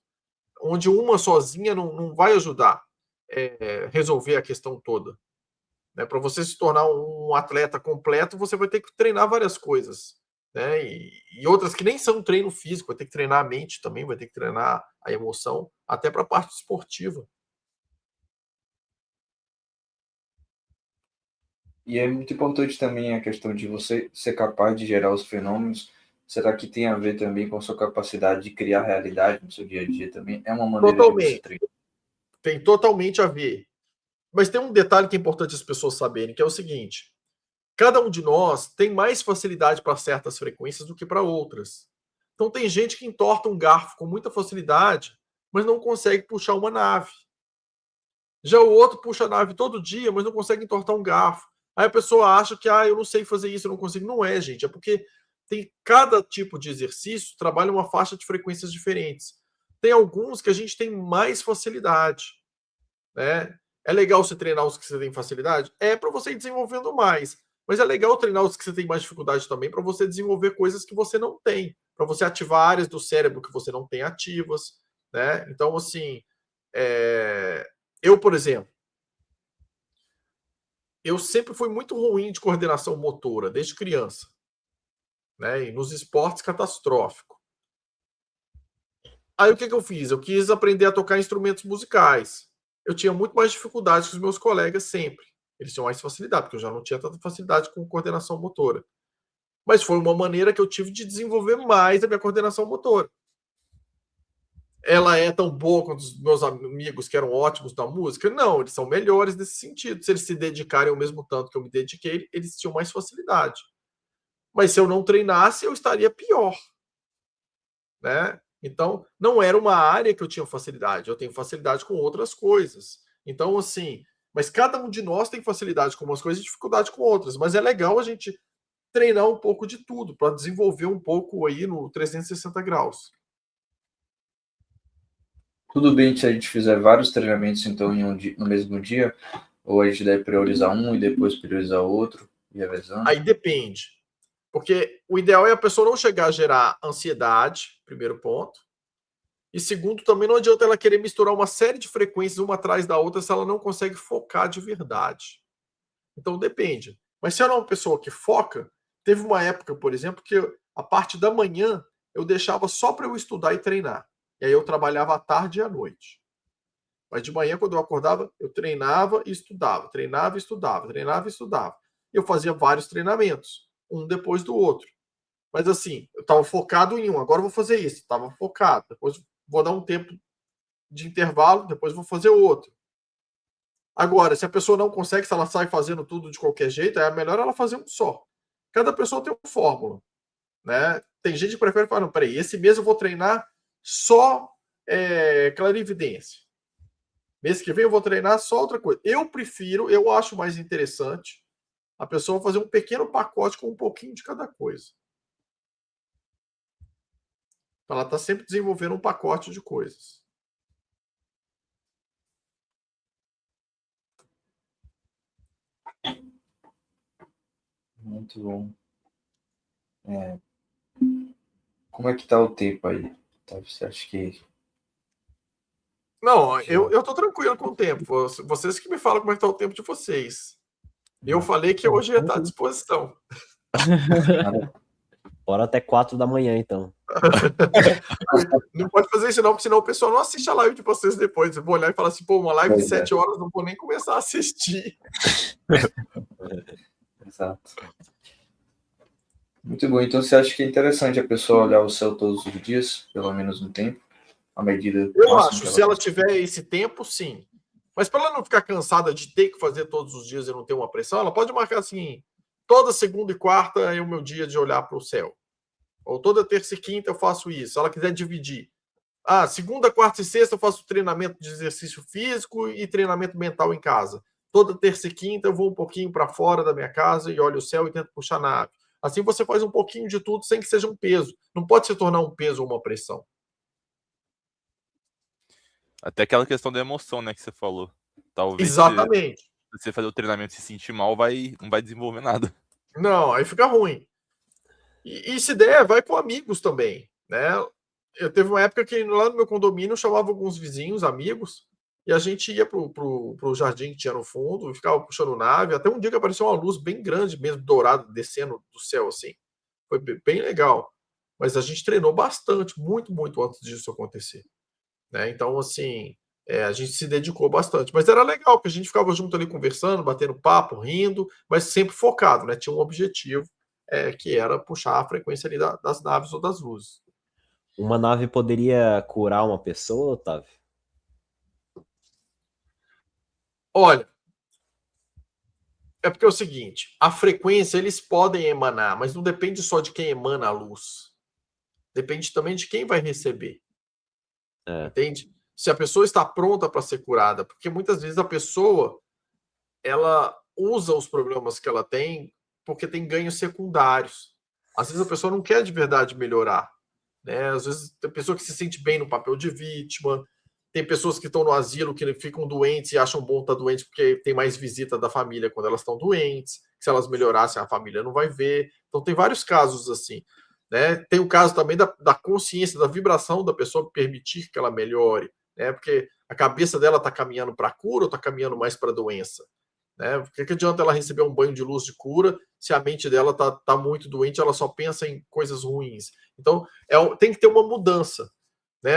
Onde uma sozinha não vai ajudar resolver a questão toda. Né? Para você se tornar um atleta completo, você vai ter que treinar várias coisas. Né? E outras que nem são treino físico, vai ter que treinar a mente também, vai ter que treinar a emoção, até para a parte esportiva. E é muito importante também a questão de você ser capaz de gerar os fenômenos. Será que tem a ver também com a sua capacidade de criar realidade no seu dia a dia também? É uma maneira de você Totalmente. treinar. Tem totalmente a ver. Mas tem um detalhe que é importante as pessoas saberem, que é o seguinte: cada um de nós tem mais facilidade para certas frequências do que para outras. Então tem gente que entorta um garfo com muita facilidade, mas não consegue puxar uma nave. Já o outro puxa a nave todo dia, mas não consegue entortar um garfo. Aí a pessoa acha que eu não sei fazer isso, eu não consigo. Não é, gente. É porque tem cada tipo de exercício trabalha uma faixa de frequências diferentes. Tem alguns que a gente tem mais facilidade, né? É legal você treinar os que você tem facilidade? É para você ir desenvolvendo mais. Mas é legal treinar os que você tem mais dificuldade também para você desenvolver coisas que você não tem, para você ativar áreas do cérebro que você não tem ativas, né? Então, assim, eu, por exemplo, eu sempre fui muito ruim de coordenação motora, desde criança, né? E nos esportes, catastrófico. Aí o que eu fiz? Eu quis aprender a tocar instrumentos musicais. Eu tinha muito mais dificuldade que os meus colegas sempre. Eles tinham mais facilidade, porque eu já não tinha tanta facilidade com coordenação motora. Mas foi uma maneira que eu tive de desenvolver mais a minha coordenação motora. Ela é tão boa quanto os meus amigos que eram ótimos na música? Não, eles são melhores nesse sentido. Se eles se dedicarem ao mesmo tanto que eu me dediquei, eles tinham mais facilidade. Mas se eu não treinasse, eu estaria pior, né? Então, não era uma área que eu tinha facilidade. Eu tenho facilidade com outras coisas. Então, assim, mas cada um de nós tem facilidade com umas coisas e dificuldade com outras. Mas é legal a gente treinar um pouco de tudo para desenvolver um pouco aí no 360 graus. Tudo bem se a gente fizer vários treinamentos, então, no mesmo dia? Ou a gente deve priorizar um e depois priorizar outro, e revezando? Aí depende. Porque o ideal é a pessoa não chegar a gerar ansiedade, primeiro ponto. E segundo, também não adianta ela querer misturar uma série de frequências uma atrás da outra se ela não consegue focar de verdade. Então depende. Mas se ela é uma pessoa que foca, teve uma época, por exemplo, que a parte da manhã eu deixava só para eu estudar e treinar. E aí eu trabalhava à tarde e à noite. Mas de manhã, quando eu acordava, eu treinava e estudava, treinava e estudava, treinava e estudava. Eu fazia vários treinamentos, um depois do outro. Mas assim, eu estava focado em um, agora eu vou fazer isso, estava focado, depois vou dar um tempo de intervalo, depois vou fazer outro. Agora, se a pessoa não consegue, se ela sai fazendo tudo de qualquer jeito, é melhor ela fazer um só. Cada pessoa tem uma fórmula, né? Tem gente que prefere falar, não, peraí, esse mês eu vou treinar só clarividência. Mês que vem eu vou treinar só outra coisa. Eu acho mais interessante a pessoa fazer um pequeno pacote com um pouquinho de cada coisa. Ela está sempre desenvolvendo um pacote de coisas. Muito bom. Como é que tá o tempo aí? Você acha que... Não, eu tô tranquilo com o tempo. Vocês que me falam como é que tá o tempo de vocês. Eu falei que hoje ia estar à disposição. Bora até 4 da manhã, então. Não pode fazer isso não, porque senão o pessoal não assiste a live de vocês depois. Eu vou olhar e falar assim, pô, uma live de 7 horas, não vou nem começar a assistir. Exato. Muito bom. Então, você acha que é interessante a pessoa olhar o céu todos os dias, pelo menos um tempo, à medida... Eu acho, se ela tiver esse tempo, sim. Mas para ela não ficar cansada de ter que fazer todos os dias e não ter uma pressão, ela pode marcar assim, toda segunda e quarta é o meu dia de olhar para o céu. Ou toda terça e quinta eu faço isso. Se ela quiser dividir. Segunda, quarta e sexta eu faço treinamento de exercício físico e treinamento mental em casa. Toda terça e quinta eu vou um pouquinho para fora da minha casa e olho o céu e tento puxar a nave. Assim você faz um pouquinho de tudo sem que seja um peso. Não pode se tornar um peso ou uma pressão. Até aquela questão da emoção, né, que você falou. Talvez Exatamente. se você fazer o treinamento e se sentir mal, não vai desenvolver nada. Não, aí fica ruim. E se der, vai com amigos também, né? Eu teve uma época que lá no meu condomínio eu chamava alguns vizinhos, amigos, e a gente ia pro jardim que tinha no fundo e ficava puxando nave. Até um dia que apareceu uma luz bem grande mesmo, dourada, descendo do céu assim. Foi bem legal. Mas a gente treinou bastante, muito, muito antes disso acontecer. Né? Então, assim, a gente se dedicou bastante. Mas era legal, porque a gente ficava junto ali conversando, batendo papo, rindo, mas sempre focado, né? Tinha um objetivo, que era puxar a frequência ali das naves ou das luzes. Uma nave poderia curar uma pessoa, Otávio? Olha, é porque é o seguinte, a frequência eles podem emanar, mas não depende só de quem emana a luz. Depende também de quem vai receber. Entende? Se a pessoa está pronta para ser curada, porque muitas vezes a pessoa ela usa os problemas que ela tem porque tem ganhos secundários. Às vezes a pessoa não quer de verdade melhorar, né? Às vezes tem pessoa que se sente bem no papel de vítima, tem pessoas que estão no asilo que ficam doentes e acham bom estar doente porque tem mais visita da família quando elas estão doentes. Se elas melhorassem, a família não vai ver. Então tem vários casos assim. Né? Tem o caso também da consciência, da vibração da pessoa permitir que ela melhore, né? Porque a cabeça dela está caminhando para a cura ou está caminhando mais para a doença? Né? Por que adianta ela receber um banho de luz de cura se a mente dela está muito doente, ela só pensa em coisas ruins? Então, tem que ter uma mudança. Né?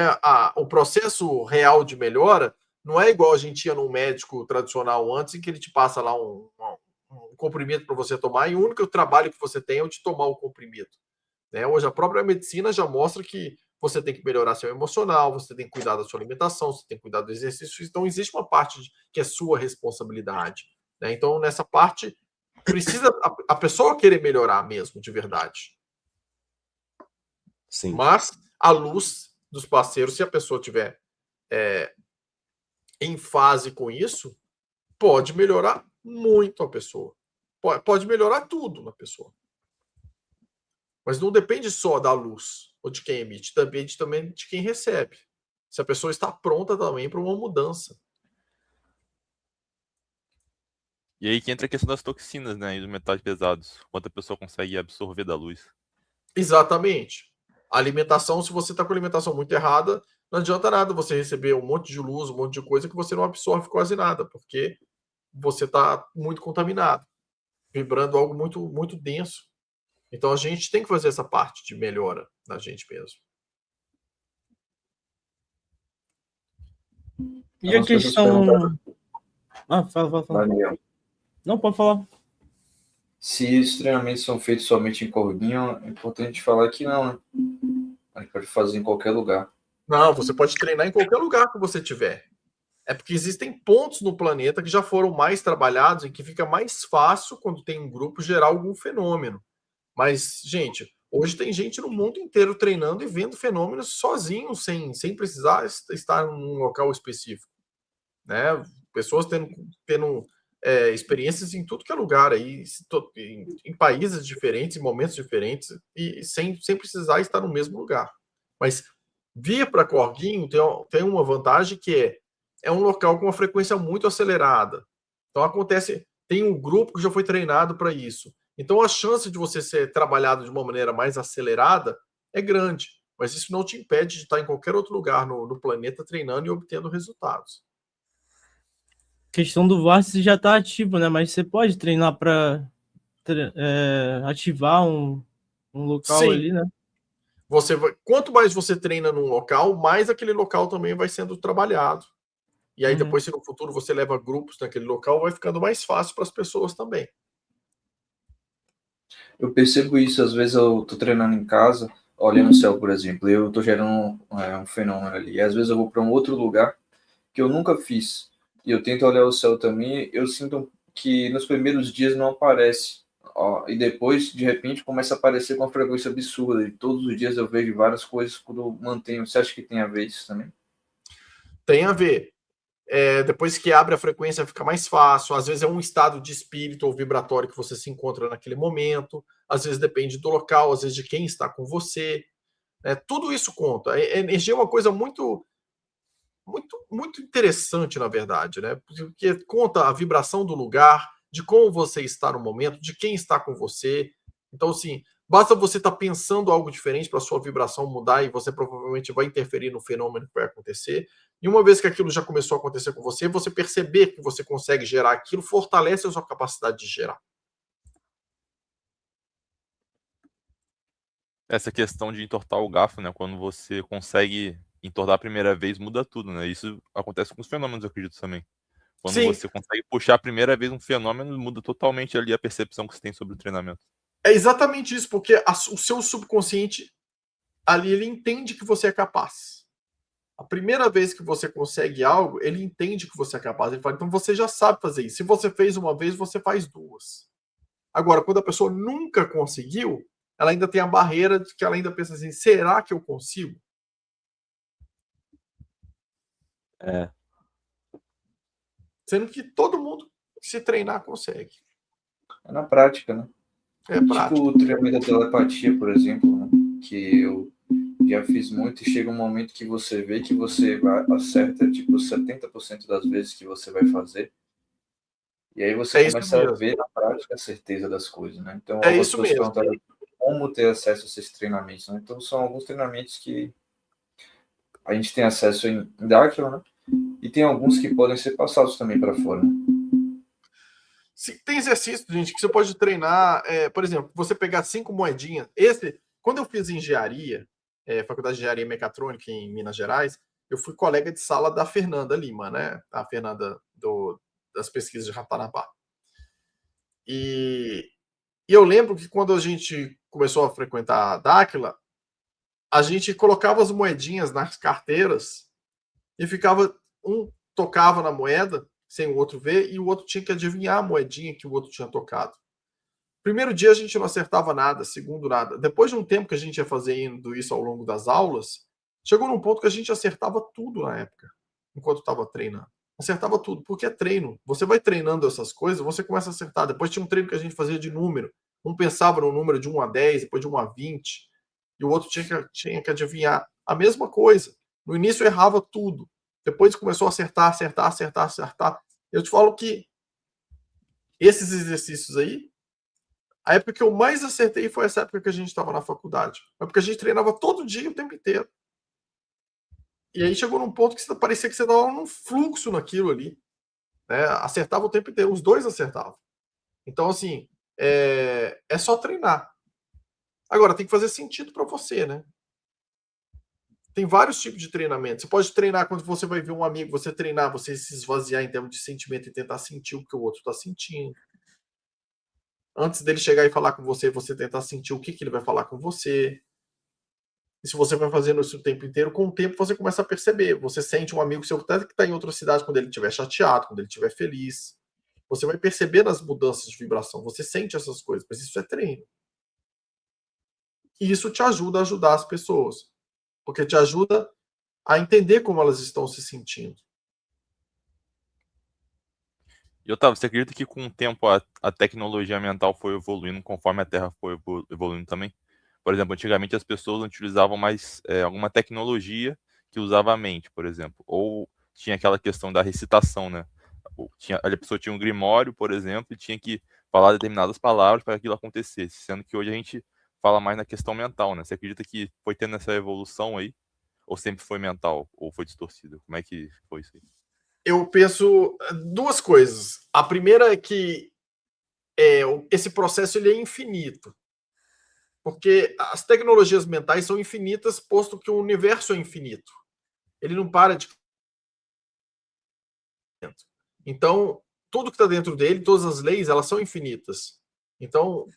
O processo real de melhora não é igual a gente ia num médico tradicional antes, em que ele te passa lá um comprimido para você tomar, e o único trabalho que você tem é o de tomar o comprimido. Né? Hoje a própria medicina já mostra que você tem que melhorar seu emocional, você tem que cuidar da sua alimentação, você tem que cuidar do exercício. Então existe uma parte que é sua responsabilidade. Né? Então nessa parte precisa a pessoa querer melhorar mesmo, de verdade. Sim. Mas à luz dos parceiros, se a pessoa tiver em fase com isso, pode melhorar muito a pessoa. Pode melhorar tudo na pessoa. Mas não depende só da luz ou de quem emite, depende também de quem recebe. Se a pessoa está pronta também para uma mudança. E aí que entra a questão das toxinas, né, e dos metais pesados. Quanto a pessoa consegue absorver da luz. Exatamente. A alimentação, se você está com a alimentação muito errada, não adianta nada você receber um monte de luz, um monte de coisa que você não absorve quase nada, porque você está muito contaminado, vibrando algo muito, muito denso. Então a gente tem que fazer essa parte de melhora na gente mesmo. E a questão... fala. Daniel, Não, pode falar. se os treinamentos são feitos somente em corguinho, é importante falar que não, né? A gente pode fazer em qualquer lugar. Não, você pode treinar em qualquer lugar que você tiver. É porque existem pontos no planeta que já foram mais trabalhados e que fica mais fácil, quando tem um grupo, gerar algum fenômeno. Mas, gente, hoje tem gente no mundo inteiro treinando e vendo fenômenos sozinho, sem precisar estar num local específico. Né? Pessoas tendo experiências em tudo que é lugar, aí, em países diferentes, em momentos diferentes, e sem precisar estar no mesmo lugar. Mas vir para Corguinho tem uma vantagem que é um local com uma frequência muito acelerada. Então acontece, tem um grupo que já foi treinado para isso. Então a chance de você ser trabalhado de uma maneira mais acelerada é grande, mas isso não te impede de estar em qualquer outro lugar no planeta treinando e obtendo resultados. A questão do vórtice já está ativo, né? Mas você pode treinar para ativar um local ali, né? Quanto mais você treina num local, mais aquele local também vai sendo trabalhado. E aí depois, se no futuro você leva grupos naquele local, vai ficando mais fácil para as pessoas também. Eu percebo isso, às vezes eu tô treinando em casa, olhando o céu, por exemplo, e eu tô gerando um fenômeno ali. E às vezes eu vou para um outro lugar que eu nunca fiz, e eu tento olhar o céu também, eu sinto que nos primeiros dias não aparece, ó, e depois, de repente, começa a aparecer com uma frequência absurda, e todos os dias eu vejo várias coisas quando eu mantenho. Você acha que tem a ver isso também? Tem a ver. Depois que abre a frequência fica mais fácil, às vezes é um estado de espírito ou vibratório que você se encontra naquele momento, às vezes depende do local, às vezes de quem está com você, né? Tudo isso conta. A energia é uma coisa muito interessante, na verdade, né? Porque conta a vibração do lugar, de como você está no momento, de quem está com você. Então, assim, basta você estar pensando algo diferente para a sua vibração mudar e você provavelmente vai interferir no fenômeno que vai acontecer. E uma vez que aquilo já começou a acontecer com você, você perceber que você consegue gerar aquilo, fortalece a sua capacidade de gerar. Essa questão de entortar o garfo, né? Quando você consegue entortar a primeira vez, muda tudo, né? Isso acontece com os fenômenos, eu acredito também. Quando Sim, você consegue puxar a primeira vez um fenômeno, muda totalmente ali a percepção que você tem sobre o treinamento. é exatamente isso, porque o seu subconsciente ali ele entende que você é capaz. A primeira vez que você consegue algo, ele entende que você é capaz. Ele fala, então você já sabe fazer isso. Se você fez uma vez, você faz duas. Agora, quando a pessoa nunca conseguiu, ela ainda tem a barreira de que ela ainda pensa assim, será que eu consigo? É. Sendo que todo mundo, se treinar, consegue. É na prática, né? É Tipo prático. o treinamento da telepatia, por exemplo, né? Que eu já fiz muito e chega um momento que você vê que você acerta tipo 70% das vezes que você vai fazer. E aí você É isso começa a mesmo. ver na prática a certeza das coisas, né? Então, É algumas isso pessoas mesmo. perguntaram como ter acesso a esses treinamentos, né? Então, são alguns treinamentos que a gente tem acesso em Dáquilo, né? E tem alguns que podem ser passados também para fora, né? Tem exercício, gente, que você pode treinar. Por exemplo, você pegar 5 moedinhas. Quando eu fiz engenharia, Faculdade de Engenharia Mecatrônica em Minas Gerais, eu fui colega de sala da Fernanda Lima, né? A Fernanda das pesquisas de Ratanabá. E eu lembro que quando a gente começou a frequentar a Dáquila, a gente colocava as moedinhas nas carteiras e um tocava na moeda sem o outro ver e o outro tinha que adivinhar a moedinha que o outro tinha tocado. Primeiro dia a gente não acertava nada, segundo nada. Depois de um tempo que a gente ia fazendo isso ao longo das aulas, chegou num ponto que a gente acertava tudo na época, enquanto estava treinando. Acertava tudo, porque é treino. Você vai treinando essas coisas, você começa a acertar. Depois tinha um treino que a gente fazia de número. Um pensava no número de 1 a 10, depois de 1 a 20, e o outro tinha que adivinhar. A mesma coisa. No início errava tudo. Depois começou a acertar. Eu te falo que esses exercícios aí, a época que eu mais acertei foi essa época que a gente estava na faculdade. É porque a gente treinava todo dia, o tempo inteiro. E aí chegou num ponto que parecia que você estava num fluxo naquilo ali. Né? Acertava o tempo inteiro, os dois acertavam. Então, assim, é só treinar. Agora, tem que fazer sentido para você, né? Tem vários tipos de treinamento. Você pode treinar quando você vai ver um amigo, você treinar, você se esvaziar em termos de sentimento e tentar sentir o que o outro está sentindo. Antes dele chegar e falar com você, você tentar sentir o que ele vai falar com você. E se você vai fazendo isso o tempo inteiro, com o tempo você começa a perceber. Você sente um amigo seu que está em outra cidade quando ele estiver chateado, quando ele estiver feliz. Você vai perceber as mudanças de vibração. Você sente essas coisas, mas isso é treino. E isso te ajuda a ajudar as pessoas. Porque te ajuda a entender como elas estão se sentindo. E Otávio, você acredita que com o tempo a tecnologia mental foi evoluindo conforme a Terra foi evoluindo também? Por exemplo, antigamente as pessoas utilizavam mais alguma tecnologia que usava a mente, por exemplo. Ou tinha aquela questão da recitação, né? A pessoa tinha um grimório, por exemplo, e tinha que falar determinadas palavras para aquilo acontecesse, sendo que hoje a gente fala mais na questão mental, né? Você acredita que foi tendo essa evolução aí? Ou sempre foi mental? Ou foi distorcido? Como é que foi isso aí? Eu penso duas coisas. A primeira é que esse processo ele é infinito. Porque as tecnologias mentais são infinitas, posto que o universo é infinito. Ele não para de... Então, tudo que está dentro dele, todas as leis, elas são infinitas. Então,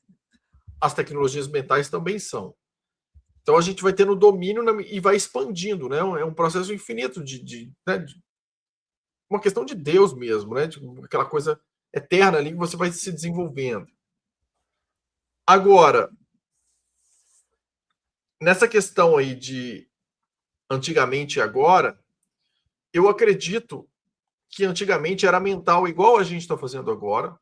as tecnologias mentais também são. Então, a gente vai tendo domínio e vai expandindo, né? É um processo infinito né? Uma questão de Deus mesmo, né? Aquela coisa eterna ali que você vai se desenvolvendo. Agora, nessa questão aí de antigamente e agora, eu acredito que antigamente era mental igual a gente está fazendo agora,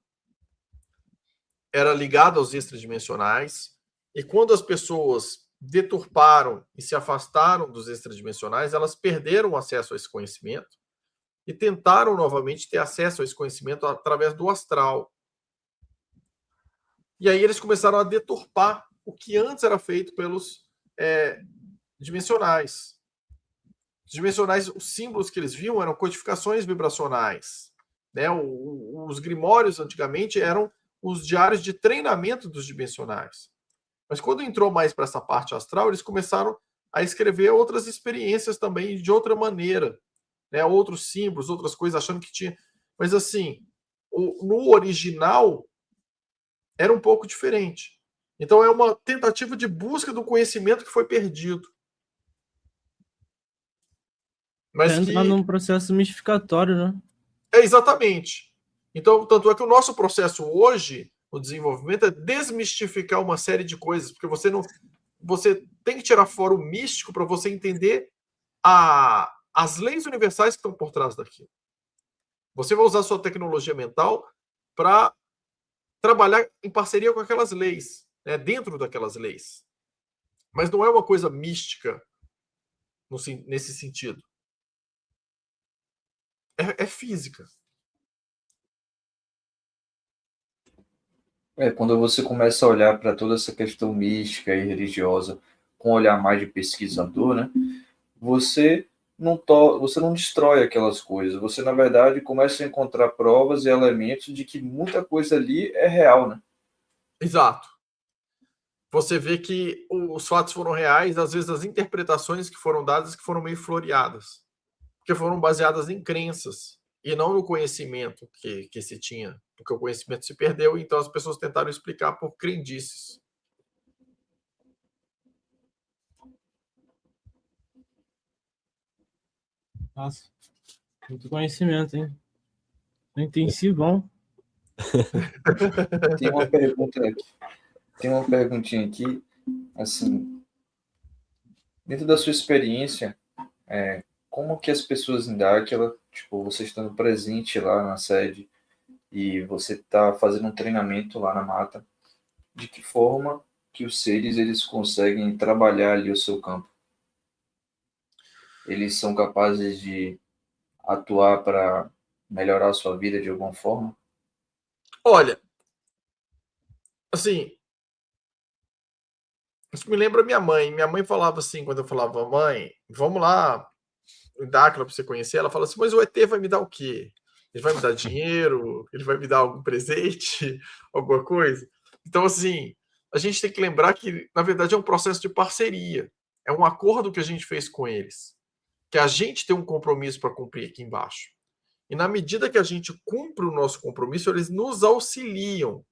era ligado aos extradimensionais, e quando as pessoas deturparam e se afastaram dos extradimensionais, elas perderam o acesso a esse conhecimento e tentaram novamente ter acesso a esse conhecimento através do astral. E aí eles começaram a deturpar o que antes era feito pelos dimensionais. Os dimensionais, os símbolos que eles viam eram codificações vibracionais. Né? Os grimórios, antigamente, eram os diários de treinamento dos dimensionais. Mas quando entrou mais para essa parte astral, eles começaram a escrever outras experiências também de outra maneira. Né? Outros símbolos, outras coisas, achando que tinha... Mas, assim, no original, era um pouco diferente. Então, é uma tentativa de busca do conhecimento que foi perdido. Mas entrar num processo mistificatório, né? Exatamente. Então, tanto é que o nosso processo hoje, o desenvolvimento, é desmistificar uma série de coisas, porque você tem que tirar fora o místico para você entender as leis universais que estão por trás daquilo. Você vai usar a sua tecnologia mental para trabalhar em parceria com aquelas leis, né, dentro daquelas leis. Mas não é uma coisa mística nesse sentido. É física. Quando você começa a olhar para toda essa questão mística e religiosa com um olhar mais de pesquisador, né, você não destrói aquelas coisas. Você, na verdade, começa a encontrar provas e elementos de que muita coisa ali é real, né? Exato. Você vê que os fatos foram reais, às vezes as interpretações que foram dadas que foram meio floreadas, porque foram baseadas em crenças e não no conhecimento que se tinha, porque o conhecimento se perdeu, então as pessoas tentaram explicar por crendices. Nossa, muito conhecimento, hein? Intensivão. Tem uma pergunta aqui. Tem uma perguntinha aqui, assim, dentro da sua experiência, como que as pessoas em Dáquila, tipo, você estando presente lá na sede e você está fazendo um treinamento lá na mata, de que forma que os seres eles conseguem trabalhar ali o seu campo? Eles são capazes de atuar para melhorar a sua vida de alguma forma? Olha, assim, isso me lembra minha mãe. Minha mãe falava assim, quando eu falava, mãe, vamos lá em Dáquila para você conhecer. Ela fala assim, mas o ET vai me dar o quê? Ele vai me dar dinheiro? Ele vai me dar algum presente? Alguma coisa? Então, assim, a gente tem que lembrar que, na verdade, é um processo de parceria. É um acordo que a gente fez com eles. Que a gente tem um compromisso para cumprir aqui embaixo. E na medida que a gente cumpre o nosso compromisso, eles nos auxiliam,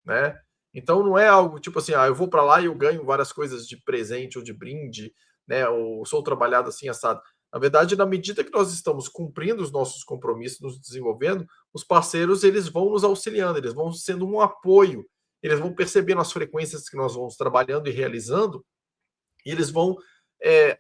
né? Então não é algo tipo assim, eu vou para lá e eu ganho várias coisas de presente ou de brinde, né? Ou sou trabalhado assim assado. Na verdade, na medida que nós estamos cumprindo os nossos compromissos, nos desenvolvendo, os parceiros eles vão nos auxiliando, eles vão sendo um apoio, eles vão percebendo as frequências que nós vamos trabalhando e realizando, e eles vão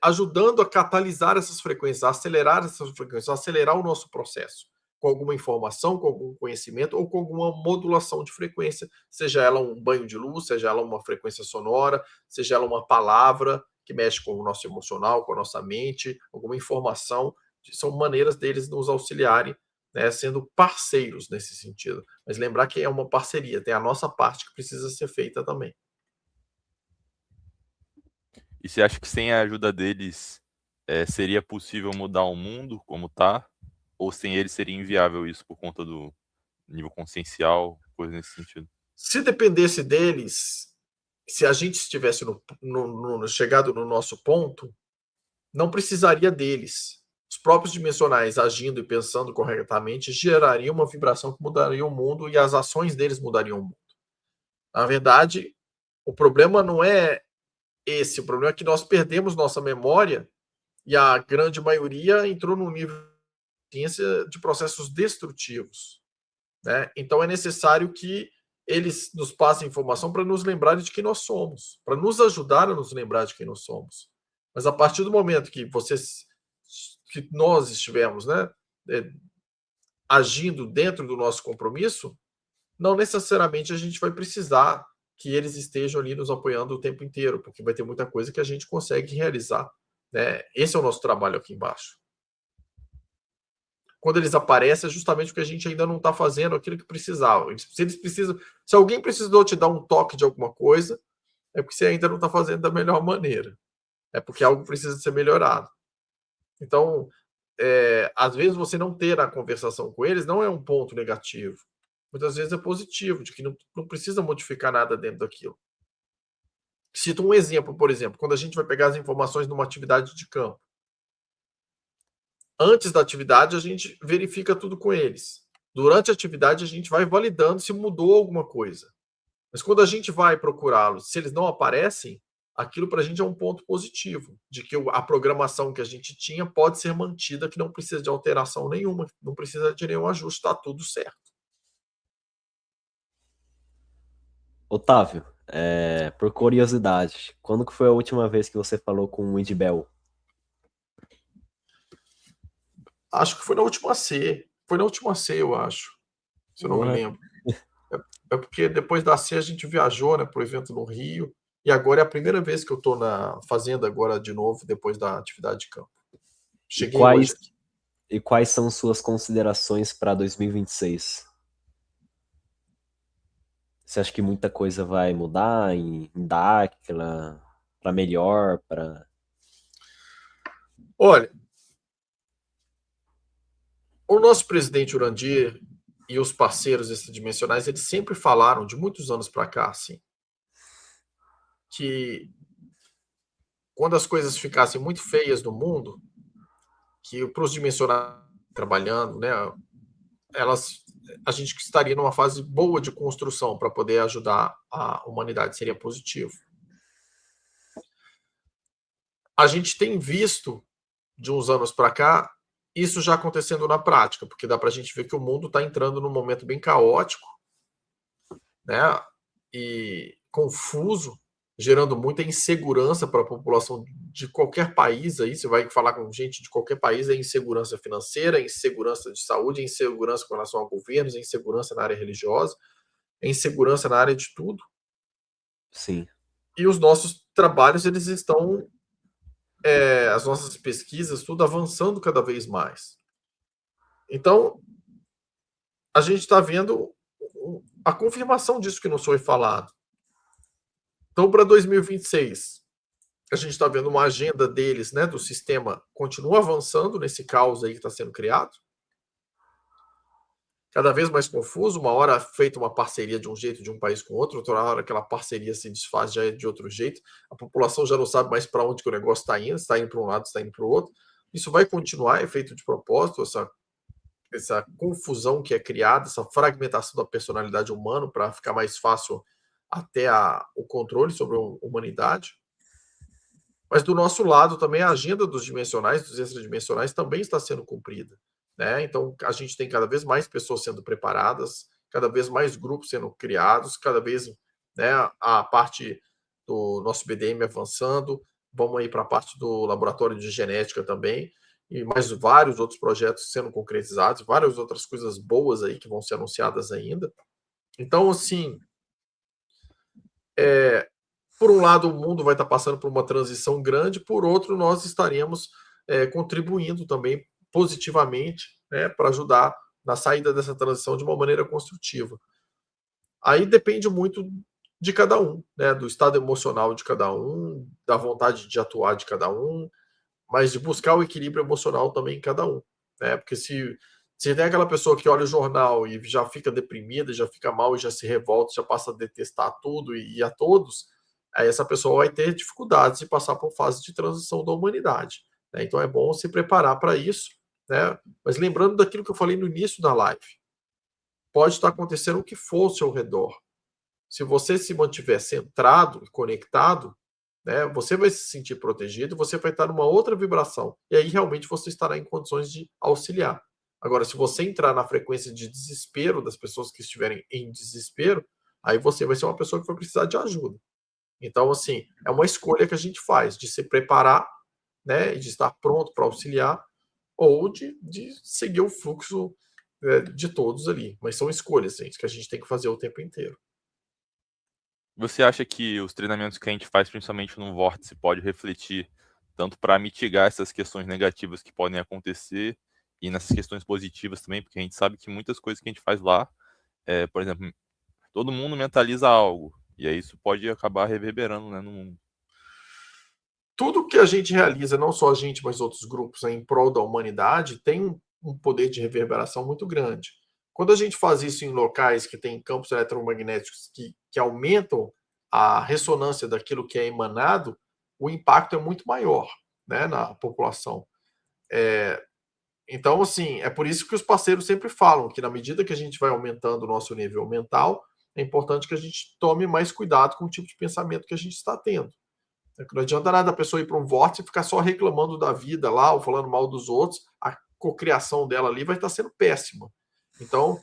ajudando a catalisar essas frequências, a acelerar essas frequências, a acelerar o nosso processo, com alguma informação, com algum conhecimento ou com alguma modulação de frequência, seja ela um banho de luz, seja ela uma frequência sonora, seja ela uma palavra que mexe com o nosso emocional, com a nossa mente, alguma informação, são maneiras deles nos auxiliarem né, sendo parceiros nesse sentido. Mas lembrar que é uma parceria, tem a nossa parte que precisa ser feita também. E você acha que sem a ajuda deles seria possível mudar o mundo como tá? Ou sem eles seria inviável isso por conta do nível consciencial, coisa nesse sentido? Se dependesse deles, se a gente estivesse chegado no nosso ponto, não precisaria deles. Os próprios dimensionais agindo e pensando corretamente gerariam uma vibração que mudaria o mundo e as ações deles mudariam o mundo. Na verdade, o problema não é esse, o problema é que nós perdemos nossa memória e a grande maioria entrou num nível de ciência de processos destrutivos, né? Então é necessário que eles nos passem informação para nos lembrarem de quem nós somos, para nos ajudar a nos lembrar de quem nós somos. Mas a partir do momento que nós estivermos, né, agindo dentro do nosso compromisso, não necessariamente a gente vai precisar que eles estejam ali nos apoiando o tempo inteiro, porque vai ter muita coisa que a gente consegue realizar, né? Esse é o nosso trabalho aqui embaixo. Quando eles aparecem, é justamente porque a gente ainda não está fazendo aquilo que precisava. Se alguém precisou te dar um toque de alguma coisa, é porque você ainda não está fazendo da melhor maneira. É porque algo precisa ser melhorado. Então, às vezes você não ter a conversação com eles não é um ponto negativo. Muitas vezes é positivo, de que não precisa modificar nada dentro daquilo. Cito um exemplo, por exemplo, quando a gente vai pegar as informações numa atividade de campo. Antes da atividade, a gente verifica tudo com eles. Durante a atividade, a gente vai validando se mudou alguma coisa. Mas quando a gente vai procurá-los, se eles não aparecem, aquilo para a gente é um ponto positivo, de que a programação que a gente tinha pode ser mantida, que não precisa de alteração nenhuma, não precisa de nenhum ajuste, está tudo certo. Otávio, por curiosidade, quando que foi a última vez que você falou com o Idbel? Acho que foi na última C. Foi na última C, eu acho. Se eu não me lembro. É porque depois da C a gente viajou, né, para o evento no Rio. E agora é a primeira vez que eu estou na fazenda agora de novo, depois da atividade de campo. Cheguei hoje aqui. E quais são suas considerações para 2026? Você acha que muita coisa vai mudar em Dáquila, para melhor, para... Olha, o nosso presidente Urandir e os parceiros extradimensionais, eles sempre falaram, de muitos anos para cá, assim, que quando as coisas ficassem muito feias no mundo, que para os dimensionais trabalhando, né, a gente estaria numa fase boa de construção para poder ajudar a humanidade, seria positivo. A gente tem visto, de uns anos para cá, isso já acontecendo na prática, porque dá para a gente ver que o mundo está entrando num momento bem caótico, né, e confuso, gerando muita insegurança para a população de qualquer país. Aí você vai falar com gente de qualquer país, é insegurança financeira, insegurança de saúde, insegurança com relação a governos, insegurança na área religiosa, insegurança na área de tudo. Sim. E os nossos trabalhos, eles estão, as nossas pesquisas, tudo avançando cada vez mais. Então, a gente está vendo a confirmação disso que nos foi falado. Então, para 2026, a gente está vendo uma agenda deles, né, do sistema, continua avançando nesse caos aí que está sendo criado. Cada vez mais confuso, uma hora feita uma parceria de um jeito de um país com outro, outra hora aquela parceria se desfaz já é de outro jeito, a população já não sabe mais para onde que o negócio está indo, se está indo para um lado, se está indo para o outro. Isso vai continuar, é feito de propósito, essa confusão que é criada, essa fragmentação da personalidade humana para ficar mais fácil até o controle sobre a humanidade. Mas do nosso lado também a agenda dos dimensionais, dos extradimensionais, também está sendo cumprida, né? Então a gente tem cada vez mais pessoas sendo preparadas, cada vez mais grupos sendo criados, cada vez, né, a parte do nosso BDM avançando, vamos aí para a parte do laboratório de genética também, e mais vários outros projetos sendo concretizados, várias outras coisas boas aí que vão ser anunciadas ainda. Então, assim, por um lado, o mundo vai estar passando por uma transição grande, por outro, nós estaremos contribuindo também positivamente, né, para ajudar na saída dessa transição de uma maneira construtiva. Aí depende muito de cada um, né? Do estado emocional de cada um, da vontade de atuar de cada um, mas de buscar o equilíbrio emocional também em cada um, né? Porque se tem aquela pessoa que olha o jornal e já fica deprimida, já fica mal e já se revolta, já passa a detestar tudo e a todos, aí essa pessoa vai ter dificuldades de passar por fase de transição da humanidade, né? Então é bom se preparar para isso, né? Mas lembrando daquilo que eu falei no início da live, pode estar acontecendo o que for ao seu redor. Se você se mantiver centrado e conectado, né, você vai se sentir protegido, você vai estar numa outra vibração. E aí realmente você estará em condições de auxiliar. Agora, se você entrar na frequência de desespero das pessoas que estiverem em desespero, aí você vai ser uma pessoa que vai precisar de ajuda. Então, assim, é uma escolha que a gente faz de se preparar, né, e de estar pronto para auxiliar, ou de seguir o fluxo de todos ali. Mas são escolhas, gente, que a gente tem que fazer o tempo inteiro. Você acha que os treinamentos que a gente faz, principalmente no Vórtice, pode refletir tanto para mitigar essas questões negativas que podem acontecer e nessas questões positivas também? Porque a gente sabe que muitas coisas que a gente faz lá, por exemplo, todo mundo mentaliza algo, e aí isso pode acabar reverberando, né, no mundo. Tudo que a gente realiza, não só a gente, mas outros grupos, né, em prol da humanidade, tem um poder de reverberação muito grande. Quando a gente faz isso em locais que têm campos eletromagnéticos que aumentam a ressonância daquilo que é emanado, o impacto é muito maior, né, na população. Então, assim, é por isso que os parceiros sempre falam que na medida que a gente vai aumentando o nosso nível mental, é importante que a gente tome mais cuidado com o tipo de pensamento que a gente está tendo. Não adianta nada a pessoa ir para um vórtice e ficar só reclamando da vida lá, ou falando mal dos outros, a cocriação dela ali vai estar sendo péssima. Então,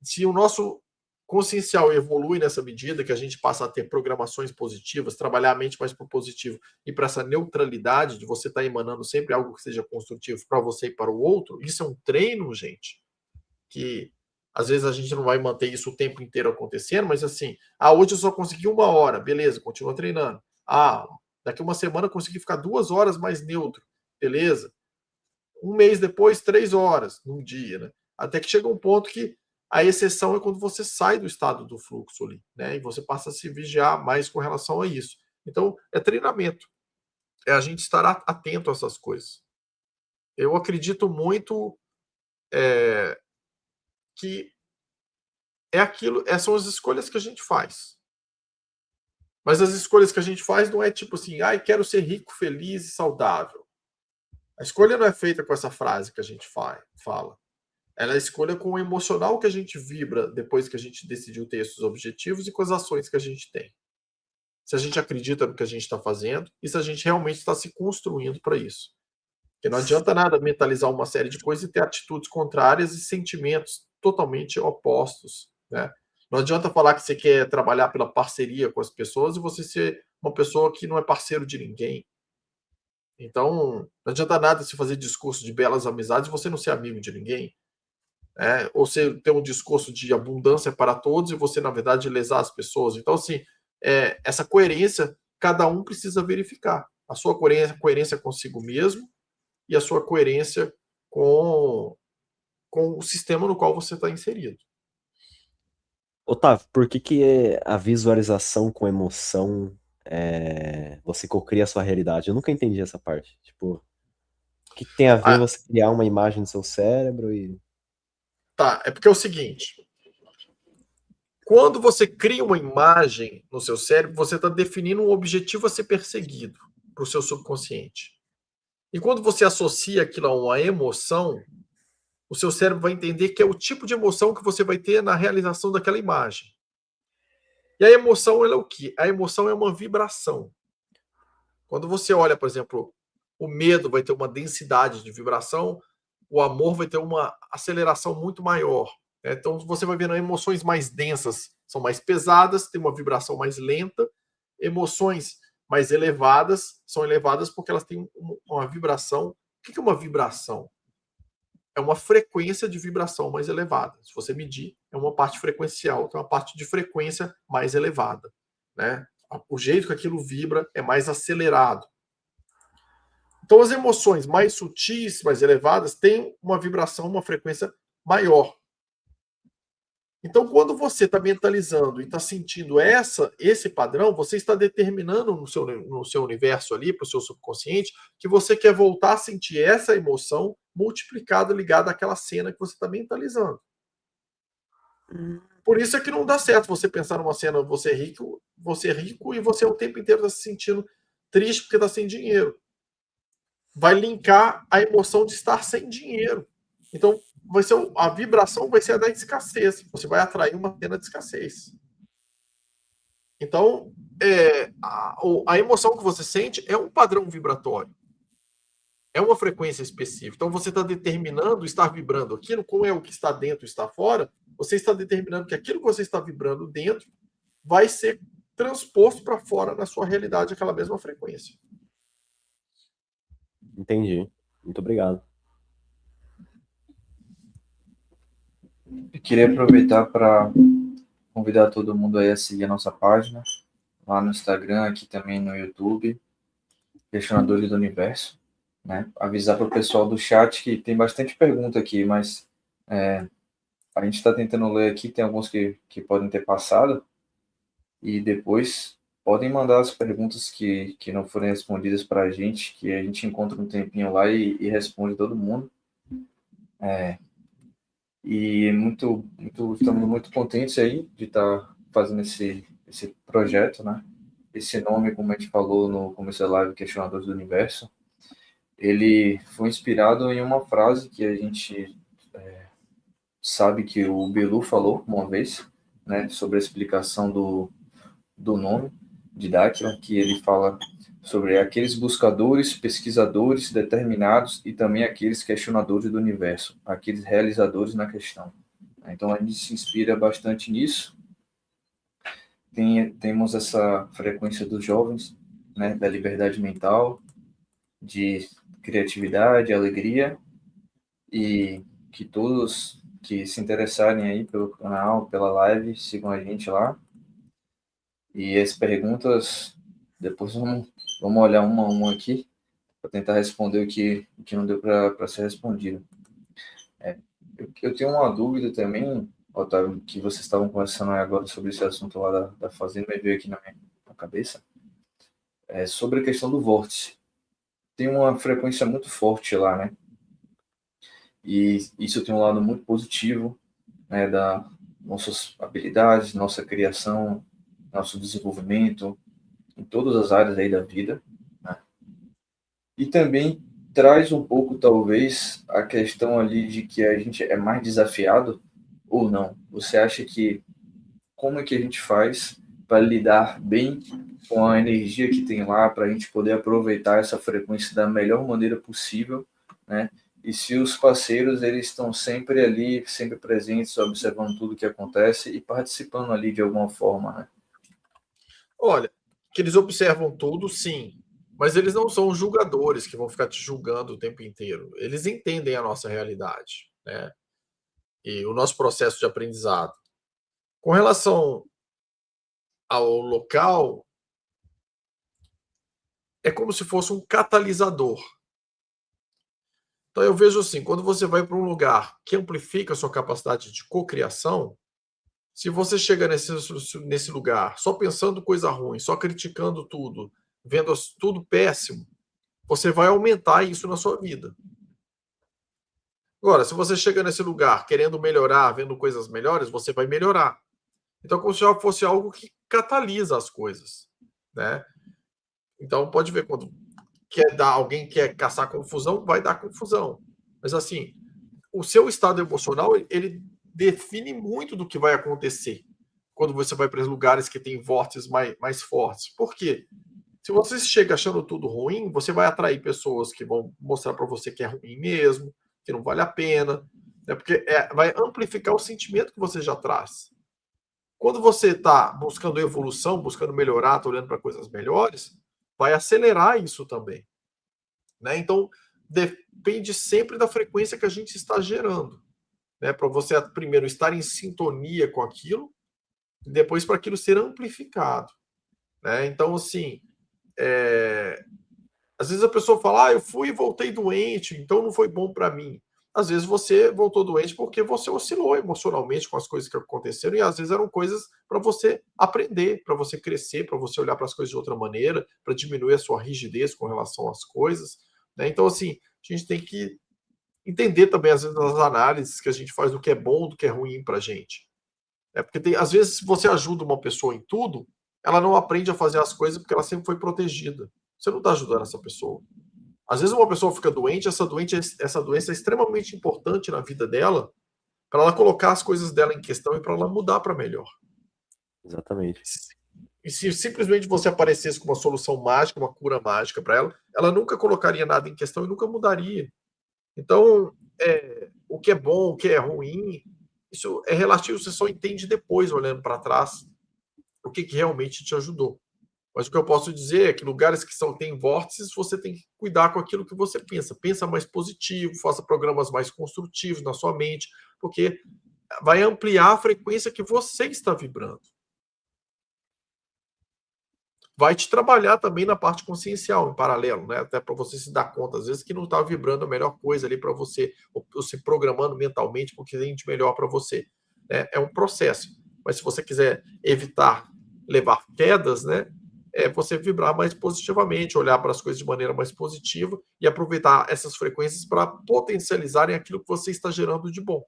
se o nosso consciencial evolui nessa medida, que a gente passa a ter programações positivas, trabalhar a mente mais para o positivo e para essa neutralidade de você estar emanando sempre algo que seja construtivo para você e para o outro, isso é um treino, gente, que às vezes a gente não vai manter isso o tempo inteiro acontecendo, mas assim, hoje eu só consegui 1 hora, beleza, continua treinando. Daqui uma semana eu consegui ficar 2 horas mais neutro, beleza. 1 mês depois, 3 horas num dia, né? Até que chega um ponto que a exceção é quando você sai do estado do fluxo ali, né? E você passa a se vigiar mais com relação a isso. Então, é treinamento. É a gente estar atento a essas coisas. Eu acredito muito que são as escolhas que a gente faz. Mas as escolhas que a gente faz não é tipo assim, quero ser rico, feliz e saudável. A escolha não é feita com essa frase que a gente fala. Ela é a escolha com o emocional que a gente vibra depois que a gente decidiu ter esses objetivos e com as ações que a gente tem. Se a gente acredita no que a gente está fazendo e se a gente realmente está se construindo para isso. Porque não adianta nada mentalizar uma série de coisas e ter atitudes contrárias e sentimentos totalmente opostos, né? Não adianta falar que você quer trabalhar pela parceria com as pessoas e você ser uma pessoa que não é parceiro de ninguém. Então, não adianta nada se fazer discurso de belas amizades e você não ser amigo de ninguém. Ou você ter um discurso de abundância para todos e você, na verdade, lesar as pessoas. Então, assim, essa coerência, cada um precisa verificar. A sua coerência consigo mesmo e a sua coerência com o sistema no qual você está inserido. Otávio, por que a visualização com emoção você cocria a sua realidade? Eu nunca entendi essa parte. Tipo, o que tem a ver você criar uma imagem no seu cérebro e... Tá, é porque é o seguinte. Quando você cria uma imagem no seu cérebro, você está definindo um objetivo a ser perseguido para o seu subconsciente. E quando você associa aquilo a uma emoção, o seu cérebro vai entender que é o tipo de emoção que você vai ter na realização daquela imagem. E a emoção, ela é o quê? A emoção é uma vibração. Quando você olha, por exemplo, o medo vai ter uma densidade de vibração, o amor vai ter uma aceleração muito maior. Então, você vai vendo emoções mais densas são mais pesadas, tem uma vibração mais lenta. Emoções mais elevadas são elevadas porque elas têm uma vibração. O que é uma vibração? É uma frequência de vibração mais elevada. Se você medir, é uma parte frequencial, que é uma parte de frequência mais elevada, né? O jeito que aquilo vibra é mais acelerado. Então, as emoções mais sutis, mais elevadas, têm uma vibração, uma frequência maior. Então, quando você está mentalizando e está sentindo esse padrão, você está determinando no seu universo ali, para o seu subconsciente, que você quer voltar a sentir essa emoção multiplicada, ligada àquela cena que você está mentalizando. Por isso é que não dá certo você pensar numa cena, você é rico e você o tempo inteiro está se sentindo triste porque está sem dinheiro. Vai linkar a emoção de estar sem dinheiro. Então, a vibração vai ser a da escassez. Você vai atrair uma cena de escassez. Então, a emoção que você sente é um padrão vibratório. É uma frequência específica. Então, você está determinando estar vibrando aquilo, como é o que está dentro e está fora, você está determinando que aquilo que você está vibrando dentro vai ser transposto para fora na sua realidade, aquela mesma frequência. Entendi. Muito obrigado. Eu queria aproveitar para convidar todo mundo aí a seguir a nossa página, lá no Instagram, aqui também no YouTube, Questionadores do Universo, né? Avisar para o pessoal do chat que tem bastante pergunta aqui, mas a gente está tentando ler aqui, tem alguns que podem ter passado, e depois podem mandar as perguntas que não forem respondidas para a gente, que a gente encontra um tempinho lá e responde todo mundo. E estamos muito contentes aí de estar fazendo esse projeto, né? Esse nome, como a gente falou no começo da live, Questionadores do Universo, ele foi inspirado em uma frase que a gente sabe que o Belu falou uma vez, né? Sobre a explicação do nome de Dáquila, que ele fala sobre aqueles buscadores, pesquisadores determinados e também aqueles questionadores do universo, aqueles realizadores na questão. Então, a gente se inspira bastante nisso. Temos essa frequência dos jovens, né, da liberdade mental, de criatividade, alegria, e que todos que se interessarem aí pelo canal, pela live, sigam a gente lá. E as perguntas, depois vamos olhar uma a uma aqui, para tentar responder o que não deu para ser respondido. Eu tenho uma dúvida também, Otávio, que vocês estavam conversando agora sobre esse assunto lá da fazenda, me veio aqui na minha cabeça, sobre a questão do vórtice. Tem uma frequência muito forte lá, né? E isso tem um lado muito positivo, né, da nossas habilidades, nossa criação, nosso desenvolvimento, em todas as áreas aí da vida, né? E também traz um pouco, talvez, a questão ali de que a gente é mais desafiado ou não. Você acha que como é que a gente faz para lidar bem com a energia que tem lá, para a gente poder aproveitar essa frequência da melhor maneira possível, né? E se os parceiros eles estão sempre ali, sempre presentes, observando tudo que acontece e participando ali de alguma forma, né? Olha, que eles observam tudo, sim, mas eles não são julgadores que vão ficar te julgando o tempo inteiro. Eles entendem a nossa realidade, né? E o nosso processo de aprendizado. Com relação ao local, é como se fosse um catalisador. Então eu vejo assim, quando você vai para um lugar que amplifica a sua capacidade de cocriação, se você chega nesse lugar só pensando coisa ruim, só criticando tudo, vendo tudo péssimo, você vai aumentar isso na sua vida. Agora, se você chega nesse lugar querendo melhorar, vendo coisas melhores, você vai melhorar. Então, como se já fosse algo que catalisa as coisas, né? Então, pode ver, quando alguém quer caçar confusão, vai dar confusão. Mas, assim, o seu estado emocional, ele define muito do que vai acontecer quando você vai para os lugares que tem vórtices mais fortes. Por quê? Se você chega achando tudo ruim, você vai atrair pessoas que vão mostrar para você que é ruim mesmo, que não vale a pena, né? Porque vai amplificar o sentimento que você já traz. Quando você está buscando evolução, buscando melhorar, está olhando para coisas melhores, vai acelerar isso também, né? Então, depende sempre da frequência que a gente está gerando, né? Para você, primeiro, estar em sintonia com aquilo, e depois para aquilo ser amplificado, né? Então, assim, às vezes a pessoa fala, eu fui e voltei doente, então não foi bom para mim. às vezes você voltou doente porque você oscilou emocionalmente com as coisas que aconteceram, e às vezes eram coisas para você aprender, para você crescer, para você olhar para as coisas de outra maneira, para diminuir a sua rigidez com relação às coisas, né? Então, assim, a gente tem que entender também, às vezes, as análises que a gente faz do que é bom, do que é ruim para a gente. Porque às vezes, se você ajuda uma pessoa em tudo, ela não aprende a fazer as coisas porque ela sempre foi protegida. Você não está ajudando essa pessoa. Às vezes uma pessoa fica doente, essa doença é extremamente importante na vida dela, para ela colocar as coisas dela em questão e para ela mudar para melhor. Exatamente. E se simplesmente você aparecesse com uma solução mágica, uma cura mágica para ela, ela nunca colocaria nada em questão e nunca mudaria. Então, o que é bom, o que é ruim, isso é relativo, você só entende depois, olhando para trás, o que realmente te ajudou. Mas o que eu posso dizer é que lugares que têm vórtices, você tem que cuidar com aquilo que você pensa. Pensa mais positivo, faça programas mais construtivos na sua mente, porque vai ampliar a frequência que você está vibrando. Vai te trabalhar também na parte consciencial, em paralelo, né? Até para você se dar conta, às vezes, que não está vibrando a melhor coisa ali para você, ou se programando mentalmente porque rende melhor para você. Né? É um processo. Mas se você quiser evitar levar quedas, né? É você vibrar mais positivamente, olhar para as coisas de maneira mais positiva e aproveitar essas frequências para potencializarem aquilo que você está gerando de bom.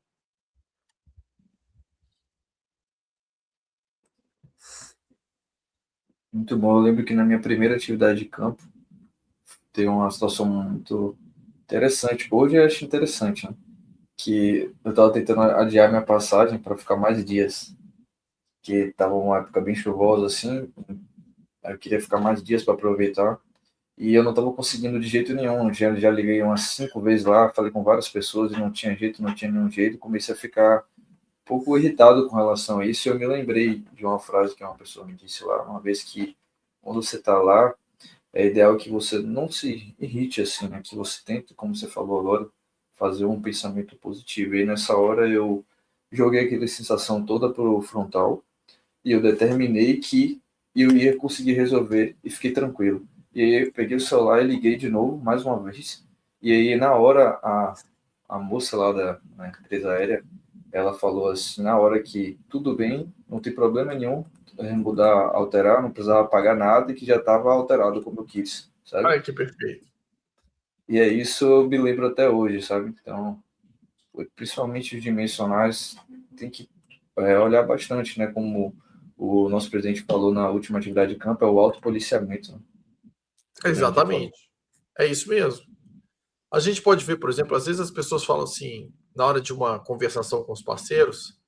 Muito bom. Eu lembro que na minha primeira atividade de campo, teve uma situação muito interessante. Hoje eu acho interessante, né? Que eu estava tentando adiar minha passagem para ficar mais dias, que estava uma época bem chuvosa assim, eu queria ficar mais dias para aproveitar, e eu não estava conseguindo de jeito nenhum. Já liguei umas 5 vezes lá, falei com várias pessoas e não tinha jeito, não tinha nenhum jeito. Comecei a ficar um pouco irritado com relação a isso. Eu me lembrei de uma frase que uma pessoa me disse lá uma vez, que quando você está lá, é ideal que você não se irrite assim, né? Que você tente, como você falou agora, fazer um pensamento positivo. E nessa hora eu joguei aquela sensação toda pro frontal e eu determinei que eu ia conseguir resolver e fiquei tranquilo. E aí eu peguei o celular e liguei de novo, mais uma vez. E aí na hora a moça lá da empresa aérea, ela falou assim, na hora, que tudo bem, não tem problema nenhum, mudar, alterar, não precisava pagar nada e que já estava alterado como eu quis, sabe? Ai, que perfeito. E é isso, eu me lembro até hoje, sabe? Então, principalmente os dimensionais, tem que olhar bastante, né? Como o nosso presidente falou na última atividade de campo, é o autopoliciamento. Né? Exatamente. É isso mesmo. A gente pode ver, por exemplo, às vezes as pessoas falam assim, na hora de uma conversação com os parceiros,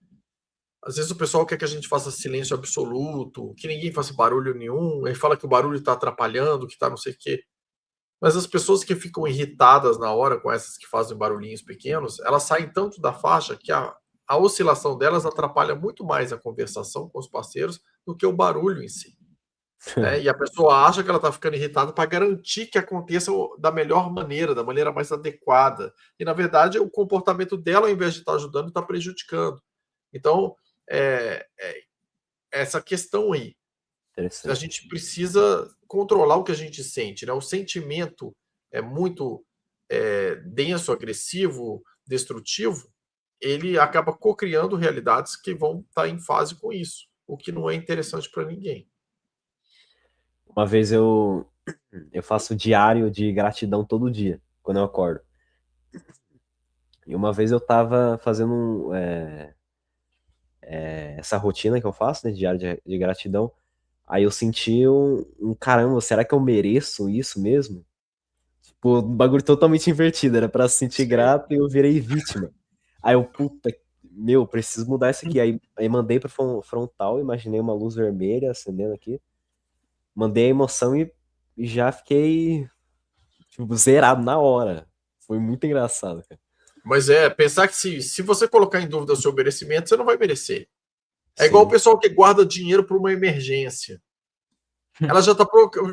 às vezes o pessoal quer que a gente faça silêncio absoluto, que ninguém faça barulho nenhum, aí fala que o barulho está atrapalhando, que está não sei o quê. Mas as pessoas que ficam irritadas na hora com essas que fazem barulhinhos pequenos, elas saem tanto da faixa que a oscilação delas atrapalha muito mais a conversação com os parceiros do que o barulho em si. Né? E a pessoa acha que ela está ficando irritada para garantir que aconteça da melhor maneira, da maneira mais adequada. E, na verdade, o comportamento dela, ao invés de estar ajudando, está prejudicando. Então, essa questão aí. A gente precisa controlar o que a gente sente. Né? O sentimento é muito denso, agressivo, destrutivo, ele acaba cocriando realidades que vão estar em fase com isso, o que não é interessante para ninguém. Uma vez eu faço diário de gratidão todo dia, quando eu acordo. E uma vez eu tava fazendo essa rotina que eu faço, né, diário de gratidão. Aí eu senti um caramba, será que eu mereço isso mesmo? Tipo, um bagulho totalmente invertido, era pra se sentir grato e eu virei vítima. Aí eu, puta, preciso mudar isso aqui. Aí mandei pro frontal, imaginei uma luz vermelha acendendo aqui. Mandei a emoção e já fiquei, tipo, zerado na hora. Foi muito engraçado, cara. Mas pensar que se você colocar em dúvida o seu merecimento, você não vai merecer. É Sim. igual o pessoal que guarda dinheiro para uma emergência. Ela já está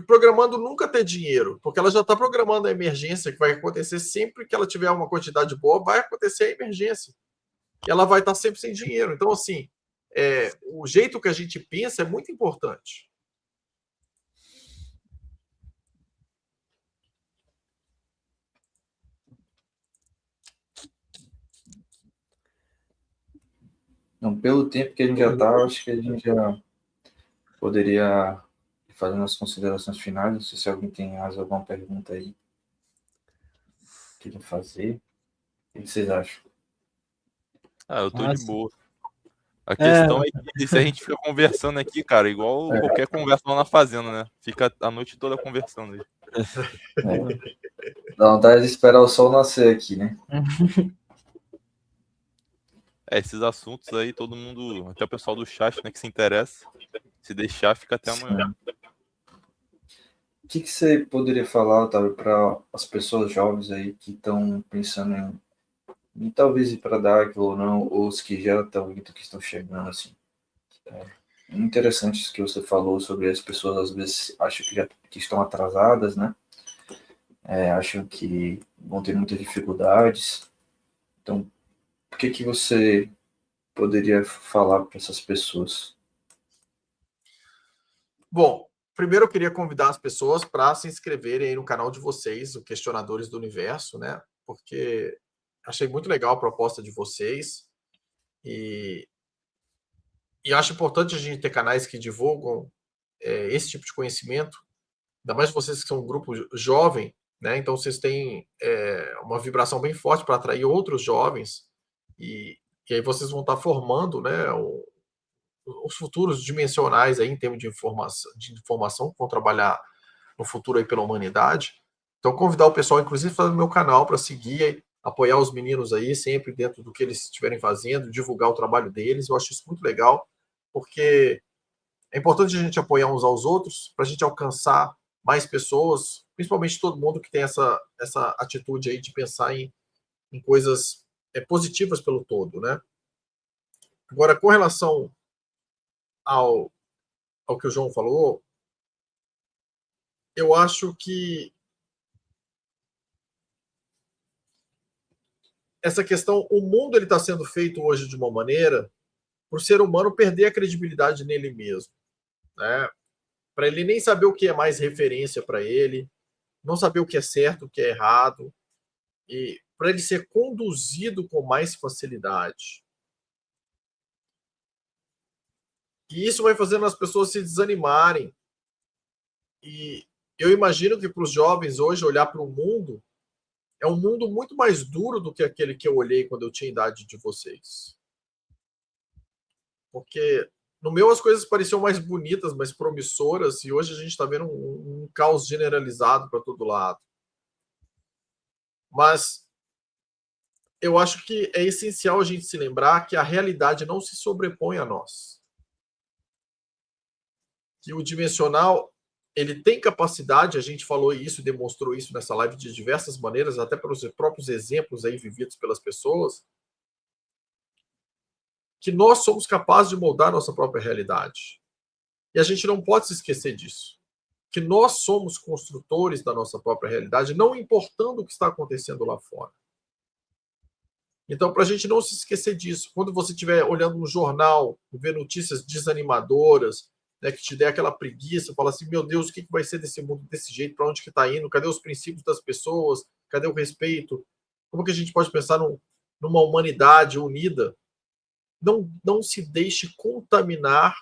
programando nunca ter dinheiro, porque ela já está programando a emergência que vai acontecer sempre que ela tiver uma quantidade boa, vai acontecer a emergência. E ela vai estar sempre sem dinheiro. Então, assim, o jeito que a gente pensa é muito importante. Então, pelo tempo que a gente já está, acho que a gente já poderia ir fazendo as considerações finais. Não sei se alguém tem mais alguma pergunta aí que queria fazer. O que vocês acham? Eu tô de Nossa. boa. A questão é que se a gente fica conversando aqui, cara, igual qualquer conversa lá na fazenda, né? Fica a noite toda conversando aí. Dá vontade de esperar o sol nascer aqui, né? Esses assuntos aí, todo mundo, até o pessoal do chat, né, que se interessa, se deixar, fica até amanhã. O que você poderia falar, Otávio, para as pessoas jovens aí que estão pensando em talvez ir para Dark ou não, ou os que já estão indo, que estão chegando, assim? É interessante isso que você falou sobre as pessoas, às vezes, acham que estão atrasadas, né? Acham que vão ter muitas dificuldades. Então, o que você poderia falar para essas pessoas? Bom, primeiro eu queria convidar as pessoas para se inscreverem aí no canal de vocês, o Questionadores do Universo, né? Porque achei muito legal a proposta de vocês e acho importante a gente ter canais que divulgam esse tipo de conhecimento, ainda mais vocês que são um grupo jovem, né? Então vocês têm uma vibração bem forte para atrair outros jovens e aí vocês vão estar formando, né, os futuros dimensionais aí em termos de informação que vão trabalhar no futuro aí pela humanidade. Então convidar o pessoal, inclusive, para o meu canal para seguir, apoiar os meninos aí sempre dentro do que eles estiverem fazendo, divulgar o trabalho deles. Eu acho isso muito legal, porque é importante a gente apoiar uns aos outros para a gente alcançar mais pessoas, principalmente todo mundo que tem essa atitude aí de pensar em coisas positivas pelo todo, né? Agora, com relação ao que o João falou, eu acho que essa questão, o mundo ele está sendo feito hoje de uma maneira para o ser humano perder a credibilidade nele mesmo, né? Para ele nem saber o que é mais referência para ele, não saber o que é certo, o que é errado, e para ele ser conduzido com mais facilidade. E isso vai fazendo as pessoas se desanimarem. E eu imagino que para os jovens hoje olhar para o mundo é um mundo muito mais duro do que aquele que eu olhei quando eu tinha a idade de vocês. Porque no meu as coisas pareciam mais bonitas, mais promissoras, e hoje a gente está vendo um caos generalizado para todo lado. Mas eu acho que é essencial a gente se lembrar que a realidade não se sobrepõe a nós. Que o dimensional ele tem capacidade, a gente falou isso, demonstrou isso nessa live de diversas maneiras, até pelos próprios exemplos aí vividos pelas pessoas, que nós somos capazes de moldar a nossa própria realidade. E a gente não pode se esquecer disso. Que nós somos construtores da nossa própria realidade, não importando o que está acontecendo lá fora. Então, para a gente não se esquecer disso, quando você estiver olhando um jornal, ver notícias desanimadoras, né, que te der aquela preguiça, fala assim, meu Deus, o que vai ser desse mundo desse jeito? Para onde que está indo? Cadê os princípios das pessoas? Cadê o respeito? Como que a gente pode pensar numa humanidade unida? Não se deixe contaminar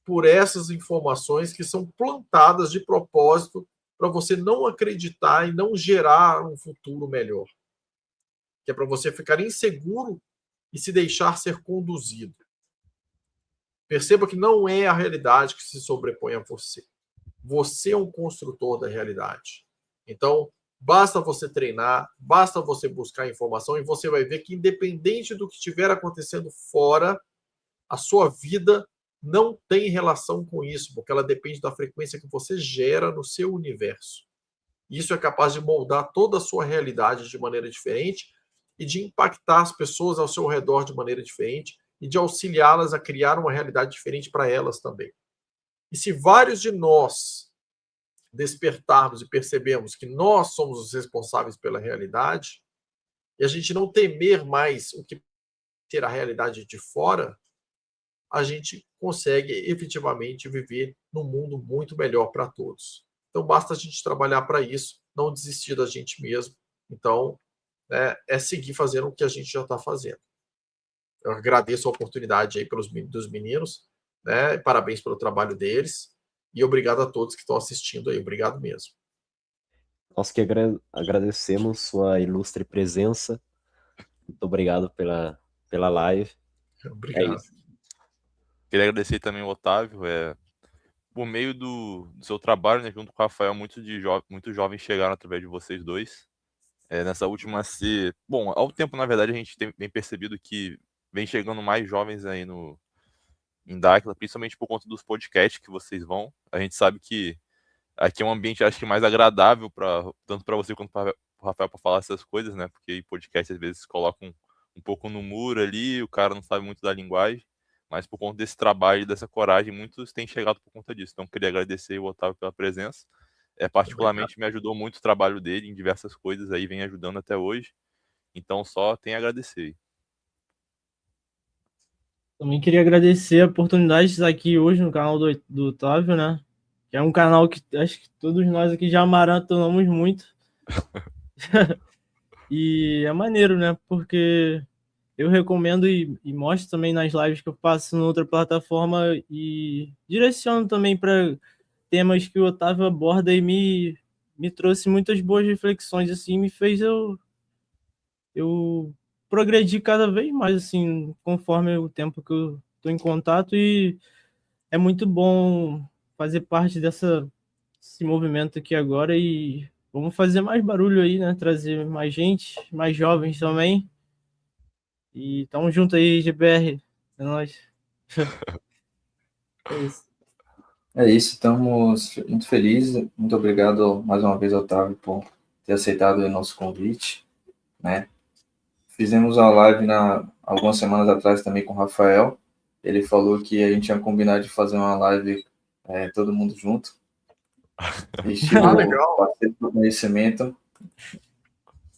por essas informações que são plantadas de propósito para você não acreditar e não gerar um futuro melhor. Que é para você ficar inseguro e se deixar ser conduzido. Perceba que não é a realidade que se sobrepõe a você. Você é um construtor da realidade. Então, basta você treinar, basta você buscar informação e você vai ver que, independente do que estiver acontecendo fora, a sua vida não tem relação com isso, porque ela depende da frequência que você gera no seu universo. Isso é capaz de moldar toda a sua realidade de maneira diferente e de impactar as pessoas ao seu redor de maneira diferente e de auxiliá-las a criar uma realidade diferente para elas também. E se vários de nós despertarmos e percebemos que nós somos os responsáveis pela realidade, e a gente não temer mais o que ter a realidade de fora, a gente consegue efetivamente viver num mundo muito melhor para todos. Então basta a gente trabalhar para isso, não desistir da gente mesmo. Então é seguir fazendo o que a gente já está fazendo. Eu agradeço a oportunidade aí dos meninos, né? Parabéns pelo trabalho deles. E obrigado a todos que estão assistindo aí. Obrigado mesmo. Nós que agradecemos sua ilustre presença. Muito obrigado pela live. Obrigado. isso. Queria agradecer também o Otávio, por meio do seu trabalho, né, junto com o Rafael, muitos jovens chegaram através de vocês dois. Nessa última bom, há um tempo, na verdade, a gente vem percebido que vem chegando mais jovens aí em Dáquila, principalmente por conta dos podcasts que vocês vão. A gente sabe que aqui é um ambiente, acho que mais agradável, tanto para você quanto para o Rafael, para falar essas coisas, né? Porque podcast às vezes colocam um pouco no muro ali, o cara não sabe muito da linguagem, mas por conta desse trabalho e dessa coragem, muitos têm chegado por conta disso. Então, queria agradecer o Otávio pela presença. Particularmente me ajudou muito o trabalho dele em diversas coisas aí, vem ajudando até hoje. Então, só tem a agradecer. Também queria agradecer a oportunidade de estar aqui hoje no canal do Otávio, né? Que é um canal que acho que todos nós aqui já maratonamos muito. E é maneiro, né? Porque eu recomendo e mostro também nas lives que eu faço em outra plataforma e direciono também para temas que o Otávio aborda e me trouxe muitas boas reflexões, assim, me fez eu progredir cada vez mais, assim, conforme o tempo que eu estou em contato, e é muito bom fazer parte desse movimento aqui agora, e vamos fazer mais barulho aí, né? Trazer mais gente, mais jovens também. E tamo junto aí, GBR. É nóis. É isso. É isso, estamos muito felizes. Muito obrigado mais uma vez, Otávio, por ter aceitado o nosso convite, né? Fizemos uma live algumas semanas atrás também com o Rafael. Ele falou que a gente tinha combinado de fazer uma live todo mundo junto. Estilo Legal. parceiro do conhecimento.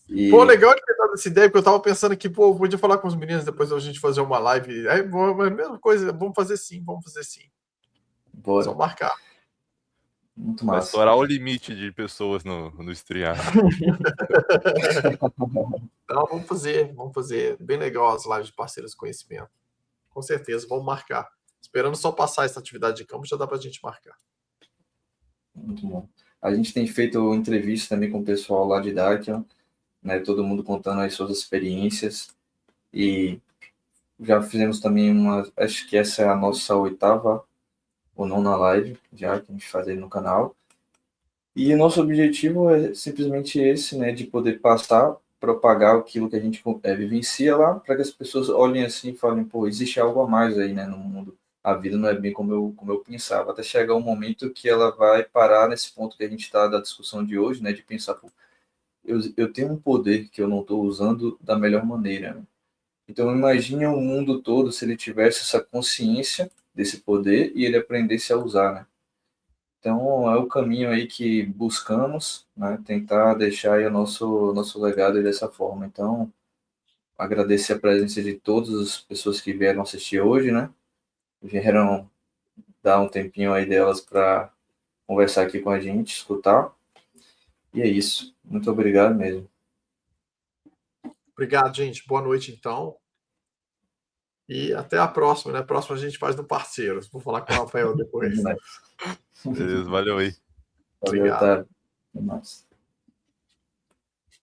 E... Pô, legal de ter dado essa ideia, porque eu tava pensando que, pô, eu podia falar com os meninos depois da gente fazer uma live. É a mesma coisa, vamos fazer sim. Bora. Só marcar. Muito Vai massa. estourar o limite de pessoas no stream. Então, vamos fazer. Bem legal as lives de parceiros de conhecimento. Com certeza, vamos marcar. Esperando só passar essa atividade de campo, já dá pra gente marcar. Muito bom. A gente tem feito entrevistas também com o pessoal lá de Dáquila, né? Todo mundo contando as suas experiências. E já fizemos também acho que essa é a nossa 8ª ou 9ª live, já que a gente faz aí no canal. E o nosso objetivo é simplesmente esse, né? De poder propagar aquilo que a gente vivencia lá, para que as pessoas olhem assim e falem, pô, existe algo a mais aí, né, no mundo. A vida não é bem como eu pensava. Até chegar um momento que ela vai parar nesse ponto que a gente está da discussão de hoje, né, de pensar, pô, eu tenho um poder que eu não estou usando da melhor maneira, né? Então, imagine o mundo todo se ele tivesse essa consciência desse poder e ele aprendesse a usar, né? Então, é o caminho aí que buscamos, né? Tentar deixar aí o nosso legado aí dessa forma. Então, agradecer a presença de todas as pessoas que vieram assistir hoje, né? Vieram dar um tempinho aí delas para conversar aqui com a gente, escutar. E é isso. Muito obrigado mesmo. Obrigado, gente. Boa noite, então. E até a próxima, né? A próxima a gente faz no Parceiros. Vou falar com o Rafael depois. Beleza, valeu aí. Valeu, Obrigado. Otávio. Até mais.